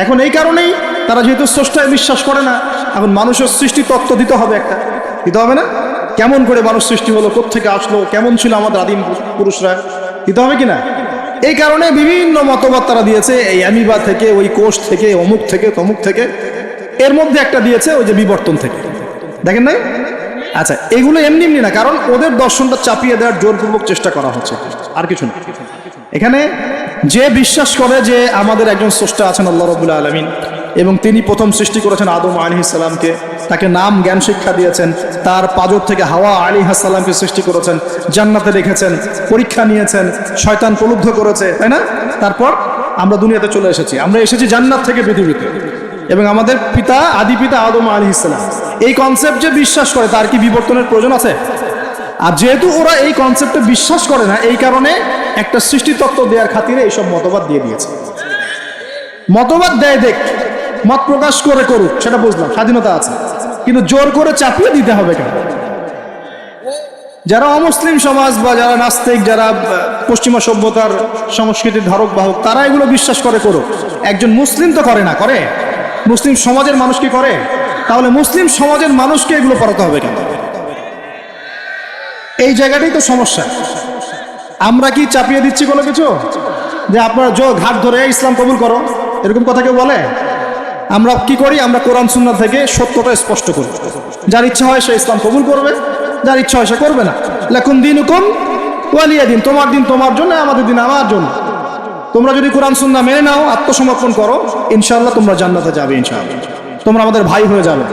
A: এখন এই কারণেই তারা যেহেতু স্রষ্টায় বিশ্বাস করে না, এখন মানুষের সৃষ্টি তত্ত্ব দিতে হবে, একটা দিতে হবে না? কেমন করে মানুষ সৃষ্টি হলো, কোত্থেকে আসলো, কেমন ছিল আমাদের আদিম পুরুষরা, দিতে হবে কিনা? এই কারণে বিভিন্ন মতবাদ তারা দিয়েছে, এই অ্যামিবা থেকে, ওই কোষ থেকে, অমুক থেকে, তমুক থেকে। এর মধ্যে একটা দিয়েছে ওই যে বিবর্তন থেকে, দেখেন নাই? আচ্ছা, এগুলো এমনি এমনি না, কারণ ওদের দর্শনটা চাপিয়ে দেওয়ার জোরপূর্বক চেষ্টা করা হচ্ছে, আর কিছু না। এখানে যে বিশ্বাস করে যে আমাদের একজন স্রষ্টা আছেন আল্লাহ রাব্বুল আলামিন, এবং তিনি প্রথম সৃষ্টি করেছেন আদম আলাইহিস সালামকে, তাকে নাম জ্ঞান শিক্ষা দিয়েছেন, তার পাজর থেকে হাওয়া আলাইহিস সালামকে সৃষ্টি করেছেন, জান্নাতে রেখেছেন, পরীক্ষা নিয়েছেন, শয়তান প্রলুব্ধ করেছে, তাই না? তারপর আমরা দুনিয়াতে চলে এসেছি, আমরা এসেছি জান্নাত থেকে পৃথিবীতে, এবং আমাদের পিতা, আদি পিতা আদম আলাইহিস সালাম। এই কনসেপ্ট যে বিশ্বাস করে, তার কি বিবর্তনের প্রয়োজন আছে? আর যেহেতু ওরা এই কনসেপ্টে বিশ্বাস করে না, এই কারণে একটা সৃষ্টি তত্ত্ব দেওয়ার খাতিরে এইসব মতবাদ দিয়ে দিয়েছে। মতবাদ দেয়, দেখ, মত প্রকাশ করে করুক, সেটা বুঝলাম, স্বাধীনতা আছে, কিন্তু জোর করে চাপিয়ে দিতে হবে কেন? যারা অমুসলিম সমাজ বা যারা নাস্তিক, যারা পশ্চিমা সভ্যতার সংস্কৃতির ধারক বাহক, তারা এগুলো বিশ্বাস করে করুক। একজন মুসলিম তো করে না, করে? মুসলিম সমাজের মানুষ কি করে? তাহলে মুসলিম সমাজের মানুষকে এগুলো পড়াতে হবে কেন? এই জায়গাটাই তো সমস্যা। আমরা কি চাপিয়ে দিচ্ছি কোনো কিছু? যে আপনারা ঘাট ধরে ইসলাম কবুল করো, এরকম কথা কেউ বলে? আমরা কি করি? আমরা কোরআন সুন্নাহ থেকে সত্যটা স্পষ্ট করি। যার ইচ্ছা হয় সে ইসলাম কবুল করবে, যার ইচ্ছা হয় সে করবে না। লাকুম দীনুকুম ওয়ালিয়া দিন, তোমার দিন তোমার জন্য, আমাদের দিন আমার জন্য। তোমরা যদি কোরআন সুন্নাহ মেনে নাও, আত্মসমর্পণ করো, ইনশাআল্লাহ তোমরা জান্নাতে যাবে, ইনশাআল্লাহ তোমরা আমাদের ভাই হয়ে যাবে।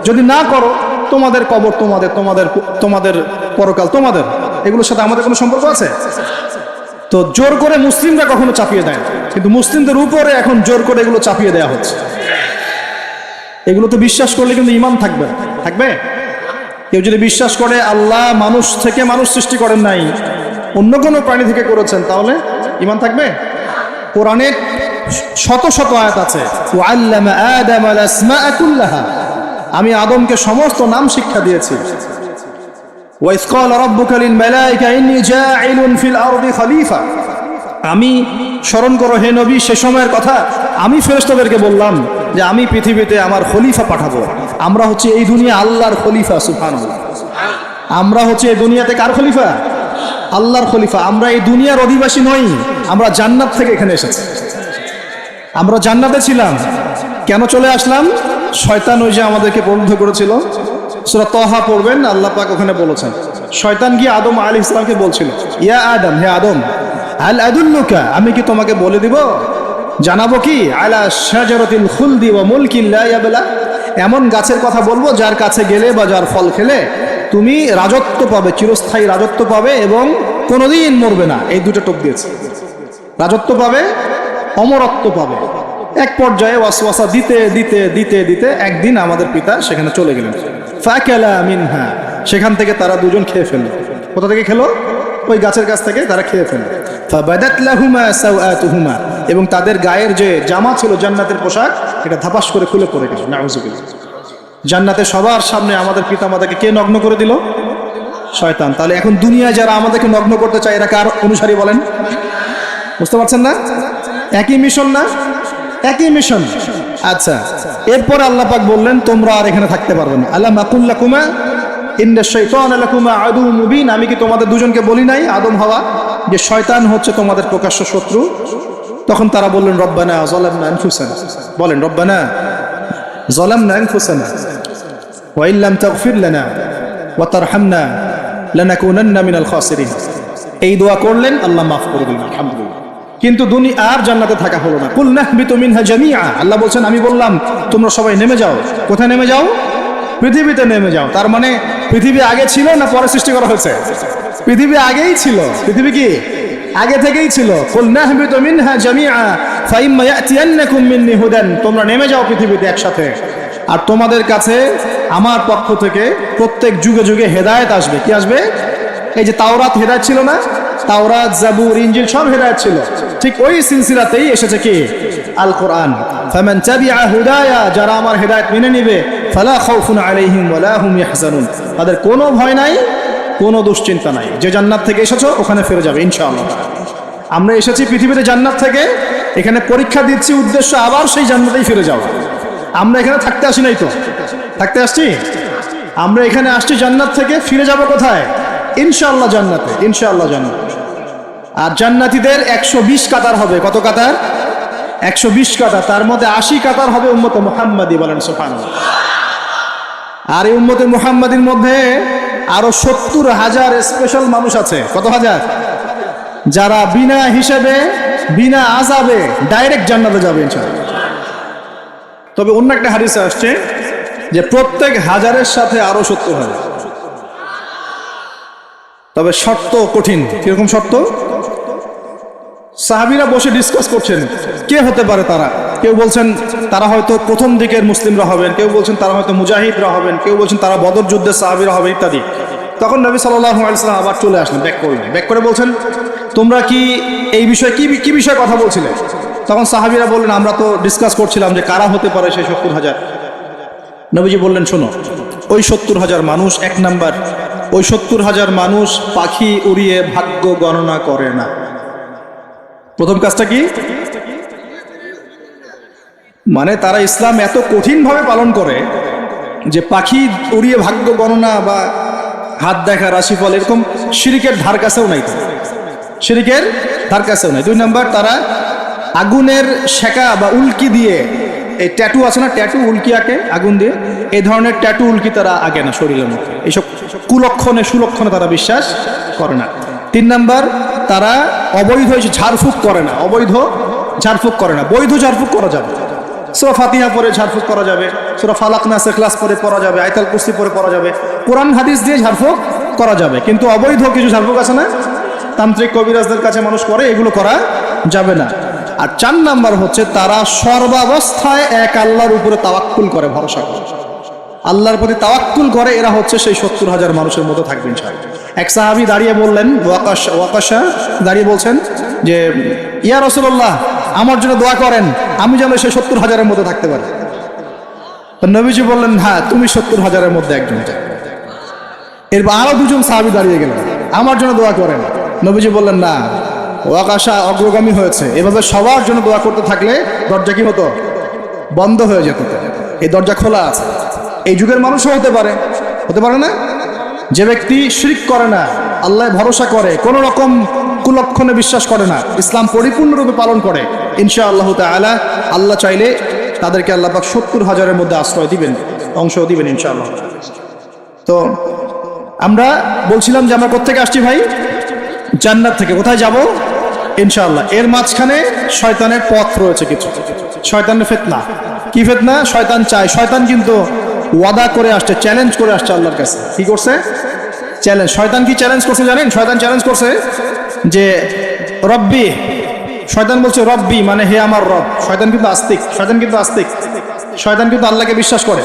A: যদি না করো, তোমাদের কবর তোমাদের, তোমাদের তোমাদের পরকাল তোমাদের, এগুলোর সাথে আমাদের কোনো সম্পর্ক আছে? তো জোর করে মুসলিমরা কখনো চাপিয়ে দেয় না, কিন্তু মুসলিমদের উপরে এখন জোর করে এগুলো চাপিয়ে দেওয়া হচ্ছে। এগুলো তো বিশ্বাস করলে কিন্তু ঈমান থাকবে না, থাকবে? কেউ যদি বিশ্বাস করে আল্লাহ মানুষ থেকে মানুষ সৃষ্টি করেন নাই, অন্য কোনো প্রাণী থেকে করেছেন, তাহলে ঈমান থাকবে? কোরআনে শত শত আয়াত আছে, ওয়াল্লামা আদামাল আসমাআ কুল্লাহা, আমি আদমকে সমস্ত নাম শিক্ষা দিয়েছি। ওয়াইয ক্বালা রাব্বুকা লিল মালায়েকা ইন্নী জাঈলুন ফিল আরদি খলিফা, আমি স্মরণ করো হে নবী সে সময়ের কথা, আমি ফেরেশতাদেরকে বললাম যে আমি পৃথিবীতে আমার খলিফা পাঠাবো। আমরা হচ্ছে এই দুনিয়া আল্লাহর খলিফা, সুবহানাল্লাহ। আমরা হচ্ছে এই দুনিয়াতে কার খলিফা? আল্লাহর খলিফা। আমরা এই দুনিয়ার অধিবাসী নই, আমরা জান্নাত থেকে এখানে এসেছি। আমরা জান্নাতে ছিলাম, কেন চলে আসলাম? শয়তান ওই যে আমাদেরকে প্রলুব্ধ করেছিল। সূরা তাহা পড়বেন, আল্লাহ পাক ওখানে বলেছেন, শয়তান গিয়ে আদম আলাইহিস সালামকে বলছিল, ইয়া আদম, হে আদম, হাল আদুল্লুকা, আমি কি তোমাকে বলে দিব, জানাবো কি, আলা শাজারাতিল খুলদি ওয়া মুলকিন লা ইয়াবলা, এমন গাছের কথা বলবো যার কাছে গেলে বা যার ফল খেলে তুমি রাজত্ব পাবে, চিরস্থায়ী রাজত্ব পাবে এবং কোনোদিন মরবে না। এই দুটো টোপ দিয়েছে, রাজত্ব পাবে, অমরত্ব পাবে। এক পর্যায়ে ওয়াসওয়াসা দিতে দিতে দিতে দিতে একদিন আমাদের পিতা সেখানে চলে গেলেন। ফাকালা মিনহা, সেখান থেকে তারা দুজন খেয়ে ফেললো। কোথা থেকে খেলো? ওই গাছের কাছ থেকে তারা খেয়ে ফেললো। ফাবাদাত লাহুমা সাওআতুহুমা, এবং তাদের গায়ের যে জামা ছিল জান্নাতের পোশাক, এটা ধাপাস করে খুলে পড়ে গেল। নাউযুবিল্লাহ। জান্নাতে সবার সামনে আমাদের পিতামাতাকে কে নগ্ন করে দিল? শয়তান। তাহলে এখন দুনিয়ায় যারা আমাদেরকে নগ্ন করতে চায় এরা কার অনুসারী বলেন? বুঝতে পারছেন না? একই মিশন না? একই মিশন। আচ্ছা, এরপর আল্লাহ পাক বললেন তোমরা আর এখানে থাকতে পারবে না। আলাম আকুল লাকুমা ইন্না শাইতানা লাকুমা আদুউম মুবিন, আমি কি তোমাদের দুজনকে বলি নাই, আদম হাওয়া, যে শয়তান হচ্ছে তোমাদের প্রকাশ্য শত্রু? তখন তারা বললেন রব্বানা যালামনা আনফুসানা, বলেন রব্বানা যালামনা আনফুসানা ওয়া ইল্লাম তাগফির লানা ওয়া তারহামনা লানাকুনান্না মিনাল খাসিরিন। এই দোয়া করলেন, আল্লাহ মাফ করে দিলেন, আলহামদুলিল্লাহ। কিন্তু দুনিয়া আর জান্নাতে থাকা হলো না। কুল নাহবিতু মিনহা জামিআ, আল্লাহ বলছেন আমি বললাম তোমরা সবাই নেমে যাও। কোথায় নেমে যাও? পৃথিবীতে নেমে যাও। তার মানে পৃথিবী আগে ছিল না পরে সৃষ্টি করা হয়েছে? পৃথিবী আগেই ছিল। পৃথিবী কি আগে থেকেই ছিল। কুল নাহবিতু মিনহা জামিআ ফাইম্মা ইয়াতিয়ান্নাকুম মিন্নি হুদান, তোমরা নেমে যাও পৃথিবীতে একসাথে, আর তোমাদের কাছে আমার পক্ষ থেকে প্রত্যেক যুগে যুগে হেদায়েত আসবে। কি আসবে? এই যে তাওরাত হেদায়েত ছিল না, তাওরাত, জাবুর, ইনজিল সব হেদায়েত ছিল, ঠিক ওই সিলসিলাতেই এসেছে কি? আল কোরআন। ফামান তাবিআ হুদায়া, যারা আমার হেদায়েত মেনে নিবে, ফালা খাউফুন আলাইহিম ওয়ালা হুম ইয়াহজানুন, তাদের কোনো ভয় নাই, কোনো দুশ্চিন্তা নাই। যে জান্নাত থেকে এসেছো ওখানে ফিরে যাবে ইনশাআল্লাহ। আমরা এসেছি পৃথিবীতে জান্নাত থেকে, এখানে পরীক্ষা দিচ্ছি, উদ্দেশ্য আবার সেই জান্নাতেই ফিরে যাওয়া। আমরা এখানে থাকতে আসি নাই তো, থাকতে আসছি। আমরা এখানে আসছি জান্নাত থেকে, ফিরে যাব কোথায়? ইনশাআল্লাহ জান্নাতে, ইনশাআল্লাহ জান্নাত। আর জান্নাতীদের 120 কাতার হবে। কত কাতার? 120 কাতার। তার মধ্যে 80 কাতার হবে উম্মতে মুহাম্মাদি, বলেন সুবহানাল্লাহ। আর এই উম্মতে মুহাম্মাদির মধ্যে আরো 70,000 স্পেশাল মানুষ আছে। কত হাজার? যারা বিনা হিসেবে, বিনা আযাবে ডাইরেক্ট জান্নাতে যাবে ইনশাআল্লাহ। তবে অন্য একটা হাদিসে আসছে যে প্রত্যেক হাজারের সাথে আরো 70,000। তবে শর্ত কঠিন। কিরকম শর্ত? সাহাবীরা বসে ডিসকাস করছেন কে হতে পারে তারা। কেউ বলছেন তারা হয়তো প্রথম দিকের মুসলিমরা হবেন, কেউ বলছেন তারা হয়তো মুজাহিদরা হবেন, কেউ বলছেন তারা বদর যুদ্ধের সাহাবীরা হবে ইত্যাদি। তখন নবী সাল্লাল্লাহু আলাইহি ওয়াসাল্লাম আবার চলে আসলেন, ব্যাক করলেন। ব্যাক করে বলছেন তোমরা কি এই বিষয়ে কি বিষয়ে কথা বলছিলে? তখন সাহাবীরা বললেন আমরা তো ডিসকাস করছিলাম যে কারা হতে পারে সেই 70,000। নবীজি বললেন শোনো, ওই 70,000 মানুষ, এক নাম্বার, ওই 70,000 মানুষ পাখি উড়িয়ে ভাগ্য গণনা করে না। প্রথম কাজটা কি? মানে তারা ইসলাম এত কঠিনভাবে পালন করে যে পাখি উড়িয়ে ভাগ্য গণনা বা হাত দেখা, রাশিফল, এরকম শিরিকের ধার কাছেও নাই। শিরিকের ধার কাছেও নাই। দুই নাম্বার, তারা আগুনের শেখা বা উল্কি দিয়ে, এই ট্যাটু আছে না, ট্যাটু উল্কি আঁকে আগুন দিয়ে, এই ধরনের ট্যাটু উল্কি তারা আঁকে না শরীরের মধ্যে। এইসব কুলক্ষণে সুলক্ষণে তারা বিশ্বাস করে না। তিন নাম্বার, তারা অবৈধ ঝাড়ফুঁক করে না। অবৈধ ঝাড়ফুঁক করে না, বৈধ ঝাড়ফুঁক করা যাবে। সূরা ফাতিহা পড়ে ঝাড়ফুঁক করা যাবে, সূরা ফালাক নাস ইখলাস পড়ে পড়া যাবে, আয়াতুল কুরসি পড়ে পড়া যাবে, কোরআন হাদিস দিয়ে ঝাড়ফুঁক করা যাবে। কিন্তু অবৈধ কিছু ঝাড়ফুঁক আছে না, তান্ত্রিক কবিরাজদের কাছে মানুষ করে, এগুলো করা যাবে না। আর 4 নাম্বার হচ্ছে তারা সর্বাবস্থায় এক আল্লাহর উপরে তাওয়াক্কুল করে, ভরসা করে। আল্লাহর প্রতি তাওয়াক্কুল করে এরা হচ্ছে সেই 70,000 মানুষের মতো থাকবে ইনশাআল্লাহ। এক সাহাবী দাঁড়িয়ে বললেন, ওয়াকাশা দাঁড়িয়ে বলছেন যে ইয়া রাসূলুল্লাহ, আমার জন্য দোয়া করেন, আমি যেন সেই 70,000-এর মধ্যে থাকতে পারি। তো নবীজি বললেন, হ্যাঁ তুমি 70,000-এর মধ্যে একজন। এরপর আরো দুজন সাহাবী দাঁড়িয়ে গেলেন, আমার জন্য দোয়া করেন। নবীজি বললেন, না, ওয়াকাশা অগ্রগামী হয়েছে। এভাবে সবার জন্য দোয়া করতে থাকলে দরজা কি হতো? বন্ধ হয়ে যেত। এই দরজা খোলা আছে। এই যুগের মানুষও হতে পারে না? যে ব্যক্তি শিরক করে না, আল্লাহ ভরসা করে, কোন রকম কুলক্ষণে বিশ্বাস করে না, ইসলাম পরিপূর্ণরূপে পালন করে, ইনশাআল্লাহ তাআলা আল্লাহ চাইলে তাদেরকে আল্লাহ পাক 70,000-এর মধ্যে আশ্রয় দিবেন, অংশ দিবেন ইনশাআল্লাহ। তো আমরা বলছিলাম যে আমরা কোত্থেকে আসছি ভাই? জান্নাত থেকে। কোথায় যাব? ইনশাআল্লাহ। এর মাঝখানে শয়তানের পথ রয়েছে কিছু, শয়তানের ফিতনা। কি ফিতনা? শয়তান চায়, শয়তান কিন্তু ওয়াদা করে আসছে, চ্যালেঞ্জ করে আসছে আল্লাহর কাছে। কি করছে? চ্যালেঞ্জ। শয়তান কি চ্যালেঞ্জ করছে জানেন? শয়তান চ্যালেঞ্জ করছে যে রব্বি, শয়তান বলছে রব্বি মানে হে আমার রব। শয়তান কিন্তু আস্তিক, শয়তান কিন্তু আল্লাহকে বিশ্বাস করে।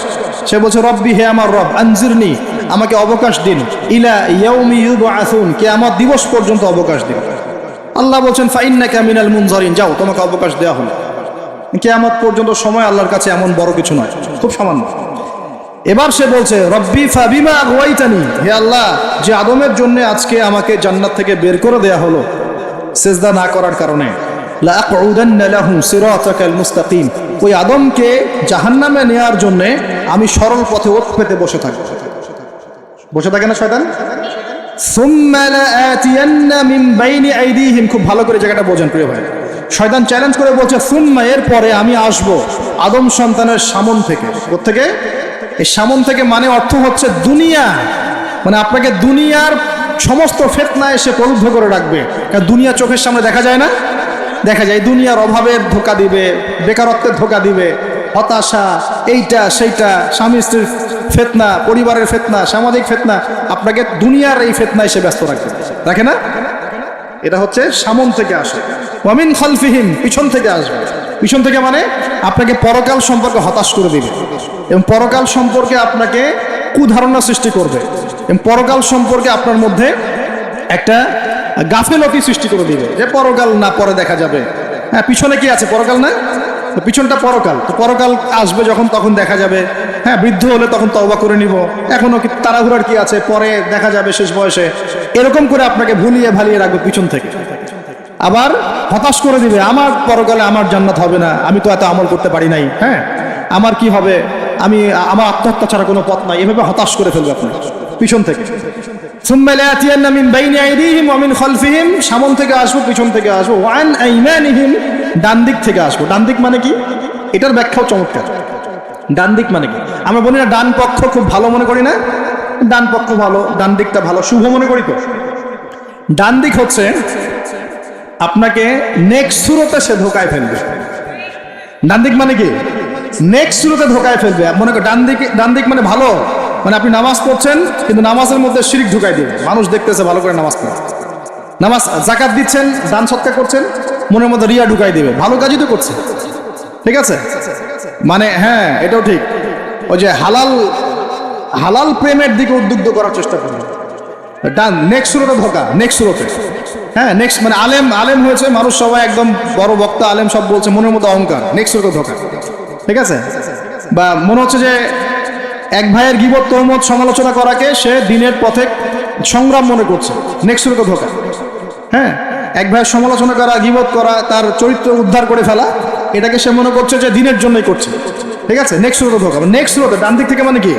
A: সে বলছে রব্বি, হে আমার রব, আনজিরনি, আমাকে অবকাশ দিন, ইলা ইয়াউমি ইউবআসুন, কিয়ামত দিবস পর্যন্ত অবকাশ দিন। আল্লাহ বলছেন ফাইন্নাকা মিনাল মুনজারিন, যাও তোমাকে অবকাশ দেওয়া হলো। কিয়ামত পর্যন্ত সময় আল্লাহর কাছে এমন বড় কিছু নয়, খুব সামান্য। এবার সে বলছে রব্বি ফাবিমা আগওয়াইতানি, হে আল্লাহ, যে আদমের জন্য আজকে আমাকে জান্নাত থেকে বের করে দেয়া হলো সিজদা না করার কারণে, লা আকুদান্না লাহু সিরাতাকাল মুস্তাকিম, ওই আদমকে জাহান্নামে নেয়ার জন্য আমি সরল পথে ওঠ পেতে বসে থাকব। বসে থাকে না শয়তান? সুম্মা লাআতিয়ান্না মিন বাইনি আইদিহিম, খুব ভালো করে জায়গাটা বোঝেন প্রিয় ভাই। শয়তান চ্যালেঞ্জ করে বলছে সুম্মা, এরপরে আমি আসব আদম সন্তানের সামন থেকে। কোত্থেকে? এই সামন থেকে মানে অর্থ হচ্ছে দুনিয়া, মানে আপনাকে দুনিয়ার সমস্ত ফিতনা এসে প্রলুব্ধ করে রাখবে। কারণ দুনিয়া চোখের সামনে দেখা যায় না, দেখা যায় দুনিয়ার অভাবের ধোঁকা দিবে, বেকারত্বের ধোঁকা দিবে, হতাশা, এইটা সেইটা, স্বামী স্ত্রীর ফিতনা, পরিবারের ফিতনা, সামাজিক ফিতনা, আপনাকে দুনিয়ার এই ফিতনা এসে ব্যস্ত রাখবে, রাখে না? এটা হচ্ছে সামন থেকে আসে। ওয়ামিন খালফিহিম, পিছন থেকে আসবে। পিছন থেকে মানে আপনাকে পরকাল সম্পর্কে হতাশ করে দিবে এবং পরকাল সম্পর্কে আপনাকে কুধারণা সৃষ্টি করবে এবং পরকাল সম্পর্কে আপনার মধ্যে একটা গাফেলতি সৃষ্টি করে দিবে যে পরকাল না, পরে দেখা যাবে। হ্যাঁ, পিছনে কি আছে? পরকাল না? পিছনটা পরকাল। তো পরকাল আসবে যখন, তখন দেখা যাবে। হ্যাঁ, বৃদ্ধ হলে তখন তওবা করে নিব, এখনো কি তাড়াহুড়ার কি আছে, পরে দেখা যাবে শেষ বয়সে। এরকম করে আপনাকে ভুলিয়ে ভালিয়ে রাখবে পিছন থেকে। আবার হতাশ করে দিবে, আমার পরকালে আমার জান্নাত হবে না, আমি তো এত আমল করতে পারি নাই, হ্যাঁ আমার কি হবে, আমার আত্মহত্যা ছাড়া কোনো পথ নাই। এভাবে হতাশ করে ফেলবে আপনার পিছন থেকে। সুম্মা লাআতিয়ান্না মিন বাইনি আইদিহিম ওয়া মিন খালফিহিম, সামন থেকে আসবো, পিছন থেকে আসবো, ওয়া আন আইমানিহিম, ডান দিক থেকে আসবো। ডান দিক মানে কি? এটার ব্যাখ্যাও চমৎকার। ডান দিক মানে কি? আমরা বলি না ডান পক্ষ খুব ভালো মনে করি না? ডান পক্ষ ভালো, ডান দিকটা ভালো, শুভ মনে করি তো। ডান দিক হচ্ছে আপনাকে নেক্সট সুরতে সে ধোকায় ফেলবে। ডান দিক মানে কি? নেক্সট সুরতে ধোকায় ফেলবে। মনে করেন ডান দিক মানে ভালো, মানে আপনি নামাজ পড়ছেন কিন্তু নামাজের মধ্যে শিরক ঢুকাই দিবে, মানুষ দেখতেছে ভালো করে নামাজ পড়ে, নামাজ যাকাত দিচ্ছেন, দান সৎকার করছেন, মনের মধ্যে রিয়া ঢুকাই দিবে, ভালো কাজই তো করছে, ঠিক আছে? মানে হ্যাঁ, এটাও ঠিক। ওই যে হালাল প্রেমের দিকে উদ্বুদ্ধ করার চেষ্টা করবে। ডান নেক্সট সুরতে ধোকা, নেক্সট সুরতে। হ্যাঁ, নেক্সট মানে আলেম হয়েছে মানুষ, সবাই একদম বড় বক্তা আলেম সব বলছে, মনের মধ্যে অহংকার, নেক্সট সুরতে ধোকা, ঠিক আছে? বা মনে হচ্ছে যে এক ভাইয়ের গীবত তহমত সমালোচনা করাকে সে দিনের পথে সংগ্রাম মনে করছে, নেক্সট সুরতে ধোকা। হ্যাঁ, এক ভাইয়ের সমালোচনা করা, গীবত করা, তার চরিত্র উদ্ধার করে ফেলা, এটাকে সে মনে করছে যে দিনের জন্যই করছে, ঠিক আছে? নেক্সট সুরতে ধোকা। নেক্সট সুরতে ডান দিক থেকে মানে কি?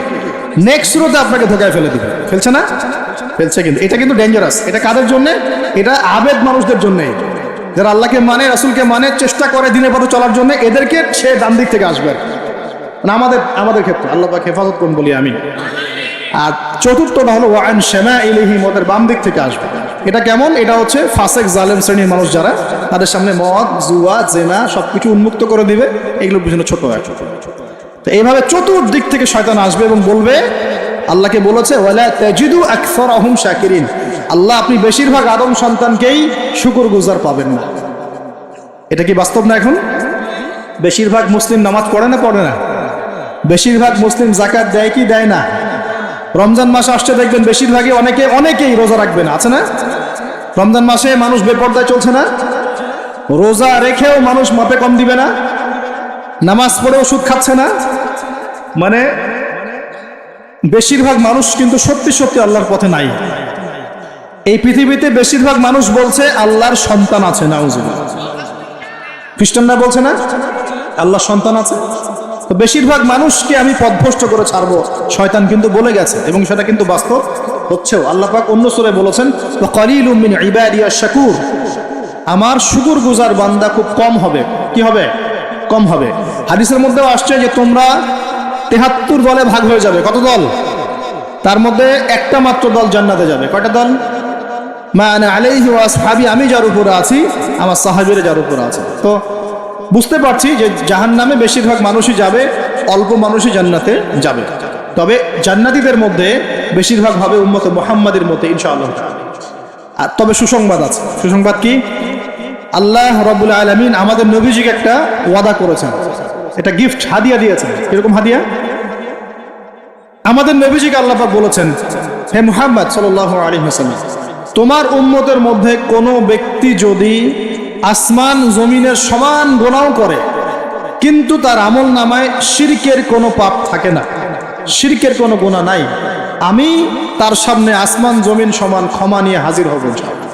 A: নেক্সট সুরতে আপনাকে ধোকায় ফেলে দিবে। ফেলছে না? ফেলছে। কিন্তু এটা কিন্তু ডেঞ্জারাস। এটা কাদের জন্য? এটা আবেদ মানুষদের জন্য, যারা আল্লাহকে মানে, রাসূলকে মানে, চেষ্টা করে দিনের পথে চলার জন্য, এদেরকে সে ডান দিক থেকে আসবে। মানে আমাদের ক্ষেত্রে আল্লাহ পাক হেফাজত করুন বলি আমি। আর চতুর্থটা হলো ওয়ান শামাইলিহিম, ওদের বাম দিক থেকে আসবে। এটা কেমন? এটা হচ্ছে ফাসেক জালেম শ্রেণীর মানুষ যারা, তাদের সামনে মদ, জুয়া, জেনা সবকিছু উন্মুক্ত করে দিবে, এগুলোর পিছনে ছোট একটা। তো এইভাবে চতুর্দিক থেকে শয়তান আসবে এবং বলবে, আল্লাহকে বলেছে ওয়ালা তাজিদু আকসারাহুম শাকিরিন, আল্লাহ আপনি বেশিরভাগ আদম সন্তানকেই শুকরগুজার পাবেন না। এটা কি বাস্তব না? এখন বেশিরভাগ মুসলিম নামাজ পড়ে না? পড়ে না? বেশিরভাগ মুসলিম যাকাত দেয় কি দেয় না? রমজান মাস আসছে দেখবেন বেশিরভাগই অনেকেই রোজা রাখবে না, আছে না? রমজান মাসে মানুষ বেপরদায় চলছে না? রোজা রেখেও মানুষ মাপে কম দিবে না? নামাজ পড়েও সুদ খাচ্ছে না? মানে বেশিরভাগ মানুষ কিন্তু সত্যি সত্যি আল্লাহর পথে নাই। এই পৃথিবীতে বেশিরভাগ মানুষ বলছে আল্লাহর সন্তান আছে, নাউজুবিল্লাহ। খ্রিস্টানরা বলছে না আল্লাহর সন্তান আছে? তো বেশিরভাগ মানুষকে আমি পথভ্রষ্ট করে ছাড়বো, শয়তান কিন্তু বলে গেছে, এবং সেটা কিন্তু বাস্তব হচ্ছেও। আল্লাহ পাক অন্য সূরায় বলেছেন, ওয়াকালিলুম মিন ইবাদিয়াশ শাকুর, আমার শুকরগুজার বান্দা খুব কম হবে। কি হবে? কম হবে। হাদিসের মধ্যেও আসছে যে তোমরা ৭৩ দলে ভাগ হয়ে যাবে। কত দল? তার মধ্যে একটা মাত্র দল জান্নাতে যাবে। কয়টা দল? মা আনা আলাইহি ওয়া আসহাবি, আমি যার উপরে আছি, আমার সাহাবীরা যার উপরে আছে। তো বুঝতে পারছি যে জাহান্নামে বেশিরভাগ মানুষই যাবে, অল্প মানুষই জান্নাতে যাবে। তবে জান্নাতীদের মধ্যে বেশিরভাগ হবে উম্মতে মুহাম্মাদের মধ্যে ইনশাআল্লাহ। আর তবে সুসংবাদ আছে। সুসংবাদ কি? আল্লাহ রাব্বুল আলামিন আমাদের নবীজিকে একটা ওয়াদা করেছেন, এটা গিফট, হাদিয়া দিয়েছেন। কিরকম হাদিয়া? আমাদের নবীজিকে আল্লাহ পাক বলেছেন, হে মুহাম্মদ সাল্লাল্লাহু আলাইহি ওয়াসাল্লাম, তোমার উম্মতের মধ্যে কোনো ব্যক্তি যদি আসমান জমিনের সমান গুনাহ করে কিন্তু তার আমল নামায় শিরকের কোনো পাপ থাকে না, শিরকের কোনো গুনাহ নাই, আমি তার সামনে আসমান জমিন সমান ক্ষমা নিয়ে হাজির হব ইনশাআল্লাহ।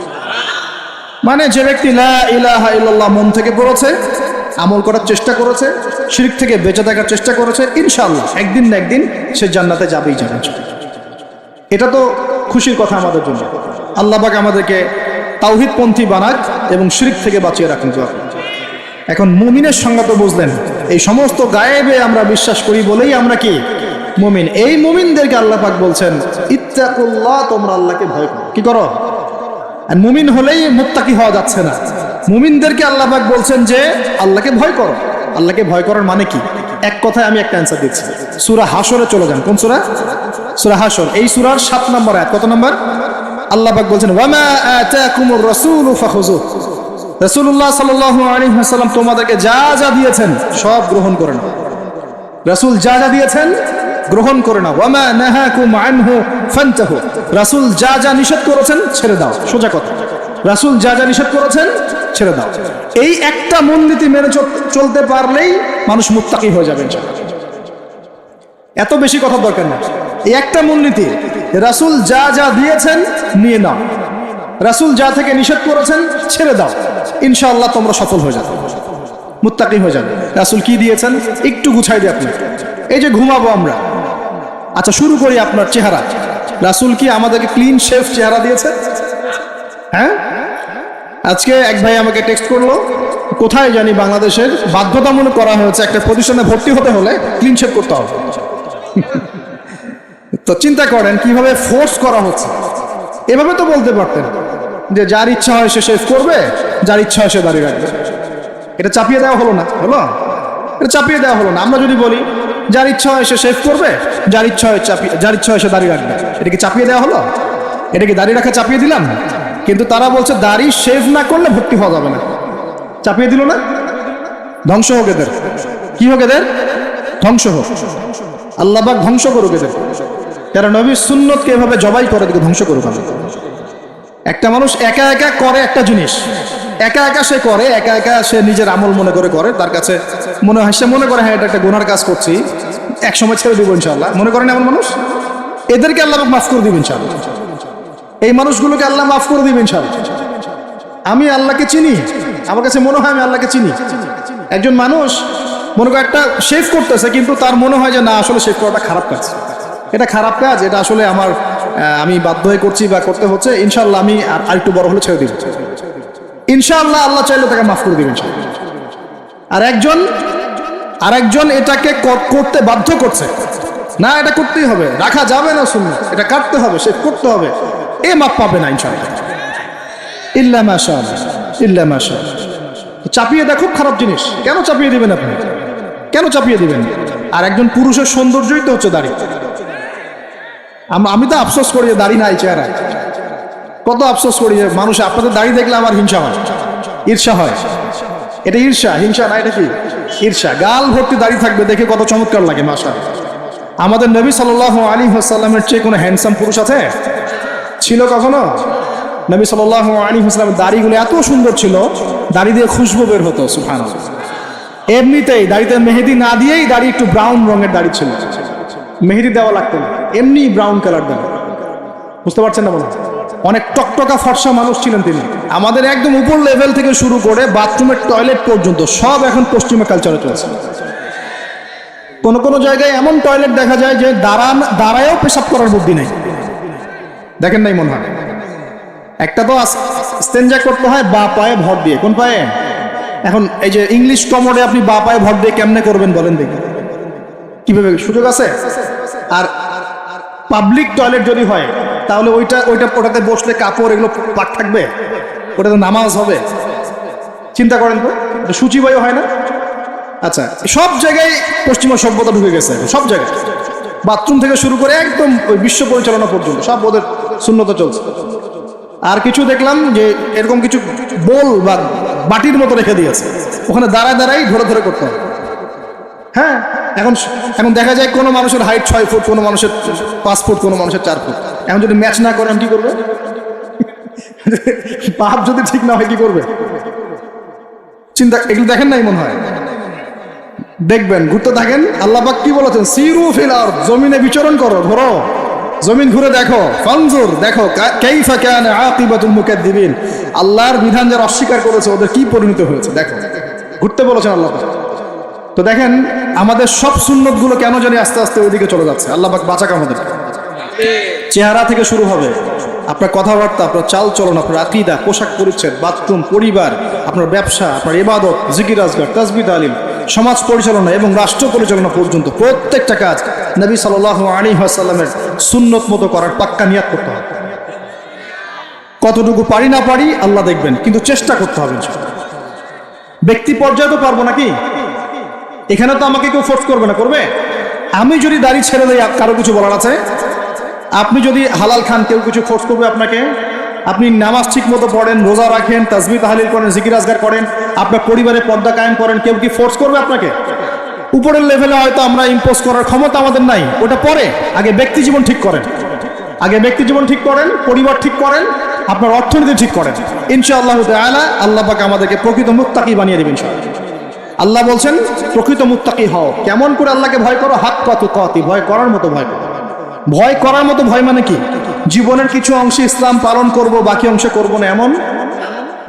A: মানে যে ব্যক্তি লা ইলাহা ইল্লাল্লাহ মন থেকে পড়েছে, আমল করার চেষ্টা করেছে, শিরক থেকে বেঁচে থাকার চেষ্টা করেছে, ইনশাআল্লাহ একদিন না একদিন সে জান্নাতে যাবেই যাবে। এটা তো খুশির কথা আমাদের জন্য। আল্লাহ পাক আমাদেরকে তাওহীদপন্থী বানাক এবং শিরক থেকে বাঁচিয়ে রাখুন। এখন মুমিনের সংজ্ঞা তো বুঝলেন, এই সমস্ত গায়েবে আমরা বিশ্বাস করি বলেই আমরা কি মুমিন। এই মুমিনদেরকে আল্লাহ পাক বলছেন ইত্তাকুল্লাহ, তোমরা আল্লাহকে ভয় করো। কি করো? আর মুমিন হলেই মুত্তাকি হওয়া যাচ্ছে না। মুমিনদেরকে আল্লাহ পাক বলছেন যে আল্লাহকে ভয় করো। আল্লাহকে ভয় করার মানে কি? এক কথায় আমি একটা অ্যান্সার দিচ্ছি। সূরা হাশরে চলে যান। কোন সূরা? সূরা হাশর। এই সূরার 7 নম্বর আয়াত। কত নম্বর? আল্লাহ পাক বলছেন ওয়ামা আতাকুমুর রাসূলু ফাখুযু, রাসূলুল্লাহ সাল্লাল্লাহু আলাইহি ওয়াসাল্লাম তোমাদেরকে যা যা দিয়েছেন সব গ্রহণ করে নাও। রাসূল যা যা দিয়েছেন গ্রহণ করে নাও। ওয়ামা নাহাকুম আনহু ফান্তাহু, রাসূল যা যা নিষেধ করেছেন ছেড়ে দাও। সোজা কথা, রাসূল যা যা নিষেধ করেছেন ছেড়ে দাও। এই একটা মূলনীতি মেনে চলতে পারলেই মানুষ মুত্তাকি হয়ে যাবে ইনশাআল্লাহ। এত বেশি কথা দরকার না। এই একটা মূলনীতি, রাসূল যা যা দিয়েছেন নিয়ে নাও, রাসূল যা থেকে নিষেধ করেছেন ছেড়ে দাও, ইনশাআল্লাহ তোমরা সফল হয়ে যাবে, মুত্তাকি হয়ে যাবে। রাসূল কি দিয়েছেন একটু গুছাই দিই আপনাকে। এই যে ঘুমাবো আমরা, আচ্ছা শুরু করি আপনার চেহারা। রাসূল কি আমাদেরকে ক্লিন শেভ চেহারা দিয়েছে? হ্যাঁ, আজকে এক ভাই আমাকে টেক্সট করলো, কোথায় জানি বাংলাদেশের বাধ্যতামূলক করা হয়েছে একটা প্রতিষ্ঠানে ভর্তি হতে হলে ক্লিন শেভ করতে হবে। তো চিন্তা করেন কিভাবে ফোর্স করা হচ্ছে। এভাবে তো বলতে পারতেন যে যার ইচ্ছা হয় সে শেভ করবে, যার ইচ্ছা হয় সে দাঁড়িয়ে রাখবে। এটা চাপিয়ে দেওয়া হলো না? হলো? এটা চাপিয়ে দেওয়া হলো না। আমরা যদি বলি যার ইচ্ছা হয় সে শেভ করবে, যার ইচ্ছা হয় সে দাঁড়িয়ে রাখবে, এটা কি চাপিয়ে দেওয়া হলো? এটা কি দাঁড়িয়ে রাখা চাপিয়ে দিলাম? কিন্তু তারা বলছে দাড়ি শেভ না করলে ভর্তি হওয়া যাবে না। চাপিয়ে দিল না? ধ্বংস হোক এদের। কি হোক এদের? ধ্বংস হোক। আল্লাহ পাক ধ্বংস করুক এদের। যারা নবীর সুন্নতকে এভাবে জবাই করে এদেরকে ধ্বংস করুক। একটা মানুষ একা একা করে একটা জিনিস, একা একা সে করে, একা একা সে নিজের আমল মনে করে, তার কাছে মনে হয়, সে মনে করে হ্যাঁ এটা একটা গুনার কাজ করছি, এক সময় ছেড়ে দিব ইনশাআল্লাহ। মনে করেন এমন মানুষ, এদেরকে আল্লাহ পাক মাফ করে দিবেন ইনশাআল্লাহ। এই মানুষগুলোকে আল্লাহ মাফ করে দিবেন ইনশাআল্লাহ। আমি আল্লাহকে চিনি, আমার কাছে মনে হয় আমি আল্লাহকে চিনি। একজন মানুষ মনে করে একটা শেভ করতেছে, কিন্তু তার মনে হয় যে না আসলে শেভ করাটা খারাপ কাজ, এটা খারাপ কাজ, এটা আসলে আমি বাধ্য হয়ে করছি বা করতে হচ্ছে, ইনশাআল্লাহ আমি আর একটু বড় হলে ছেড়ে দিব ইনশাআল্লাহ। আল্লাহ চাইলে তাকে মাফ করে দিবেন ইনশাআল্লাহ। আর একজন এটাকে করতে বাধ্য করছে, না এটা করতেই হবে, রাখা যাবে না সুন্নাত, এটা কাটতে হবে, শেভ করতে হবে, এ মাফ পাবে না ইনশাআল্লাহ। ইল্লা মাশাআল্লাহ, ইল্লা মাশাআল্লাহ। চাপিয়ে দেওয়া খুব খারাপ জিনিস। কেন চাপিয়ে দিবেন আপনি? কেন চাপিয়ে দিবেন? আর একজন পুরুষের সৌন্দর্যই তো হচ্ছে দাড়ি। আমি তো আফসোস করি যে দাড়ি নাই চেহারায়। কত আফসোস করি যে মানুষ, আপনাদের দাড়ি দেখলে আমার হিংসা হয়, ঈর্ষা হয়। এটা ঈর্ষা, হিংসা না, এটা কি ঈর্ষা। গাল ভর্তি দাড়ি থাকবে, দেখে কত চমৎকার লাগে মাশাআল্লাহ। আমাদের নবী সাল্লাল্লাহু আলাইহি ওয়াসাল্লামের চেয়ে কোনো হ্যান্ডসাম পুরুষ আছে? ছিল কখনো? নবী সাল্লাল্লাহু আলাইহি ওয়াসাল্লামের দাড়িগুলো এত সুন্দর ছিল, দাড়ি দিয়ে খুশবু বের হতো সুবহানাল্লাহ। এমনিতেই দাড়িতে মেহেদি না দিয়েই দাড়ি একটু ব্রাউন রঙের দাড়ি ছিল, মেহেদি দেওয়া লাগতো না, এমনি ব্রাউন কালার দাড়ি। বুঝতে পারছেন না বলো? অনেক টকটকা ফর্সা মানুষ ছিলেন তিনি। আমাদের একদম উপর লেভেল থেকে শুরু করে বাথরুমের টয়লেট পর্যন্ত সব এখন পশ্চিমা কালচারে চলছে। কোন কোন জায়গায় এমন টয়লেট দেখা যায় যে দাঁড়ায়ও পেশাব করার বুদ্ধি নেই, দেখেন নাই মনে হয়? একটা তো স্টেঞ্জা করতে হয় বা পায়ে ভর দিয়ে। কোন পায়ে? এখন এই যে ইংলিশ কমোডে আপনি বা পায়ে ভর দিয়ে কেমনে করবেন বলেন দেখি? কিভাবে সুযোগ আছে? আর পাবলিক টয়লেট যদি হয় তাহলে ওটাতে বসলে কাপড় এগুলো পাক থাকবে, ওটাতে নামাজ হবে? চিন্তা করেন তো, সূচিবায়ু হয় না? আচ্ছা, সব জায়গায় পশ্চিমা সভ্যতা ঢুকে গেছে, সব জায়গায়, বাথরুম থেকে শুরু করে একদম ওই বিশ্ব পরিচালনা পর্যন্ত সব ওদের শূন্যতা চলছে। আর কিছু দেখলাম যে এরকম কিছু বোল বা বাটির মতো রেখে দিয়েছে, ওখানে দাঁড়ায় দাঁড়াই ধরে ধরে করতে হবে। হ্যাঁ, এখন দেখা যায় কোনো মানুষের হাইট 6 ফুট, কোনো মানুষের 5 ফুট, কোনো মানুষের 4 ফুট। এখন যদি ম্যাচ না করেন কি করবে? পাপ যদি ঠিক না হয় কি করবে? চিন্তা, এগুলো দেখেন নাই মনে হয়? দেখবেন, ঘুরতে থাকেন। আল্লাহ পাক কি বলেছেন? সিরু ফিল আরদ, জমিনে বিচরণ করো, ঘোরো, জমিন ঘুরে দেখো, ফানজুর, দেখো কাইফা কানা আকিবাতুল মুকাদ্দিবিন, আল্লাহর বিধান যারা অস্বীকার করেছে ওদের কি পরিণতি হয়েছে দেখো। ঘুরতে বলেছেন আল্লাহ পাক। তো দেখেন আমাদের সব সুন্নতগুলো কেন জানি আস্তে আস্তে ওইদিকে চলে যাচ্ছে। আল্লাহ পাক বাঁচাক আমাদের। চেহারা থেকে শুরু হবে, আপনার কথাবার্তা, আপনার চাল চলন, আপনার আকীদা, পোশাক পরিচ্ছদ, বাথরুম, পরিবার, আপনার ব্যবসা, আপনার ইবাদত, জিকির আজগার, তাসবিহ তালিম, সমাজ পরিচালনা এবং রাষ্ট্র পরিচালনা পর্যন্ত প্রত্যেকটা কাজ নবী সাল্লাল্লাহু আলাইহি ওয়াসাল্লামের সুন্নত মতো করার পাক্কা নিয়াত করতে হবে। কতটুকু পারি না পারি আল্লাহ দেখবেন, কিন্তু চেষ্টা করতে হবে। ব্যক্তি পর্যায়ে তো পারবো নাকি? এখানে তো আমাকে কেউ ফোর্স করবে না, করবে? আমি যদি দাড়ি ছেড়ে দেই কারো কিছু বলার আছে? আপনি যদি হালাল খান কেউ কিছু ফোর্স করবে আপনাকে? আপনি নামাজ ঠিক মতো পড়েন, রোজা রাখেন, তাসবিহ তাহলিল করেন, জিকির আজগার করেন, আপনার পরিবারে পর্দা কায়েম করেন, কেউ কি ফোর্স করবে আপনাকে? উপরের লেভেলে হয়তো আমরা ইম্পোজ করার ক্ষমতা আমাদের নাই, ওটা পরে। আগে ব্যক্তি জীবন ঠিক করেন, আগে ব্যক্তি জীবন ঠিক করেন, পরিবার ঠিক করেন, আপনার অর্থনীতি ঠিক করেন। ইনশাআল্লাহ তাআলা আল্লাহ পাক আমাদেরকে প্রকৃত মুত্তাকি বানিয়ে দিবেন ইনশাআল্লাহ। আল্লাহ বলছেন প্রকৃত মুত্তাকি হও। কেমন করে আল্লাহকে ভয় করো? হাক্কা তুকাতি, ভয় করার মতো ভয় করো। ভয় করার মতো ভয় মানে কি? জীবনের কিছু অংশে ইসলাম পালন করব, বাকি অংশে করব না, এমন?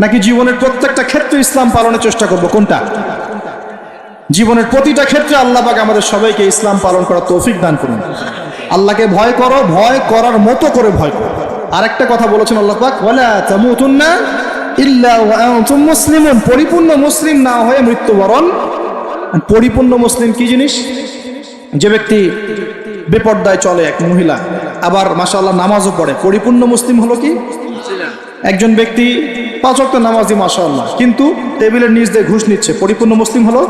A: নাকি জীবনের প্রত্যেকটা ক্ষেত্রে ইসলাম পালনের চেষ্টা করব? কোনটা? জীবনের প্রতিটা ক্ষেত্রে আল্লাহ পাক আমাদের সবাইকে ইসলাম পালন করার তৌফিক দান করুন। আল্লাহকে ভয় করো, ভয় করার মতো করে ভয় করো। আরেকটা কথা বলেছেন আল্লাহ পাক, ওয়ালা তামুতুন্না ইল্লা ওয়া আনতুম মুসলিমুন, পরিপূর্ণ মুসলিম না হয়ে মৃত্যুবরণ। পরিপূর্ণ মুসলিম কি জিনিস? যে ব্যক্তি বেপর্দায় চলে, এক মহিলা, আবার মাশাআল্লাহ নামাজও পড়ে, পরিপূর্ণ মুসলিম হলো কি? একজন ব্যক্তি 5 ওয়াক্ত নামাজি মাশাআল্লাহ, কিন্তু টেবিলের নিচ দিয়ে ঘুষ নিচ্ছে, পরিপূর্ণ মুসলিম হলো?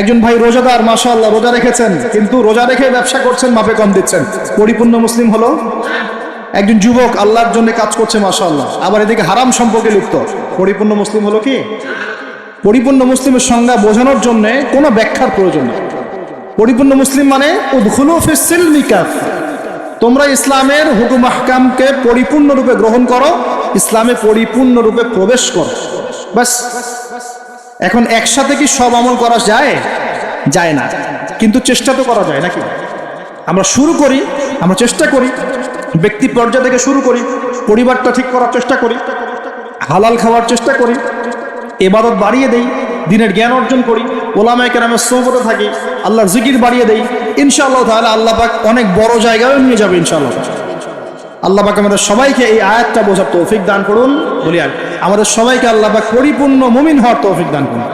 A: একজন ভাই রোজাদার মাশাআল্লাহ, রোজা রেখেছেন, কিন্তু রোজা রেখে ব্যবসা করছেন, মাপে কম দিচ্ছেন, পরিপূর্ণ মুসলিম হলো? একজন যুবক আল্লাহর জন্য কাজ করছে মাশাআল্লাহ, আবার এদিকে হারাম সম্পর্কে লিপ্ত, পরিপূর্ণ মুসলিম হলো কি? পরিপূর্ণ মুসলিমের সংজ্ঞা বোঝানোর জন্য কোনো ব্যাখ্যার প্রয়োজন নেই। পরিপূর্ণ মুসলিম মানে উদখুলু ফিস সিলমি কাফা, তোমরা ইসলামের হুকুম আহকামকে পরিপূর্ণরূপে গ্রহণ করো, ইসলামে পরিপূর্ণরূপে প্রবেশ করো, বাস। এখন একসাথে কি সব আমল করা যায়? যায় না, কিন্তু চেষ্টা তো করা যায় নাকি? আমরা শুরু করি, আমরা চেষ্টা করি, ব্যক্তি পর্যায় থেকে শুরু করি, পরিবারটা ঠিক করার চেষ্টা করি, হালাল খাওয়ার চেষ্টা করি, ইবাদত বাড়িয়ে দেই, দিনের জ্ঞান অর্জন করি, ওলামায়ে কেরামের সোহবতে থাকি, আল্লাহর জিকির বাড়িয়ে দেই। ইনশাআল্লাহ তাআলা আল্লাহ পাক অনেক বড় জায়গায় নিয়ে যাবে ইনশাআল্লাহ। আল্লাহ পাক আমাদের সবাইকে এই আয়াতটা বোঝার তৌফিক দান করুন। বলি আর আমাদের সবাইকে আল্লাহ পাক পরিপূর্ণ মুমিন হওয়ার তৌফিক দান করুন,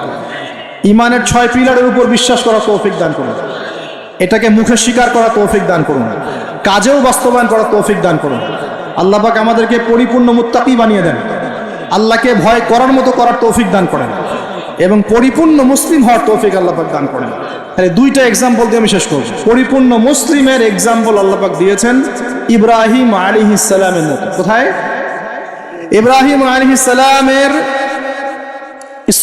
A: ইমানের 6 পিলারের উপর বিশ্বাস করার তৌফিক দান করুন, এটাকে মুখে স্বীকার করার তৌফিক দান করুন, কাজেও বাস্তবায়ন করার তৌফিক দান করুন। আল্লাহ পাক আমাদেরকে পরিপূর্ণ মুত্তাকি বানিয়ে দেন, আল্লাহকে ভয় করার মতো করার তৌফিক দান করেন, এবং পরিপূর্ণ মুসলিম হওয়ার তৌফিক আল্লাহ পাক দান করেন। তাহলে 2টা এক্সাম্পল দিয়ে আমি শেষ করব। পরিপূর্ণ মুসলিমের এক্সাম্পল আল্লাহ পাক দিয়েছেন ইব্রাহিম আলাইহিস সালামের মতো। কোথায়? ইব্রাহিম আলাইহিস সালামের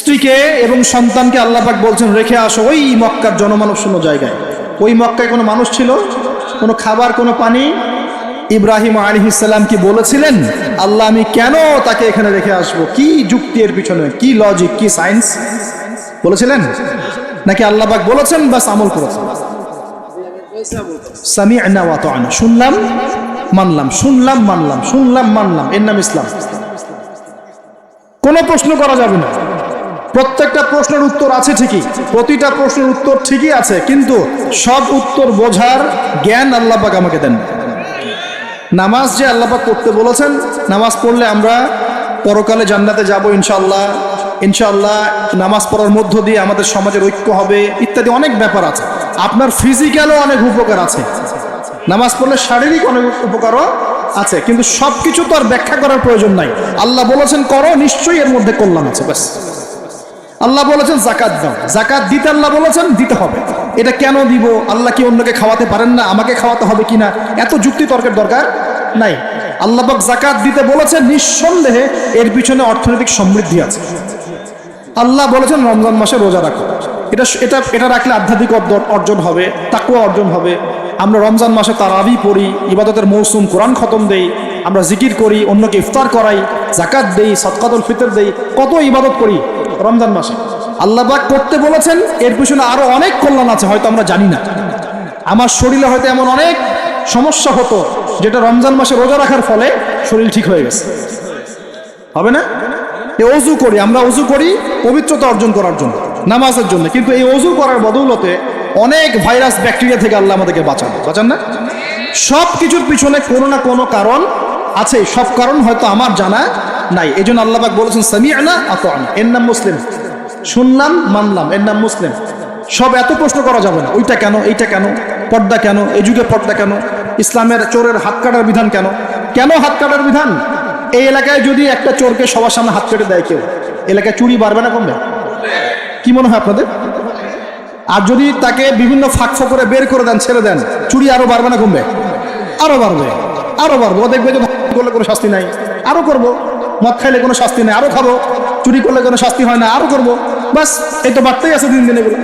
A: স্ত্রীকে এবং সন্তানকে আল্লাহ পাক বলছেন রেখে আসো ওই মক্কার জনমানব শূন্য জায়গায়। ওই মক্কায় কোনো মানুষ ছিল, কোনো খাবার, কোনো পানি? ইব্রাহিম আলাইহিস সালাম কি বলেছিলেন আল্লাহ আমি কেন তাকে এখানে রেখে আসবো? কি যুক্তি এর পিছনে, কি লজিক, কি সায়েন্স? বলেছিলেন নাকি আল্লাহ পাক বলেছেন বাস আমল করেছেন? সামি'না ওয়া আতা'না, শুনলাম মানলাম, শুনলাম মানলাম, শুনলাম মানলাম, এর নাম ইসলাম। কোনো প্রশ্ন করা যাবে না। প্রত্যেকটা প্রশ্নের উত্তর আছে ঠিকই, প্রতিটা প্রশ্নের উত্তর ঠিকই আছে, কিন্তু সব উত্তর বোঝার জ্ঞান আল্লাহ পাক আমাকে দেন। নামাজ যে আল্লাহ পাক পড়তে বলেছেন, নামাজ পড়লে আমরা পরকালে জান্নাতে যাব ইনশাআল্লাহ, ইনশাআল্লাহ নামাজ পড়ার মধ্য দিয়ে আমাদের সমাজের ঐক্য হবে, ইত্যাদি অনেক ব্যাপার আছে। আপনার ফিজিক্যালও অনেক উপকার আছে, নামাজ পড়লে শারীরিক অনেক উপকারও আছে, কিন্তু সব কিছু তো আর ব্যাখ্যা করার প্রয়োজন নাই। আল্লাহ বলেছেন করো, নিশ্চয়ই এর মধ্যে কল্যাণ আছে, ব্যাস। আল্লাহ বলেছেন জাকাত দাও, জাকাত দিতে আল্লাহ বলেছেন দিতে হবে। এটা কেন দিব? আল্লাহ কি অন্যকে খাওয়াতে পারেন না? আমাকে খাওয়াতে হবে কিনা? এত যুক্তি তর্কের দরকার নাই। আল্লাহ পাক জাকাত দিতে বলেছেন, নিঃসন্দেহে এর পিছনে অর্থনৈতিক সমৃদ্ধি আছে। আল্লাহ বলেছেন রমজান মাসে রোজা রাখো, এটা এটা এটা রাখলে আধ্যাত্মিক অর্জন হবে, তাকওয়া অর্জন হবে। আমরা রমজান মাসে তারাবি পড়ি, ইবাদতের মৌসুম, কোরআন খতম দেই, আমরা জিকির করি, অন্যকে ইফতার করাই, জাকাত দেই, সদকাতুল ফিতর দেই, কত ইবাদত করি রমজান মাসে। আল্লাহ পাক করতে বলেছেন, এর পিছনে আরো অনেক কল্যাণ আছে, হয়তো আমরা জানি না। আমার শরীরে হয়তো এমন অনেক সমস্যা হতো যেটা রমজান মাসে রোজা রাখার ফলে শরীর ঠিক হয়ে গেছে, হবে না? অজু করি, আমরা অজু করি পবিত্রতা অর্জন করার জন্য, নামাজের জন্য, কিন্তু এই অজু করার বদৌলতে অনেক ভাইরাস ব্যাকটেরিয়া থেকে আল্লাহ আমাদেরকে বাঁচান না? সব কিছুর পিছনে কোনো না কোনো কারণ আছে, সব কারণ হয়তো আমার জানা নাই। এই জন্য আল্লাহ পাক বলেছেন সামি'না আতা'না, এর নাম মুসলিম। শুনলাম মানলাম, এর নাম মুসলিম। সব এত প্রশ্ন করা যাবে না, ওইটা কেন, এইটা কেন, পর্দা কেন, এই যুগে পর্দা কেন, ইসলামের চোরের হাত কাটার বিধান কেন? কেন হাত কাটার বিধান? এই এলাকায় যদি একটা চোরকে সবার সামনে হাত কেটে দেয় কেউ, এলাকায় চুরি বাড়বে না কমবে? কি মনে হয় আপনাদের? আর যদি তাকে বিভিন্ন ফাঁক ফোকরে বের করে দেন, ছেড়ে দেন, চুরি আরো বাড়বে না কমবে? আরো বাড়বে, আরো বাড়বে। ও দেখবে যে করলে কোনো শাস্তি নাই, আরো করবো। মদ খাইলে কোনো শাস্তি নাই, আরো খাবো। চুরি করলে কোনো শাস্তি হয় না, আরো করবো। বাস এই তো বাড়তেই আছে দিন দিন এগুলো।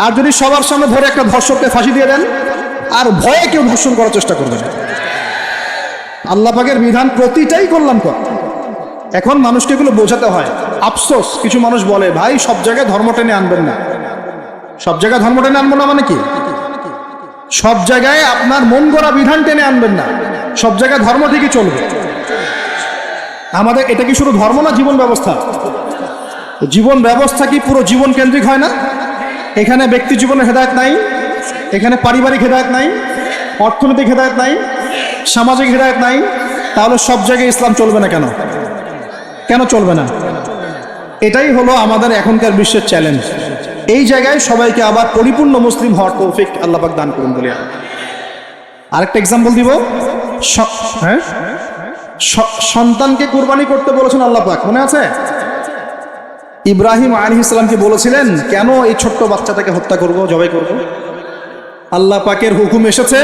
A: আর যদি সবার সামনে ধরে একটা ধর্ষককে ফাঁসি দিয়ে দেন, আর ভয়ে কেউ ধর্ষণ করার চেষ্টা করবে না। আল্লাহ পাকের বিধান প্রতিটাই কল্যাণকর। এখন মানুষকে এগুলো বোঝাতে হয়। আফসোস, কিছু মানুষ বলে ভাই সব জায়গায় ধর্ম টেনে আনবেন না। সব জায়গায় ধর্ম টেনে আনবো না মানে কি? সব জায়গায় আপনার মন গড়া বিধান টেনে আনবেন না, সব জায়গায় ধর্ম ঠিকই চলবে। আমাদের এটা কি শুধু ধর্ম না, জীবন ব্যবস্থা? জীবন ব্যবস্থা কি পুরো জীবন কেন্দ্রিক হয় না? এখানে ব্যক্তি জীবনের হেদায়েত নাই, এখানে পারিবারিক হেদায়েত নাই, অর্থনৈতিক হেদায়েত নাই, সামাজিক হেদায়েত নাই, তাহলে সব জায়গায় ইসলাম চলবে না কেন? কেন চলবে না? এটাই হলো আমাদের এখনকার বিশ্বের চ্যালেঞ্জ। এই জায়গায় সবাইকে আবার পরিপূর্ণ মুসলিম হওয়ার তৌফিক আল্লাহ পাক দান করুন বলে আরেকটা এক্সাম্পল দিব। হ্যাঁ, সন্তানকে কুরবানি করতে বলেছেন আল্লাহ পাক, মনে আছে? ইব্রাহিম আলাইহিস সালামকে বলেছিলেন কেন এই ছোট্ট বাচ্চাটাকে হত্যা করব, জবাই করব? আল্লাহ পাকের হুকুম এসেছে,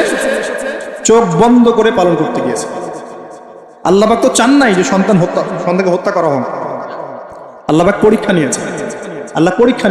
A: চোখ বন্ধ করে পালন করতে গিয়েছে। আল্লাহ পাক তো চান নাই যে সন্তানকে হত্যা করা হোক। আল্লাহ পাক পরীক্ষা নিয়েছে, আল্লাহ পরীক্ষা